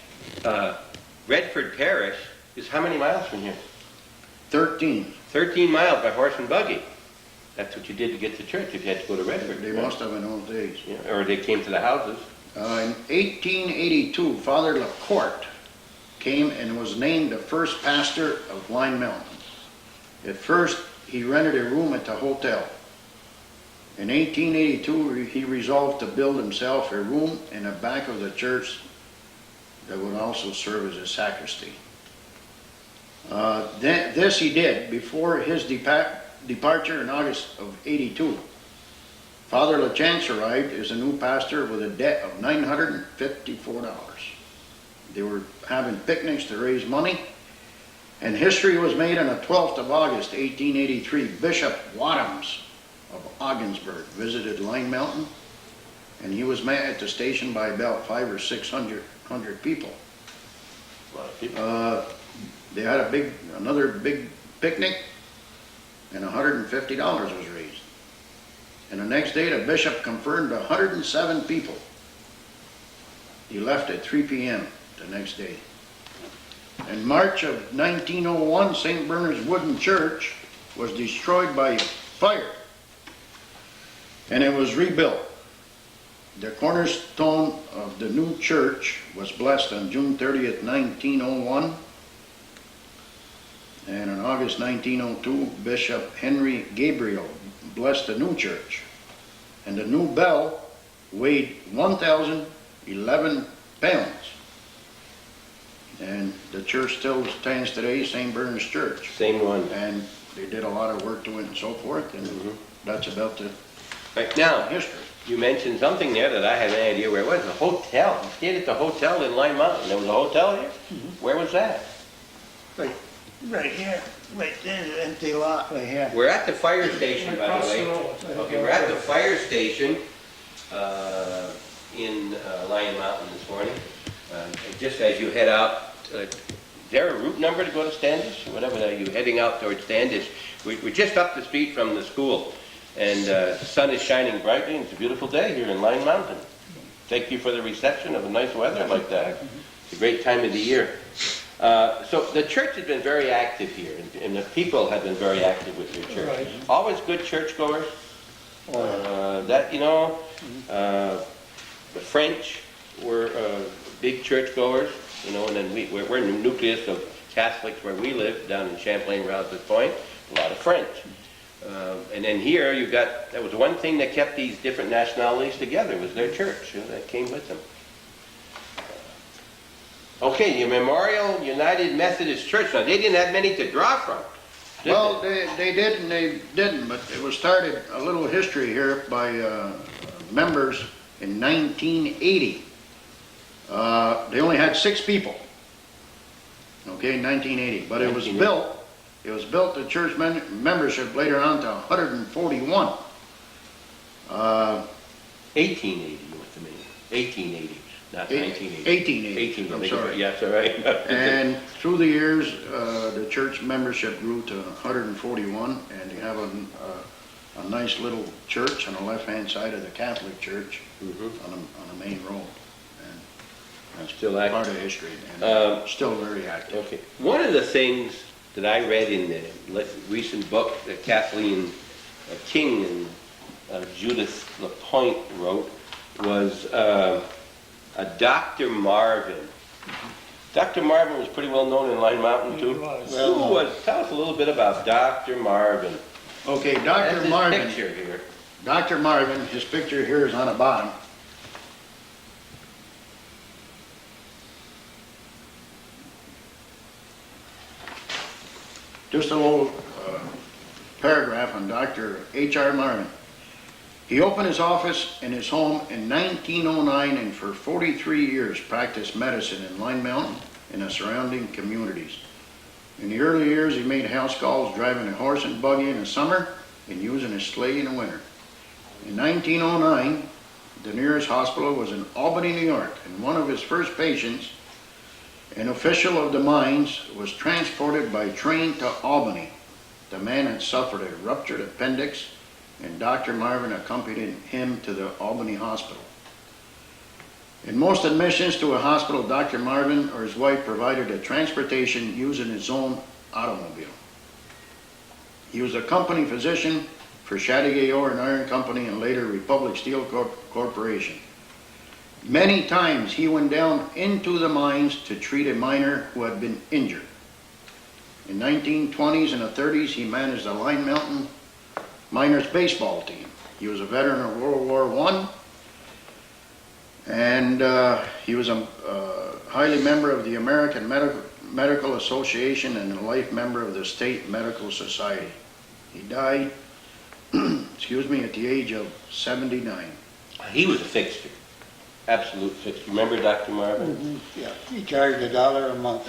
Redford Parish is how many miles from here? 13. 13 miles by horse and buggy. That's what you did to get to church if you had to go to Redford. They must have in those days. Yeah, or they came to the houses. In 1882, Father Lacourt came and was named the first pastor of Lyon Mountain. At first, he rented a room at the hotel. In 1882, he resolved to build himself a room in the back of the church that would also serve as a sacristy. This he did before his departure in August of 82. Father LaChance arrived as a new pastor with a debt of $954. They were having picnics to raise money, and history was made on the 12th of August, 1883. Bishop Wadhams of Ogdensburg visited Lyon Mountain, and he was met at the station by about 500 or 600 people. A lot of people. They had another big picnic, and $150 was raised. And the next day, the bishop confirmed 107 people. He left at 3 p.m. the next day. In March of 1901, St. Bernard's wooden church was destroyed by fire, and it was rebuilt. The cornerstone of the new church was blessed on June 30th, 1901. And in August 1902, Bishop Henry Gabriel blessed the new church. And the new bell weighed 1,011 pounds. And the church still stands today, St. Bernard's Church. Same one. And they did a lot of work to it and so forth, and that's about the Right now, history. you mentioned something there that I had no idea where it was. A hotel. You stayed at the hotel in Lyon Mountain. There was a hotel here? Where was that? Right here, right there, the empty lot right here. We're at the fire station, by the Across way. the road. Okay, we're at the fire station in Lyon Mountain this morning. Just as you head out, is there a route number to go to Standish? Whatever you're heading out towards Standish. We're just up the street from the school, and the sun is shining brightly, and it's a beautiful day here in Lyon Mountain. Thank you for the reception of a nice weather like that. It's a great time of the year. So the church has been very active here, and the people have been very active with your church. Right. Always good churchgoers. The French were big churchgoers, and then we're in the nucleus of Catholics where we live, down in Champlain, Rouse's Point, a lot of French. And then here you got, that was one thing that kept these different nationalities together, was their church, that came with them. Okay, your Memorial United Methodist Church. Now, they didn't have many to draw from. Well, they did and they didn't, but it was started, a little history here, by members in 1980. They only had 6 people, okay, in 1980, but it was built, the church membership later on to 141. 1880, you went to me. 1880, not 1980. 1880. 1880. I'm sorry. Yes, all right. And through the years, the church membership grew to 141, and they have a nice little church on the left-hand side of the Catholic church on the main road. And that's Still active. part of history, and still very active. Okay. One of the things that I read in the recent book that Kathleen King and Judith LaPointe wrote was a Dr. Marvin. Dr. Marvin was pretty well known in Lyon Mountain too. He was. Who was? Tell us a little bit about Dr. Marvin. Okay, That's Dr. his Marvin. picture here. Dr. Marvin, his picture here is on the bottom. Just a little paragraph on Dr. H.R. Marvin. He opened his office in his home in 1909 and for 43 years practiced medicine in Lyon Mountain and the surrounding communities. In the early years, he made house calls driving a horse and buggy in the summer and using a sleigh in the winter. In 1909, the nearest hospital was in Albany, New York, and one of his first patients, an official of the mines, was transported by train to Albany. The man had suffered a ruptured appendix, and Dr. Marvin accompanied him to the Albany hospital. In most admissions to a hospital, Dr. Marvin or his wife provided a transportation using his own automobile. He was a company physician for Chateauguay Ore and Iron Company and later Republic Steel Corporation. Many times he went down into the mines to treat a miner who had been injured. In 1920s and the 30s, he managed the Lyon Mountain Miners baseball team. He was a veteran of World War I, and he was a highly member of the American Medical Association and a life member of the State Medical Society. He died, excuse me, at the age of 79. He was a fixture, absolute fixture. Remember Dr. Marvin? Yeah, he charged $1 a month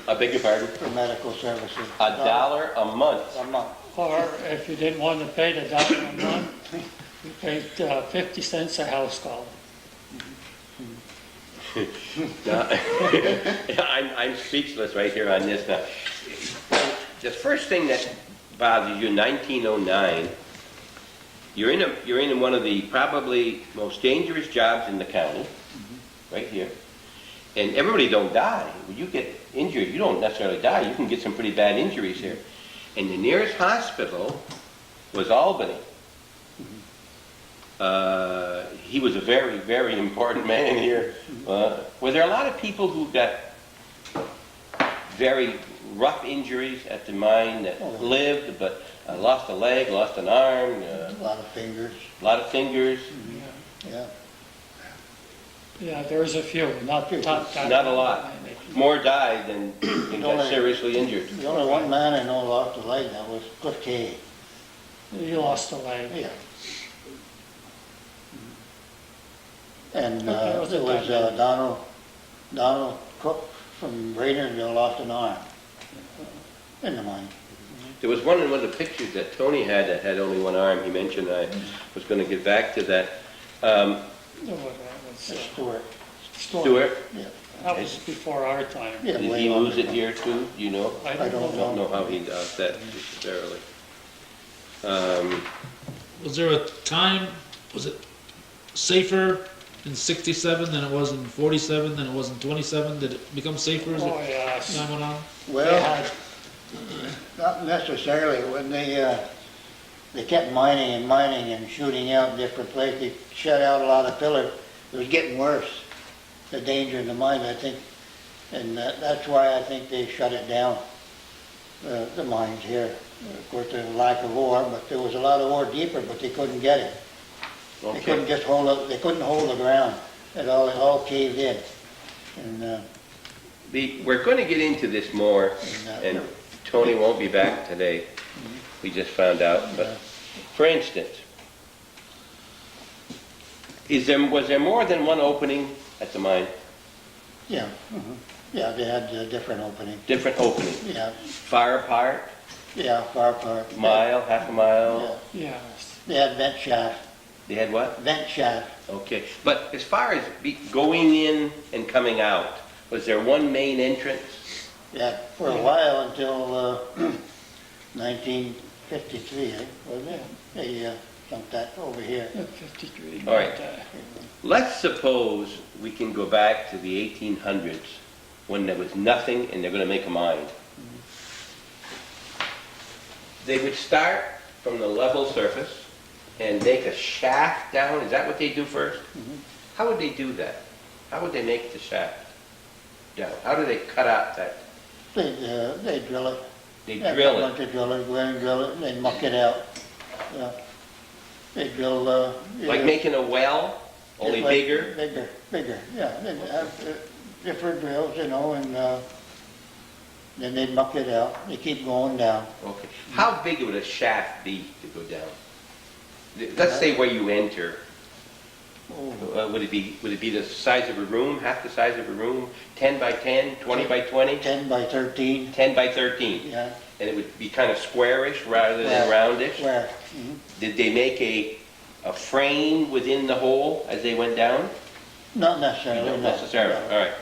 I beg your pardon? for medical services. $1 a month. A month. Or if you didn't want to pay the $1 a month, you paid 50 cents a house call. Now, I'm speechless right here on this now. The first thing that bothers you in 1909, you're in one of the probably most dangerous jobs in the county, right here, and everybody don't die. When you get injured, you don't necessarily die. You can get some pretty bad injuries here. And the nearest hospital was Albany. He was a very, very important man here. Were there a lot of people who got very rough injuries at the mine that lived, but lost a leg, lost an arm? A lot of fingers. A lot of fingers. Yeah. Yeah, there's a few, not Not a lot. More died than got seriously injured. The only one man I know lost a leg, that was Cliff K. He lost a leg. Yeah. And Okay, there was Donald Cook from Raiderville lost an arm in the mine. There was one in one of the pictures that Tony had that had only one arm. He mentioned I was going to get back to that. No, that was Stewart. Stuart, Yeah. That was before our time. Yeah, did way he longer lose it time. here too? Do you know? I I don't don't I know. don't know how he does that necessarily. Was there a time, was it safer in 67 than it was in 47, than it was in 27? Did it become safer as Oh, it yes. time went on? They Well, had, not necessarily. When they kept mining and shooting out in different places, they shut out a lot of pillars. It was getting worse, the danger in the mine, I think. And that's why I think they shut it down, the mines here. Of course, there's a lack of ore, but there was a lot of ore deeper, but they couldn't get it. They couldn't Okay. just hold it, they couldn't hold the ground. It all caved in. And We're going to get into this more, And, and Tony won't be back today. We just found out. But for instance, was there more than one opening at the mine? yeah, yeah, they had different openings. Different openings. Yeah, Far apart, yeah, far apart. mile, half a mile. Yeah. yes. They had vent shaft, They had what? vent shaft. Okay. But as far as going in and coming out, was there one main entrance? Yeah, for a while until 1953, wasn't it? They dumped that over here. 53. All right. Let's suppose we can go back to the 1800s when there was nothing and they're going to make a mine. They would start from the level surface and make a shaft down. Is that what they do first? How would they do that? How would they make the shaft down? How do they cut out that? They drill it. They Yeah, drill a it. bunch of drillers go in and drill it, and they muck it out. Yeah. They drill, Like making a well, only just like bigger? Bigger, yeah. They have different drills, you know, and then they muck it out. They keep going down. Okay. How big would a shaft be to go down? Let's say where you enter. Oh, Would it be the size of a room, half the size of a room, 10 by 10, 20 by 20? 10 by 13, 10 by 13. yeah. And it would be kind of squarish rather than roundish? Where? Did they make a frame within the hole as they went down? Not necessarily. Not no. necessarily, all right.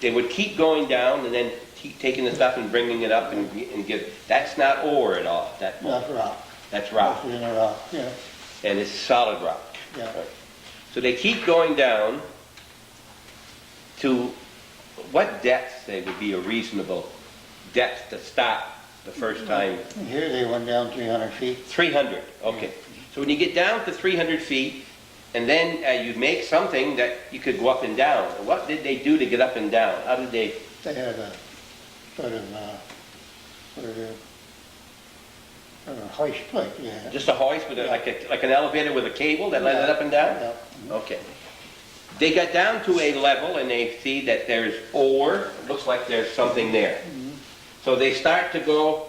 They would keep going down and then keep taking the stuff and bringing it up and get, that's not ore at all, that hole. That's rock. That's rock, Mostly in a rock, yeah. and it's solid rock. Yeah. Right. So they keep going down to what depth, say, would be a reasonable depth to stop the first time? And here they went down 300 feet. 300, okay. So when you get down to 300 feet, and then you make something that you could go up and down. What did they do to get up and down? How did they? They had a sort of hoist like, yeah. Just a hoist with like an elevator with a cable that led it up and down? Yeah. Okay. They got down to a level and they see that there's ore. It looks like there's something there. So they start to go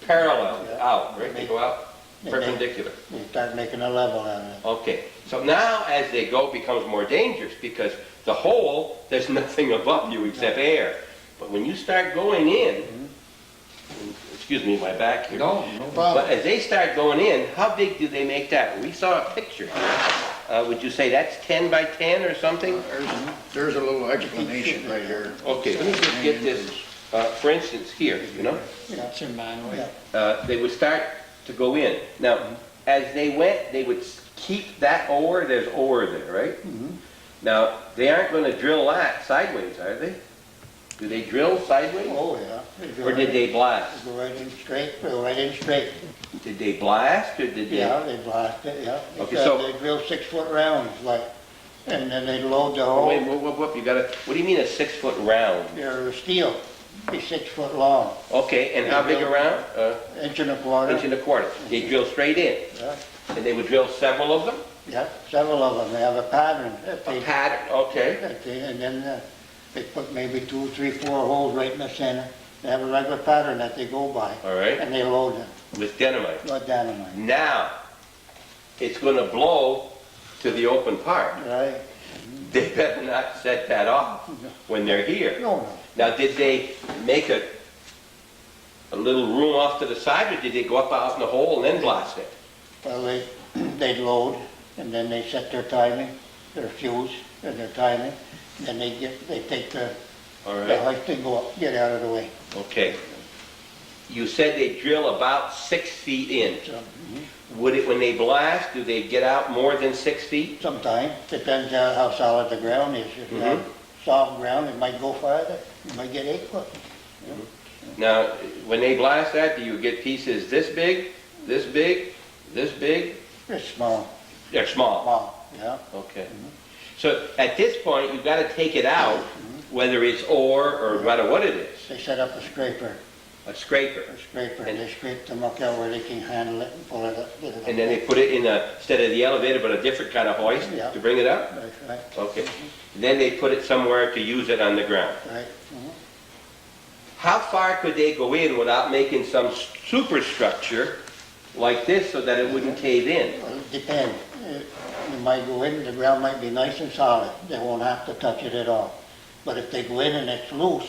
parallel out, right? They go out perpendicular. They start making a level out of it. Okay. So now as they go, it becomes more dangerous because the hole, there's nothing above you except air. But when you start going in, excuse me, my back here. No But problem. as they start going in, how big do they make that? We saw a picture. Would you say that's 10 by 10 or something? There's a little explanation right here. Okay, let me just get this. For instance, here, you know, That's your manual. Yeah. they would start to go in. Now, as they went, they would keep that ore. There's ore there, right? Now, they aren't going to drill that sideways, are they? Do they drill sideways? Oh, yeah. Or did they blast? Go right in straight, go right in straight. Did they blast or did they? Yeah, they blast it, yeah. Okay, Except so- they drill 6-foot rounds, like, and then they load the hole. Wait, whoop, you gotta, what do you mean a 6-foot round? They're steel, be 6 foot long, Okay, and how big a round? inch and a quarter. Inch and a quarter. They drill straight in. Yeah, And they would drill several of them? yeah, several of them. They have a pattern. That A they, pattern, okay. and then they put maybe 2, 3, 4 holes right in the center. They have a regular pattern that they go by. All right. And they load them, With dynamite. not dynamite, Now, it's gonna blow to the open part. right? They better not set that off when they're here. No. Now, did they make a little room off to the side, or did they go up out in the hole and then blast it? Well, they load, and then they set their timing, their fuse, and their timing. Then they take the All the right. hoist and go up, get out of the way. Okay. You said they drill about 6 feet in. So, Would it, when they blast, do they get out more than 6 feet? Sometimes, depends on how solid the ground is. If you have soft ground, it might go farther. You might get 8 foot. Now, when they blast that, do you get pieces this big, this big, this big? It's small, They're small. small, yeah. Okay. So at this point, you've got to take it out, whether it's ore or no matter what it is, They set up a scraper, a scraper. and they scrape the muck out where they can handle it and pull it up, get it up. And then they put it in instead of the elevator, but a different kind of hoist Yeah. to bring it up? That's right, Okay. Then they put it somewhere to use it on the ground. right. How far could they go in without making some superstructure like this so that it wouldn't cave in? Well, it depends. You might go in, the ground might be nice and solid. They won't have to touch it at all. But if they go in and it's loose,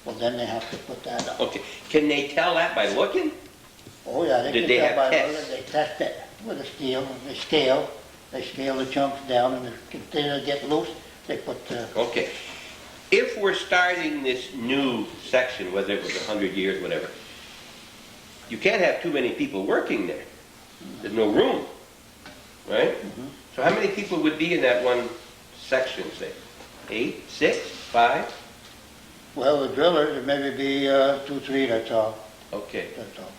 well, then they have to put that up. Okay. Can they tell that by looking? Oh, yeah, they Did can they tell have by tests? they test it with a scale. They scale the chunks down, and if they continue to get loose, they put the, Okay. If we're starting this new section, whether it was 100 years, whatever, you can't have too many people working there. There's no room, right? So how many people would be in that one section, say? 8, 6, 5? Well, the drillers, it maybe be 2, 3, that's all. Okay, That's all.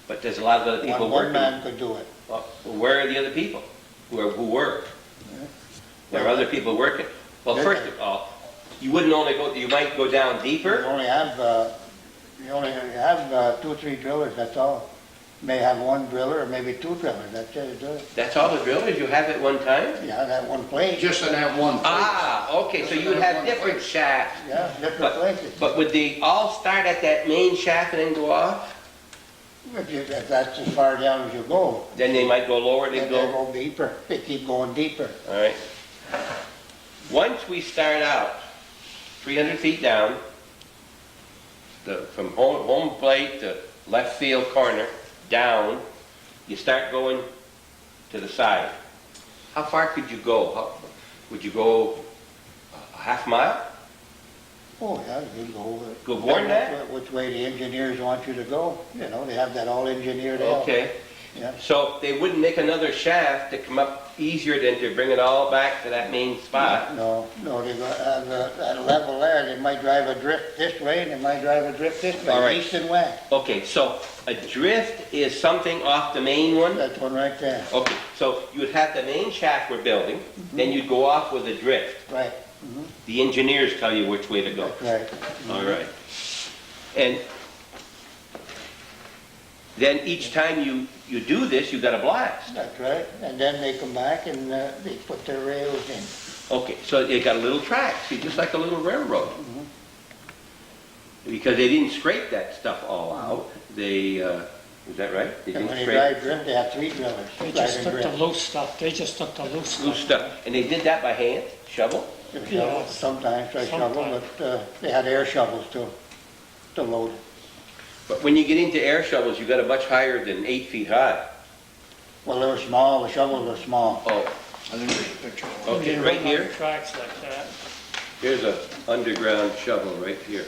but there's a lot of other people One working. man could do it. Well, where are the other people who work? There are other people working. Well, first of all, you wouldn't only go, you might go down You deeper. only have 2 or 3 drillers, that's all. May have 1 driller or maybe 2 drillers, that's it. That's all the drillers you have at one time? Yeah, that one place. Just in that one place. Ah, okay, so you would have different shafts. Yeah, different But, places. but would they all start at that main shaft and then go off? If that's as far down as you go, Then they might go lower, they then they go, go deeper. They keep going deeper. all right. Once we start out 300 feet down, from home plate to left field corner, down, you start going to the side. How far could you go? Would you go a half mile? Oh, yeah, you go. Go more than that? Which way the engineers want you to go. You know, they have that all engineered out. Okay. Yeah. So they wouldn't make another shaft to come up easier than to bring it all back to that main spot? No, they have that level there. They might drive a drift this way and they might drive a drift this way, All right. east and west. Okay, so a drift is something off the main one? That one right there. Okay, so you would have the main shaft we're building, then you'd go off with a drift. Right, The engineers tell you which way to go. that's right. All right. And then each time you do this, you got a blast. That's right. And then they come back and they put their rails in. Okay, so they got a little track, see, just like a little railroad. Because they didn't scrape that stuff all out. They, is that right? They And didn't when they scrape drive drift, they have 3 drillers. They driving just took the drift. loose stuff, they just took the loose stuff. loose stuff. And they did that by hand, shovel? They Yeah. shovel, sometimes try shovel, Sometimes. but they had air shovels to load it. But when you get into air shovels, you got a much higher than 8 feet high. Well, they were small, the shovels were small. Oh, I think there's a picture. okay, They right run on here. tracks like that. Here's a underground shovel right here.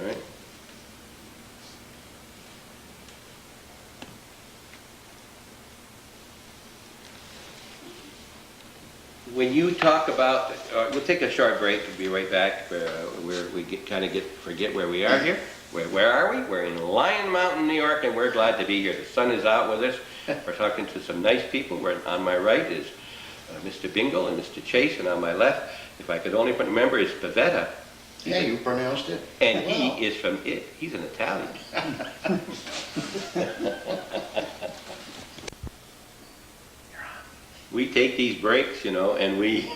All right. When you talk about, we'll take a short break. We'll be right back. Where we forget where we are here. Where are we? We're in Lyon Mountain, New York, and we're glad to be here. The sun is out with us. We're talking to some nice people. On my right is Mr. Bingle and Mr. Chase, and on my left, if I could only remember, is Pavetta. Yeah, you pronounced it. And Wow. he is from it. He's an Italian. We take these breaks, and we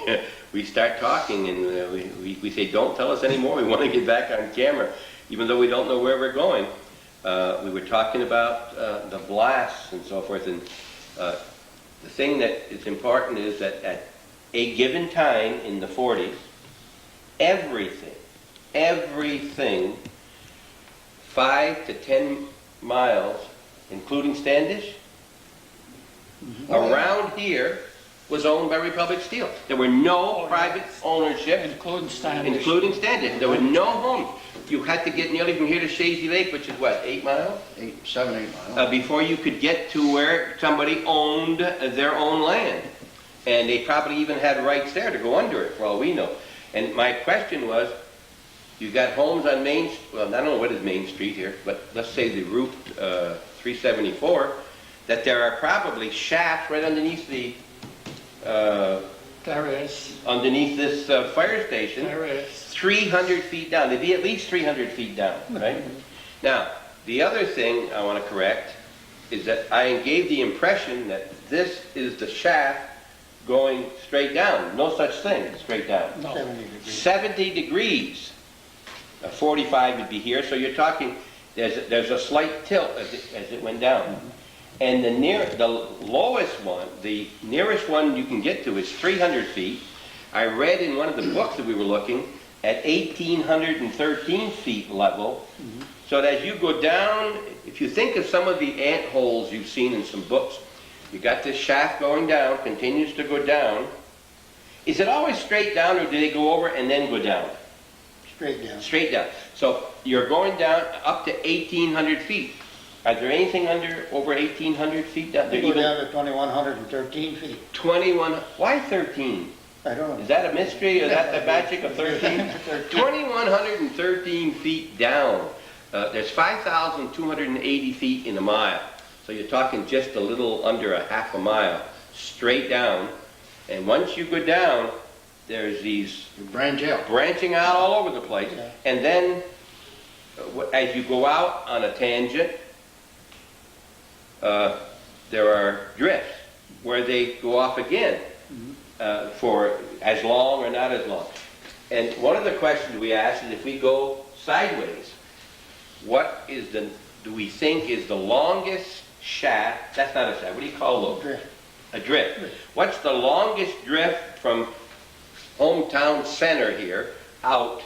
start talking, and we say, don't tell us anymore. We want to get back on camera, even though we don't know where we're going. We were talking about the blasts and so forth, and the thing that is important is that at a given time in the 40s, everything 5 to 10 miles, including Standish, around here was owned by Republic Steel. There were no private ownership, Including Standish. including Standish. There were no homes. You had to get nearly from here to Shazy Lake, which is what, 8 miles? 7, 8 miles. Before you could get to where somebody owned their own land. And they probably even had rights there to go under it, for all we know. And my question was, you got homes on well, I don't know what is Main Street here, but let's say the Route 374, that there are probably shafts right underneath There is, underneath this fire station, there is. 300 feet down. They'd be at least 300 feet down, right? Now, the other thing I want to correct is that I gave the impression that this is the shaft going straight down. No such thing, straight down. No. 70 degrees. 70 degrees. 45 would be here, so you're talking, there's a slight tilt as it went down. And the lowest one, the nearest one you can get to is 300 feet. I read in one of the books that we were looking at 1,813 feet level. So that as you go down, if you think of some of the ant holes you've seen in some books, you got this shaft going down, continues to go down, Is it always straight down, or do they go over and then go down? Straight down. Straight down. So you're going down up to 1,800 feet. Are there anything over 1,800 feet down They there? go down to 2,113 feet. 21. Why 13? I don't know. Is that a mystery, or is that the magic of 13? 2,113 feet down. There's 5,280 feet in a mile. So you're talking just a little under a half a mile straight down. And once you go down, there's these You branch out. branching out all over the place. Yeah. And then as you go out on a tangent, there are drifts where they go off again for as long or not as long. And one of the questions we ask is, if we go sideways, what is do we think is the longest shaft? That's not a shaft. What do you call those? Drift. A drift. What's the longest drift from hometown center here out?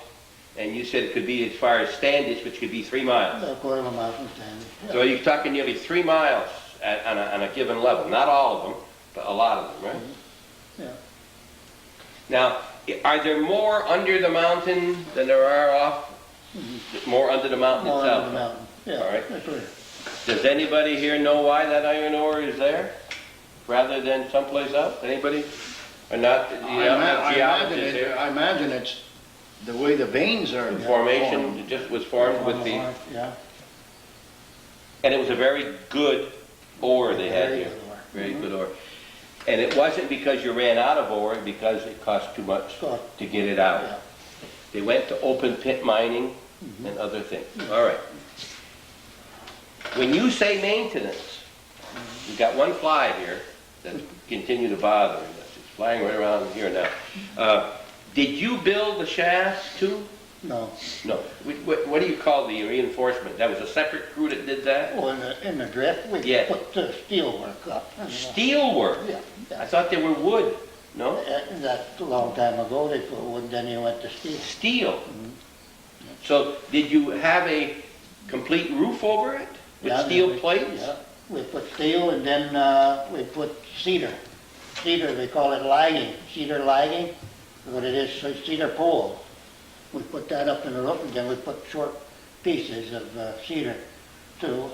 And you said it could be as far as Standish, which could be 3 miles. A quarter of a mile from Stanley. Yeah. So you're talking nearly 3 miles on a given level. Not all of them, but a lot of them, right? Yeah. Now, are there more under the mountain than there are off? More under the mountain More itself? under the mountain. Yeah. All right. That's right. Does anybody here know why that iron ore is there, rather than someplace else? Anybody? Or not? I imagine it's the way the veins are. Formation, it just was formed with the... Yeah. And it was a very good ore they had Very here. good ore. Very good ore. And it wasn't because you ran out of ore, because it cost too much to get it out. Yeah. They went to open pit mining and other things. All right. When you say maintenance, you've got one fly here that continue to bother us. It's flying right around here now. Did you build the shafts too? No. No. What do you call the reinforcement? That was a separate crew that did that? Oh, in the drift, we Yeah. put the steel work up. Steel work? Yeah. I Yeah. thought they were wood. No? That's a long time ago, they put wood, then you went to steel. Steel. So did you have a complete roof over it with Yeah, steel we- plates? Yeah, we put steel and then we put cedar. Cedar, they call it lagging, cedar lagging, what it is, so cedar pole. We put that up in the roof and then we put short pieces of cedar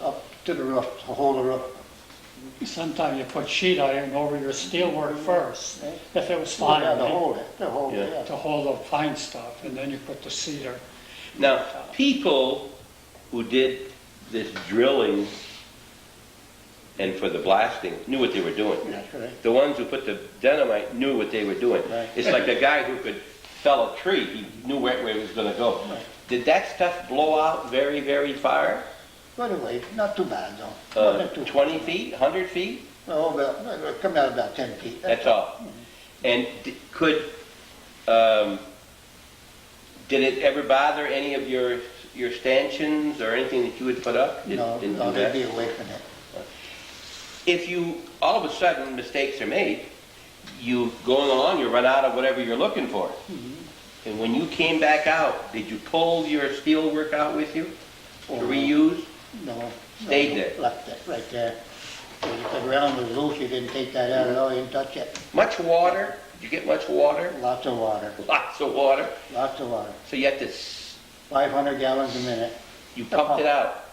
up to the roof, to hold the roof. Sometimes you put sheet iron over your steel work first, if it was fine, Yeah, to right? hold it, to hold it, Yeah. yeah. To hold the fine stuff, and then you put the cedar. Now, people who did this drilling and for the blasting knew what they were doing. That's right. The ones who put the dynamite knew what they were doing. Right. It's like the guy who could fell a tree. He knew where it was going to go. Right. Did that stuff blow out very, very far? By the way, not too bad though. Not too 20 feet, 100 feet? Oh, about, it come out about 10 feet. That's all. And did it ever bother any of your stanchions or anything that you had put up? No, Didn't no, do that? they'd be away from it. If you, all of a sudden, mistakes are made, you, going along, you run out of whatever you're looking for. And when you came back out, did you pull your steel work out with you to Oh. reuse? No. Stayed no, there. Left it right there. If the ground was loose, you didn't take that out at all, you didn't touch it. Much water? Did you get much water? Lots of water, Lots of water. lots of water. So you had to, 500 gallons a minute. you pumped it out.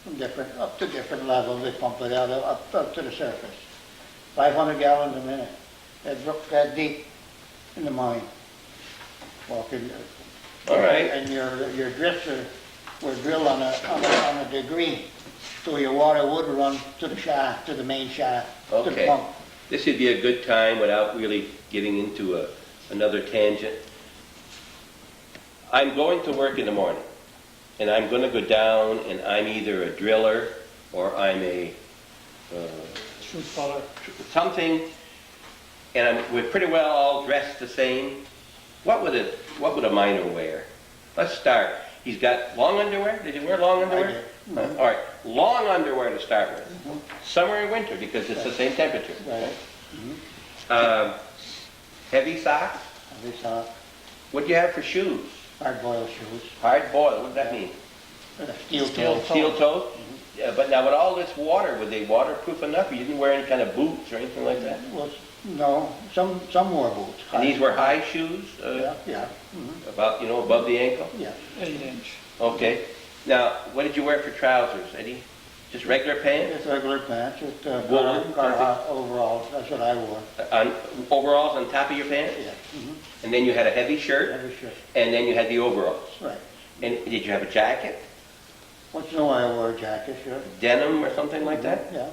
From up to different levels, they pump it out, up to the surface. 500 gallons a minute. That brook that deep in the mine. Walking. All right. And your drifts were drilled on a degree. So your water would run to the shaft, to the main shaft, to the Okay. pump. This would be a good time, without really getting into another tangent. I'm going to work in the morning, and I'm going to go down, and I'm either a driller or I'm a Shoot puller. something, and we're pretty well all dressed the same. What would a miner wear? Let's start. He's got long underwear. Did you wear long underwear? I did. All right, long underwear to start with. Summer and winter, because it's the same temperature. Right. Heavy socks. Heavy sock, What do you have for shoes? hard boiled shoes, Hard boiled. What does that mean? steel Steel toe. Steel toes. Yeah, but now with all this water, were they waterproof enough? You didn't wear any kind of boots or anything like that? Was No, some wore boots. And these were high shoes, Yeah, yeah, about, above the ankle? yeah. 8-inch. Okay. Now, what did you wear for trousers, Eddie? Just regular pants? Just regular pants, just Woolen, Carhartt overalls, that's what I wore. Overalls on top of your pants? Yeah, And then you had a heavy shirt? every shirt, And then you had the overalls? right. And did you have a jacket? Once in a while I wore a jacket, sure. Denim or something like that? Yeah.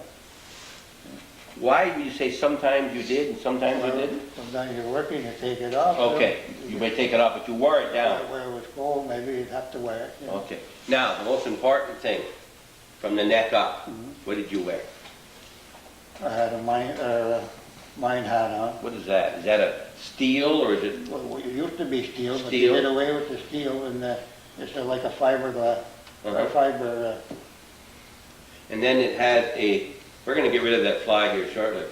Why would you say sometimes you did and sometimes you didn't? Sometimes you're working, you take it off. Okay, you may take it off, but you wore it down. Where it was cold, maybe you'd have to wear it. You know. Okay. Now, the most important thing, from the neck up, what did you wear? I had a mine hat on. What is that? Is that a steel or is it? Well, it used to be steel, but Steel? they did away with the steel, and it's like a fiberglass, fiber. And then it had a, we're going to get rid of that fly here shortly.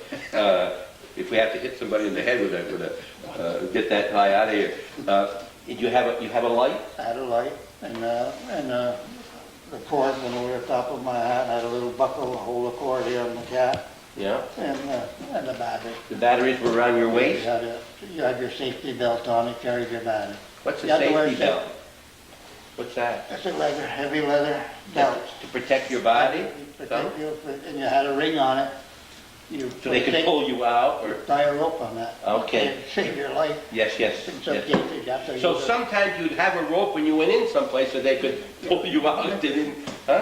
If we have to hit somebody in the head with get that fly out of here. Did you have a light? I had a light, and the cord went over the top of my hat. I had a little buckle to hold the cord here on the cap, Yeah. and the battery. The batteries were around your waist? You had your safety belt on, it carried your battery. What's a You had to wear safety belt? What's that? It's a leather, heavy leather belt. To protect your body? Protect you, and you had a ring on it. So they could pull you out? Or Tie a rope on that. Okay. Save your life. Yes, yes. In some yes. cases, you have to So use it. sometimes you'd have a rope when you went in someplace so they could pull you out. Huh?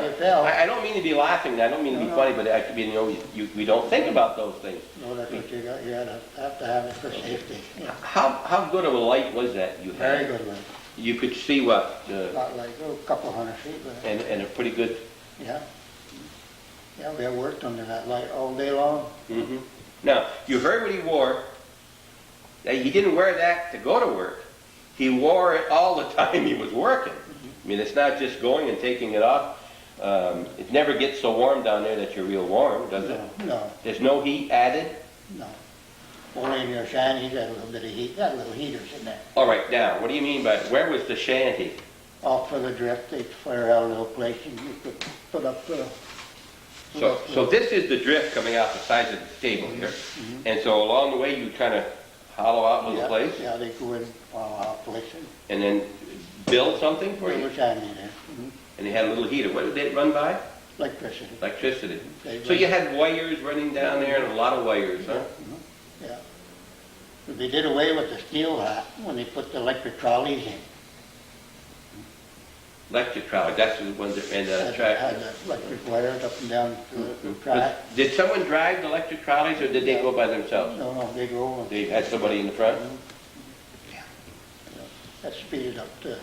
You fell. I don't mean to be laughing. I don't mean to be No, no. funny, but we don't think about those things. No, that's what you got. You have to have it for safety. Yeah. How good of a light was that you had? Very good one. You could see what? Not like a couple hundred feet, but And a pretty good. yeah. Yeah, we have worked under that light all day long. Mm-hmm. Now, you heard what he wore. Now, he didn't wear that to go to work. He wore it all the time he was working. I mean, it's not just going and taking it off. It never gets so warm down there that you're real warm, does it? No, There's no heat added? no. Only in your shanties got a little bit of heat. Got little heaters in there. All right, now, what do you mean by, where was the shanty? Off for the drift, they'd fire out a little place and you could put up So this is the drift coming out the sides of the table here. And so along the way, you kind of hollow out a little place Yeah, they go in our place and then build something for and you? put a shanty there. And they had a little heater. What did it run by? Electricity. Electricity. They So you had wires running down there and a lot of wires, huh? Yeah. But they did away with the steel hat when they put the electric trolleys in. Electric trolley, that's the ones that ran down the track. Had the electric wires up and down the track. Did someone drive the electric trolleys or did they go by themselves? No, they go. They had somebody in the front? That speeded up the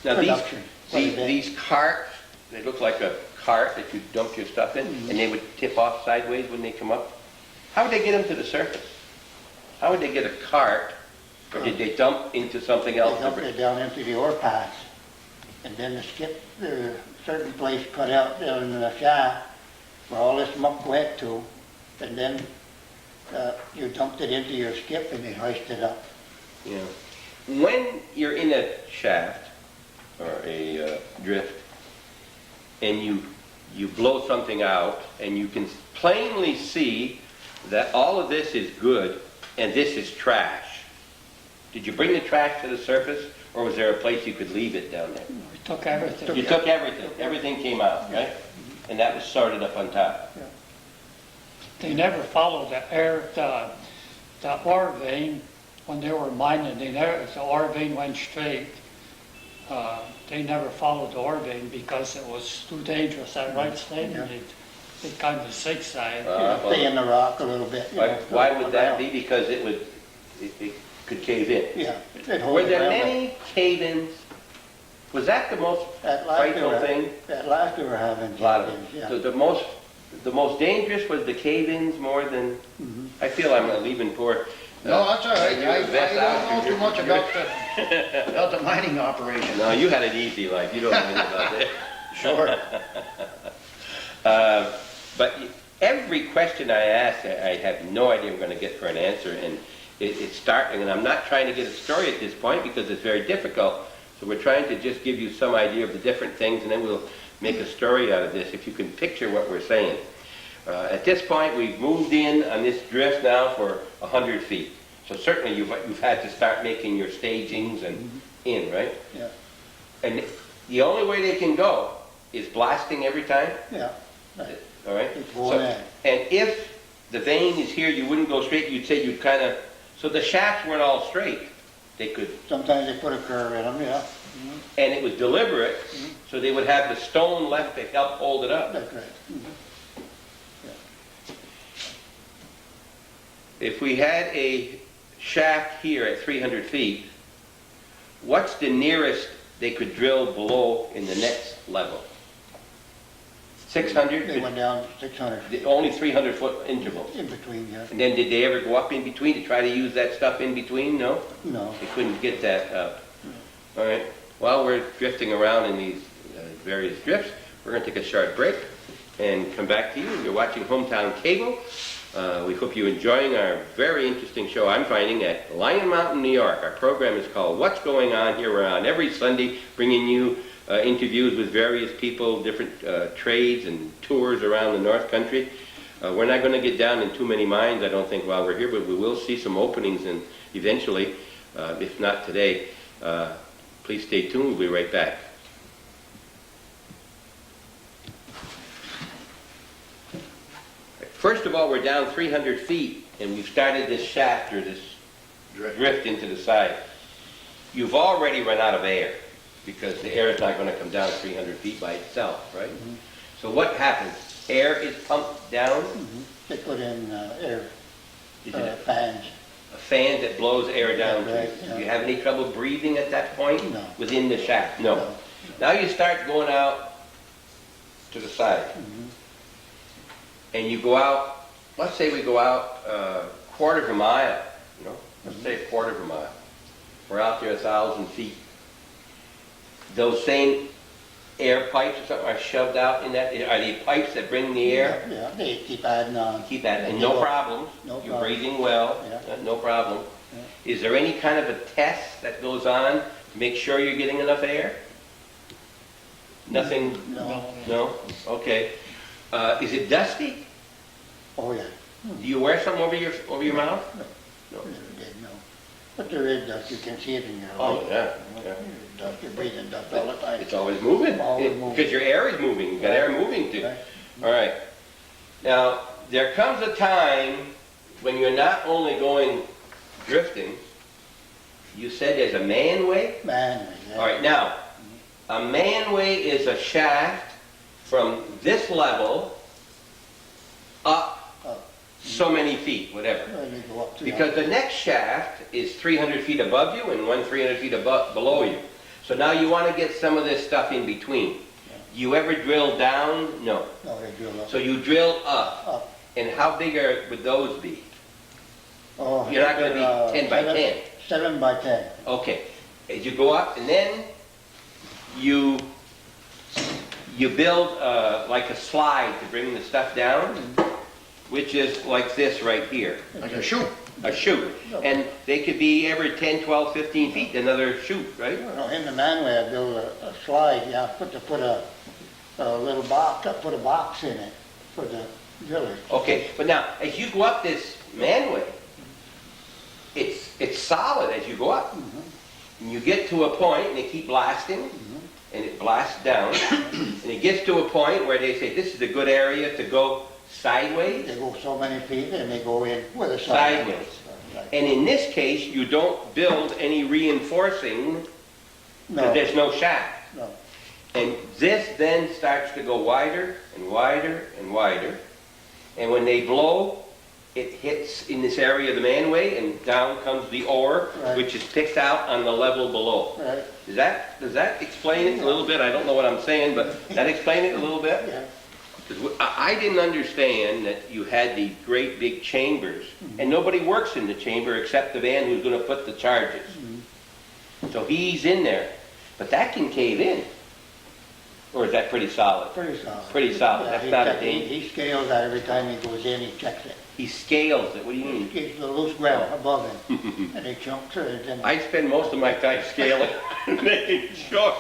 Now production. quite a bit. these carts, they look like a cart that you dump your stuff in and they would tip off sideways when they come up. How would they get them to the surface? How would they get a cart or did they dump into something else? They dumped it down into the ore pass. And then the skip, there's a certain place cut out down in the shaft where all this muck went to. And then you dumped it into your skip and they hoisted it up. Yeah. When you're in a shaft or a drift and you blow something out and you can plainly see that all of this is good and this is trash. Did you bring the trash to the surface or was there a place you could leave it down there? We took everything. You took everything. Everything came out, right? And that was sorted up on top. They never followed the ore vein when they were mining. The ore vein went straight. They never followed the ore vein because it was too dangerous. That right, Slade? Yeah. They kind of zigzag. Stay in the rock a little bit. you know, Why would that be? Because it could cave in. Yeah. It holds Were there around. many cave-ins? Was that the most At last they frightful were- thing? At last they were having A lot of cave-ins, them. yeah. The most dangerous was the cave-ins more than. I feel I'm leaving poor. No, that's all right. You're I the best don't know out. too much about the mining operation. No, you had an easy life. You don't know anything about that. Sure. But every question I ask, I have no idea I'm going to get for an answer, and it's starting. And I'm not trying to get a story at this point because it's very difficult. So we're trying to just give you some idea of the different things, and then we'll make a story out of this if you can picture what we're saying. At this point, we've moved in on this drift now for 100 feet. So certainly you've had to start making your stagings and in, right? Yeah, And the only way they can go is blasting every time, yeah, right. all right? It's going in. And if the vein is here, you wouldn't go straight, you'd say you'd kind of, so the shafts weren't all straight. They could, Sometimes they put a curve in them, yeah. and it was deliberate, so they would have the stone left to help hold it up. That's right. If we had a shaft here at 300 feet, what's the nearest they could drill below in the next level? 600? They went down 600 feet Only 300-foot intervals. in between, yeah. And then did they ever go up in between to try to use that stuff in between? No? No, They couldn't get that up. All right. While we're drifting around in these various drifts, we're going to take a short break and come back to you. You're watching Hometown Cable. We hope you're enjoying our very interesting show I'm finding at Lyon Mountain, New York. Our program is called What's Going On Here. We're on every Sunday bringing you interviews with various people, different trades and tours around the North Country. We're not going to get down in too many mines, I don't think, while we're here, but we will see some openings and eventually, if not today. Please stay tuned. We'll be right back. First of all, we're down 300 feet, and we've started this shaft or this drift into the side. You've already run out of air, because the air is not going to come down 300 feet by itself, right? So what happens? Air is pumped down? they put in air Is it fans. a fan that blows air down to Right, you? yeah. Do you have any trouble breathing at that point? No. Within the shaft? No. No. Now you start going out to the side. And you go out, let's say we go out a quarter of a mile, you know? Let's say a quarter of a mile. We're out there 1,000 feet. Those same air pipes or something are shoved out in that? Are they pipes that bring the air? Yeah, they keep adding on. Keep that, and They no go- problems. No You're problem. breathing well, Yeah. no problem. Is there any kind of a test that goes on to make sure you're getting enough air? Nothing? No. No? Okay. Is it dusty? Oh, yeah. Do you wear something over your mouth? No. Never did, no. But there is dust, you can see it in your Oh, life. yeah. Yeah. Dust, you're breathing dust all the time. It's always moving. Always moving. Because your air is moving. You've got air moving too. Right. All right. Now, there comes a time when you're not only going drifting, you said there's a manway? Man, yeah. All right, now, a manway is a shaft from this level up Up. so many feet, whatever. Well, you go up to Because the next shaft is 300 feet above you and one 300 feet below you. So now you want to get some of this stuff in between. You ever drill down? No. No, they drill up. So you drill up. Up. And how big would those be? Oh, You're not going to be 10 by 10. 7 by 10. Okay. As you go up, and then you build like a slide to bring the stuff down, which is like this right here. Like a chute. A chute. And they could be every 10, 12, 15 feet, another chute, right? You know, in the manway, I built a slide, yeah, put a little box, I put a box in it for the drillers. Okay, but now, as you go up this manway, it's solid as you go up. And you get to a point, and they keep blasting, and it blasts down, and it gets to a point where they say, this is a good area to go sideways. They go so many feet and they go in with a Sideways. And in this case, you don't build any reinforcing, because No, there's no shaft. no. And this then starts to go wider and wider and wider. And when they blow, it hits in this area of the manway, and down comes the ore, Right. which is picked out on the level below. Right, Does that explain it a little bit? I don't know what I'm saying, but does that explain it a little bit? yeah. 'Cause I didn't understand that you had these great big chambers, and nobody works in the chamber except the man who's going to put the charges. So he's in there. But that can cave in. Or is that pretty solid? Pretty solid. Pretty solid. Yeah, That's he not a check- danger. He scales that every time he goes in, he checks it. He scales it. What do you mean? He's the loose ground above him, and he chunks it, and I spend most of my time scaling and making sure.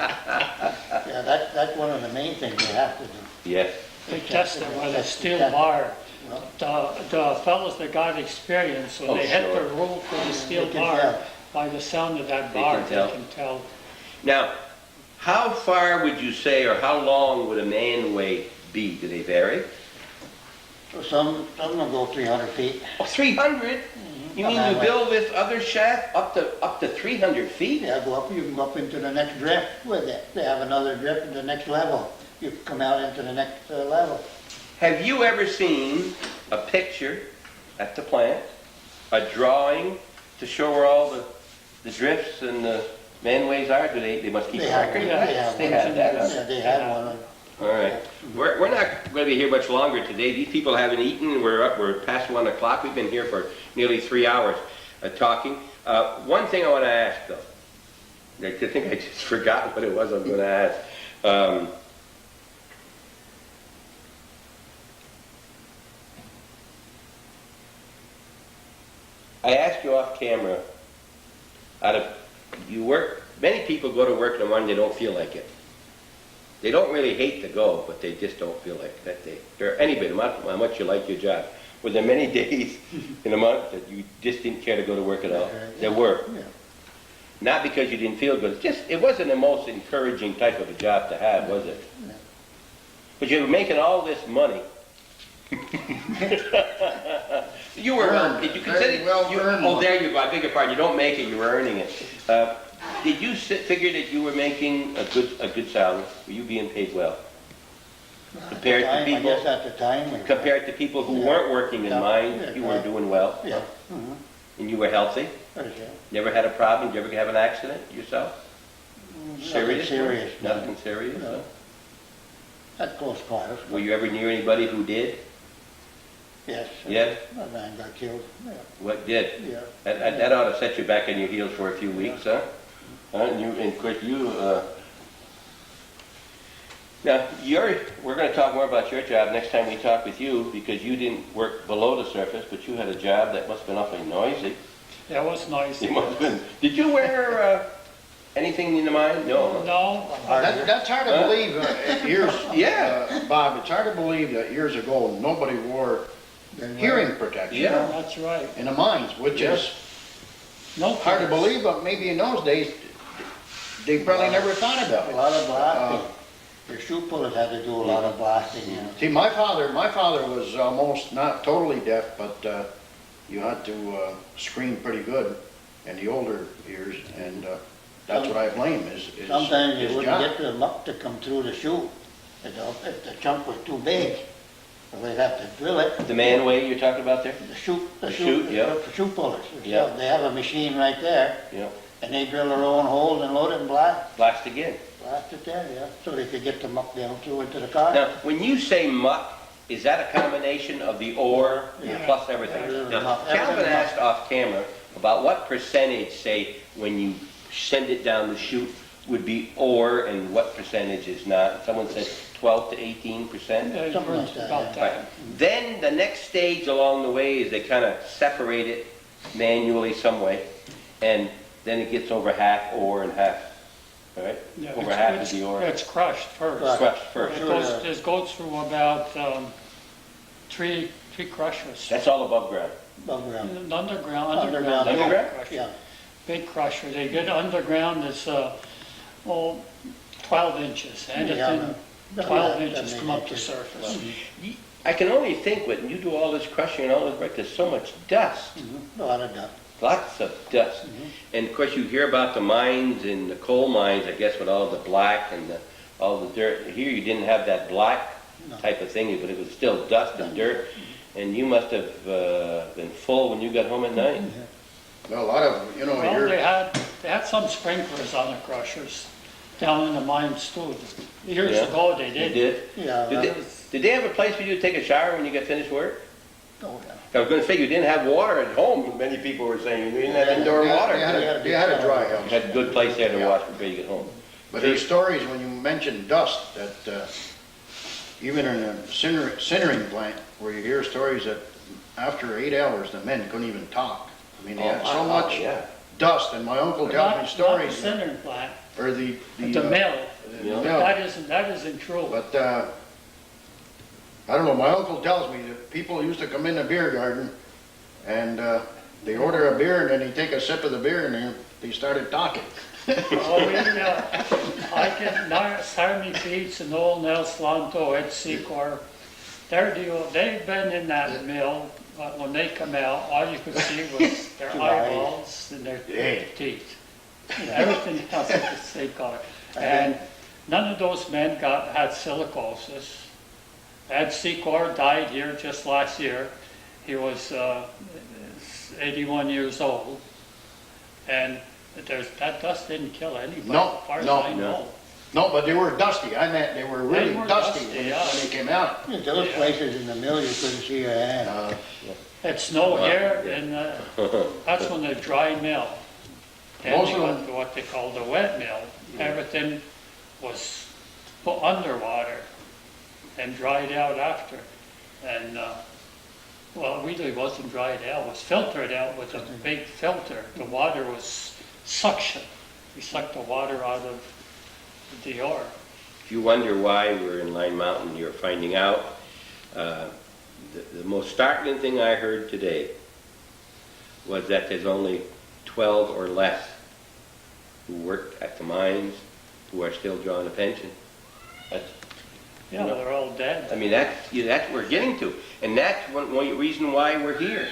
yeah, that's one of the main things you have to do. Yes. They test it with a steel Yeah. bar. Well, The fellows that got experience, when Oh, they hit sure. the roof with a steel They can bar, tell. by the sound of that They bar, can tell. they can tell. Now, how far would you say, or how long would a man weight be? Do they vary? some will go 300 feet. Oh, 300? You mean you build this other shaft up to 300 feet? Yeah, you can go up into the next drift with it. They have another drift at the next level. You can come out into the next level. Have you ever seen a picture at the plant, a drawing to show where all the drifts and the manways are? Do they must keep a record? Yeah, They have that. Huh? Yeah, they have one. All right. We're not going to be here much longer today. These people haven't eaten. We're past 1 o'clock. We've been here for nearly 3 hours talking. One thing I want to ask, though. I think I just forgot what it was I was going to ask. I asked you off camera, many people go to work in the morning, they don't feel like it. They don't really hate to go, but they just don't feel like that day. Anybody, no matter how much you like your job. Were there many days in a month that you just didn't care to go to work at all? There were. Yeah. Not because you didn't feel good. It wasn't the most encouraging type of a job to have, was it? No. But you were making all this money. You were Earned. did you consider Very well earned oh, money. there you go. I beg your pardon. You don't make it. You were earning it. Did you figure that you were making a good salary? Were you being paid well compared to I people? guess at the time. Compared to people who Yeah. weren't working in Yeah. mines, Yeah. you were doing well, Yeah. Mm-hmm. and you were healthy. Never had a problem. Did you ever have an accident yourself? Serious? Serious. Nothing serious. No. No? At close quarters. Were you ever near anybody who did? Yes. Yes? A man got killed. Yeah. What did? Yeah. That ought to set you back on your heels for a few weeks, huh? And of course, now, we're going to talk more about your job next time we talk with you, because you didn't work below the surface, but you had a job that must have been awfully noisy. That was nice. You must have been. Did you wear anything in the mine? No. No, That's hard to believe. Yeah. Bob, it's hard to believe that years ago, nobody wore hearing protection Yeah. that's right. in the mines, which is No hard to kids. believe, but maybe in those days, they probably never thought about A it. lot of blasting. Your shoe pullers had to do a lot of blasting, you know. See, my father was almost not totally deaf, but you had to scream pretty good in the older years, and that's what I blame is Sometimes his you wouldn't job. get the muck to come through the chute. If the chunk was too big, so they'd have to drill it. The manway you're talking about there? The chute, chute, yeah. the shoe pullers. Yeah. They have a machine right there, Yeah. and they drill their own holes and load it and blast Blast again. it there, yeah. So they could get the muck down through into the car. Now, when you say muck, is that a combination of the ore Yeah. plus everything? Yeah. Now, Muck. Calvin Everything muck. asked off camera about what percentage, say, when you send it down the chute, would be ore and what percentage is not. Someone said 12 to 18%. Yeah, Something like that, about yeah. Right. that. Then the next stage along the way is they kind of separate it manually some way, and then it gets over half ore and half, all right? Yeah, Over it's- half it's- of the ore. It's crushed first. Right. Crushed first. It goes through about three crushers. That's all above ground. Above ground. Underground, Underground. big Underground? crusher. Yeah. Big crusher. They get underground, it's 12 inches. Anything Yeah. 12 Yeah, inches that come up to inches. surface. I can only think when you do all this crushing and all this work, there's so much dust. A lot of dust. Lots of dust. And of course you hear about the mines and the coal mines, I guess, with all the black and all the dirt. Here you didn't have that black No. type of thing, but it was still dust and dirt. And you must have been full when you got home at night. Well, a lot of, Well, they had some sprinklers on the crushers down in the mines too. Years Yeah. ago they You did. did? Yeah. Did they have a place for you to take a shower when you got finished work? Oh, yeah. I was going to say you didn't have water at home. Many people were saying you didn't have indoor water. They had a dry You house. had a good place there to Yeah. wash before you get home. But there's stories when you mention dust that even in a sintering plant where you hear stories that after 8 hours the men couldn't even talk. I mean, they had so much yeah. dust, and my uncle But tells not me the stories. cintering plant, Or the the mill. mill. That isn't true. But I don't know, my uncle tells me that people used to come in the beer garden and they order a beer and then they take a sip of the beer and then they started talking. Oh, I can, Sammy Pete's and Old Nels Lanto, Ed Secor, they've been in that mill, but when they come out, all you could see was their eyeballs and their teeth. Everything else was the same color. And none of those men had silicosis. Ed Secor died here just last year. He was 81 years old. And that dust didn't kill anybody, No, as far as no, I know. No, but they were dusty. I meant they were really dusty, when yeah. they came out. Those places in the mill, you couldn't see your hand. It snowed here, and that's when the dry mill. Then Most they of went to what they call the wet mill. Everything was put underwater and dried out after. And, well, it really wasn't dried out. It was filtered out with a big filter. The water was suction. We sucked the water out of the ore. If you wonder why we're in Lyon Mountain, you're finding out. The most startling thing I heard today was that there's only 12 or less who worked at the mines who are still drawing a pension. That's, Yeah, they're all dead. I mean, that's what we're getting to. And that's one reason why we're here.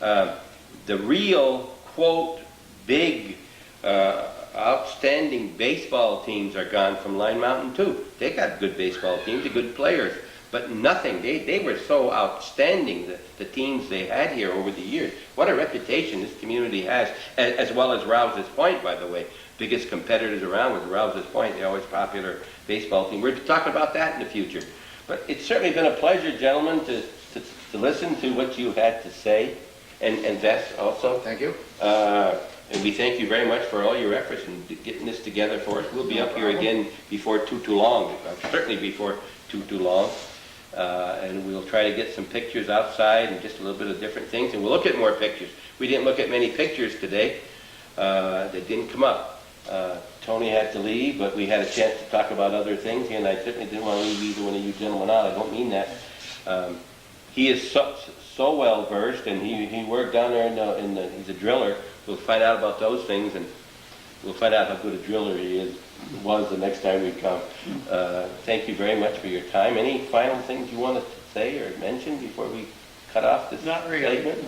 The real, quote, big, outstanding baseball teams are gone from Lyon Mountain too. They got good baseball teams, the good players, but nothing. They were so outstanding, the teams they had here over the years. What a reputation this community has, as well as Rouse's Point, by the way. Biggest competitors around with Rouse's Point, the always popular baseball team. We're talking about that in the future. But it's certainly been a pleasure, gentlemen, to listen to what you had to say, and Vess also. Thank you. And we thank you very much for all your efforts in getting this together for us. We'll be up here again before too long, certainly before too long. And we'll try to get some pictures outside and just a little bit of different things. And we'll look at more pictures. We didn't look at many pictures today. They didn't come up. Tony had to leave, but we had a chance to talk about other things, and I certainly didn't want to leave either one of you gentlemen out. I don't mean that. He is so well versed, and he worked down there he's a driller. We'll find out about those things, and we'll find out how good a driller he was the next time we come. Thank you very much for your time. Any final things you want to say or mention before we cut off this Not really. segment?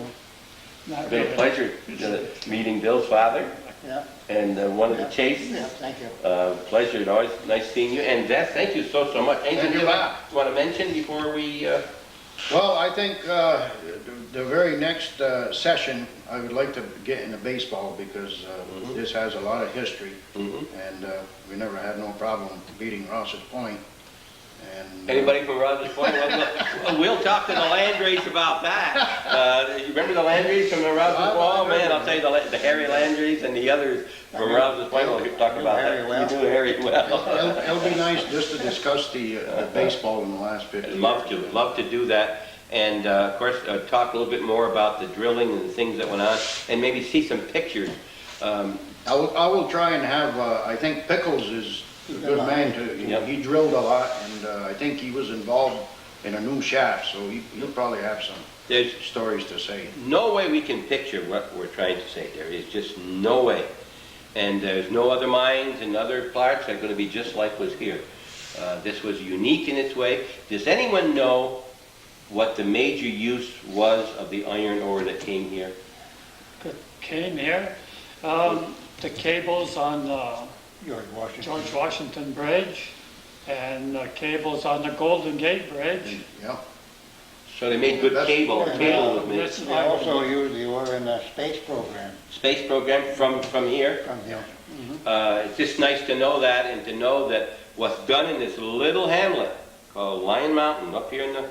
Not It's been really. a pleasure meeting Bill's father. Yeah. And one of the Chase. Yeah, thank you. Pleasure. It's always nice seeing you. And Vess, thank you so much. Anything Thank you you. want to mention before we... Well, I think the very next session, I would like to get into baseball because this has a lot of history, and we never had no problem beating Ross's Point. And Anybody from Rouse's Point? We'll talk to the Landrys about that. You remember the Landrys from the Rouse's Point? Oh man, I'll tell you the Harry Landrys and the others from Rouse's Point. We'll talk about that. You knew Harry well. it'll be nice just to discuss the baseball in the last 50 years. Love to do that. And of course, talk a little bit more about the drilling and the things that went on, and maybe see some pictures. I will try and have, I think Pickles is a good man too. He drilled a lot, and I think he was involved in a new shaft, so he'll probably have some There's stories to say. no way we can picture what we're trying to say. There is just no way. And there's no other mines and other parts that are going to be just like was here. This was unique in its way. Does anyone know what the major use was of the iron ore that came here? That came here. The cables on George Washington Bridge and the cables on the Golden Gate Bridge. Yeah. So they made good cable. Cable was made. This They also used the ore in the space program Space program from here. from here. It's just nice to know that, and to know that what's done in this little hamlet called Lyon Mountain up here in the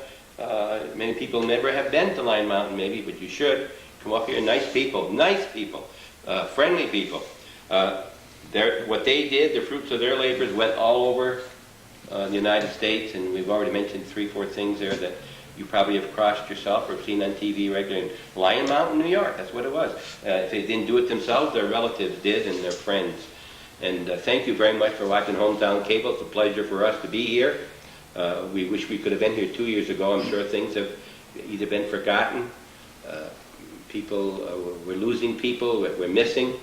many people never have been to Lyon Mountain maybe, but you should come up here. Nice people, friendly people. What they did, the fruits of their labors went all over the United States, and we've already mentioned 3-4 things there that you probably have crossed yourself or seen on TV regularly. Lyon Mountain, New York, that's what it was. If they didn't do it themselves, their relatives did and their friends. And thank you very much for watching Hometown Cable. It's a pleasure for us to be here. We wish we could have been here 2 years ago. I'm sure things have either been forgotten, we're losing people, we're missing.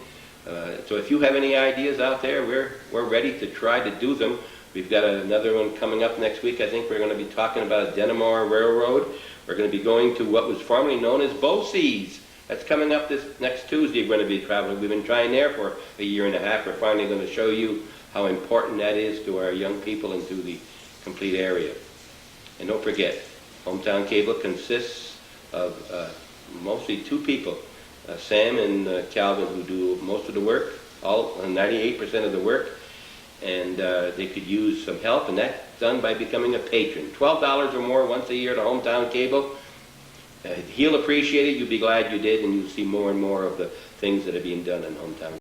So if you have any ideas out there, we're ready to try to do them. We've got another one coming up next week. I think we're going to be talking about Denimar Railroad. We're going to be going to what was formerly known as Bose's. That's coming up this next Tuesday. We're going to be traveling. We've been trying there for a year and a half. We're finally going to show you how important that is to our young people and to the complete area. And don't forget, Hometown Cable consists of mostly two people, Sam and Calvin, who do most of the work, 98% of the work, and they could use some help, and that's done by becoming a patron. $12 or more once a year to Hometown Cable. He'll appreciate it. You'll be glad you did, and you'll see more and more of the things that are being done in Hometown.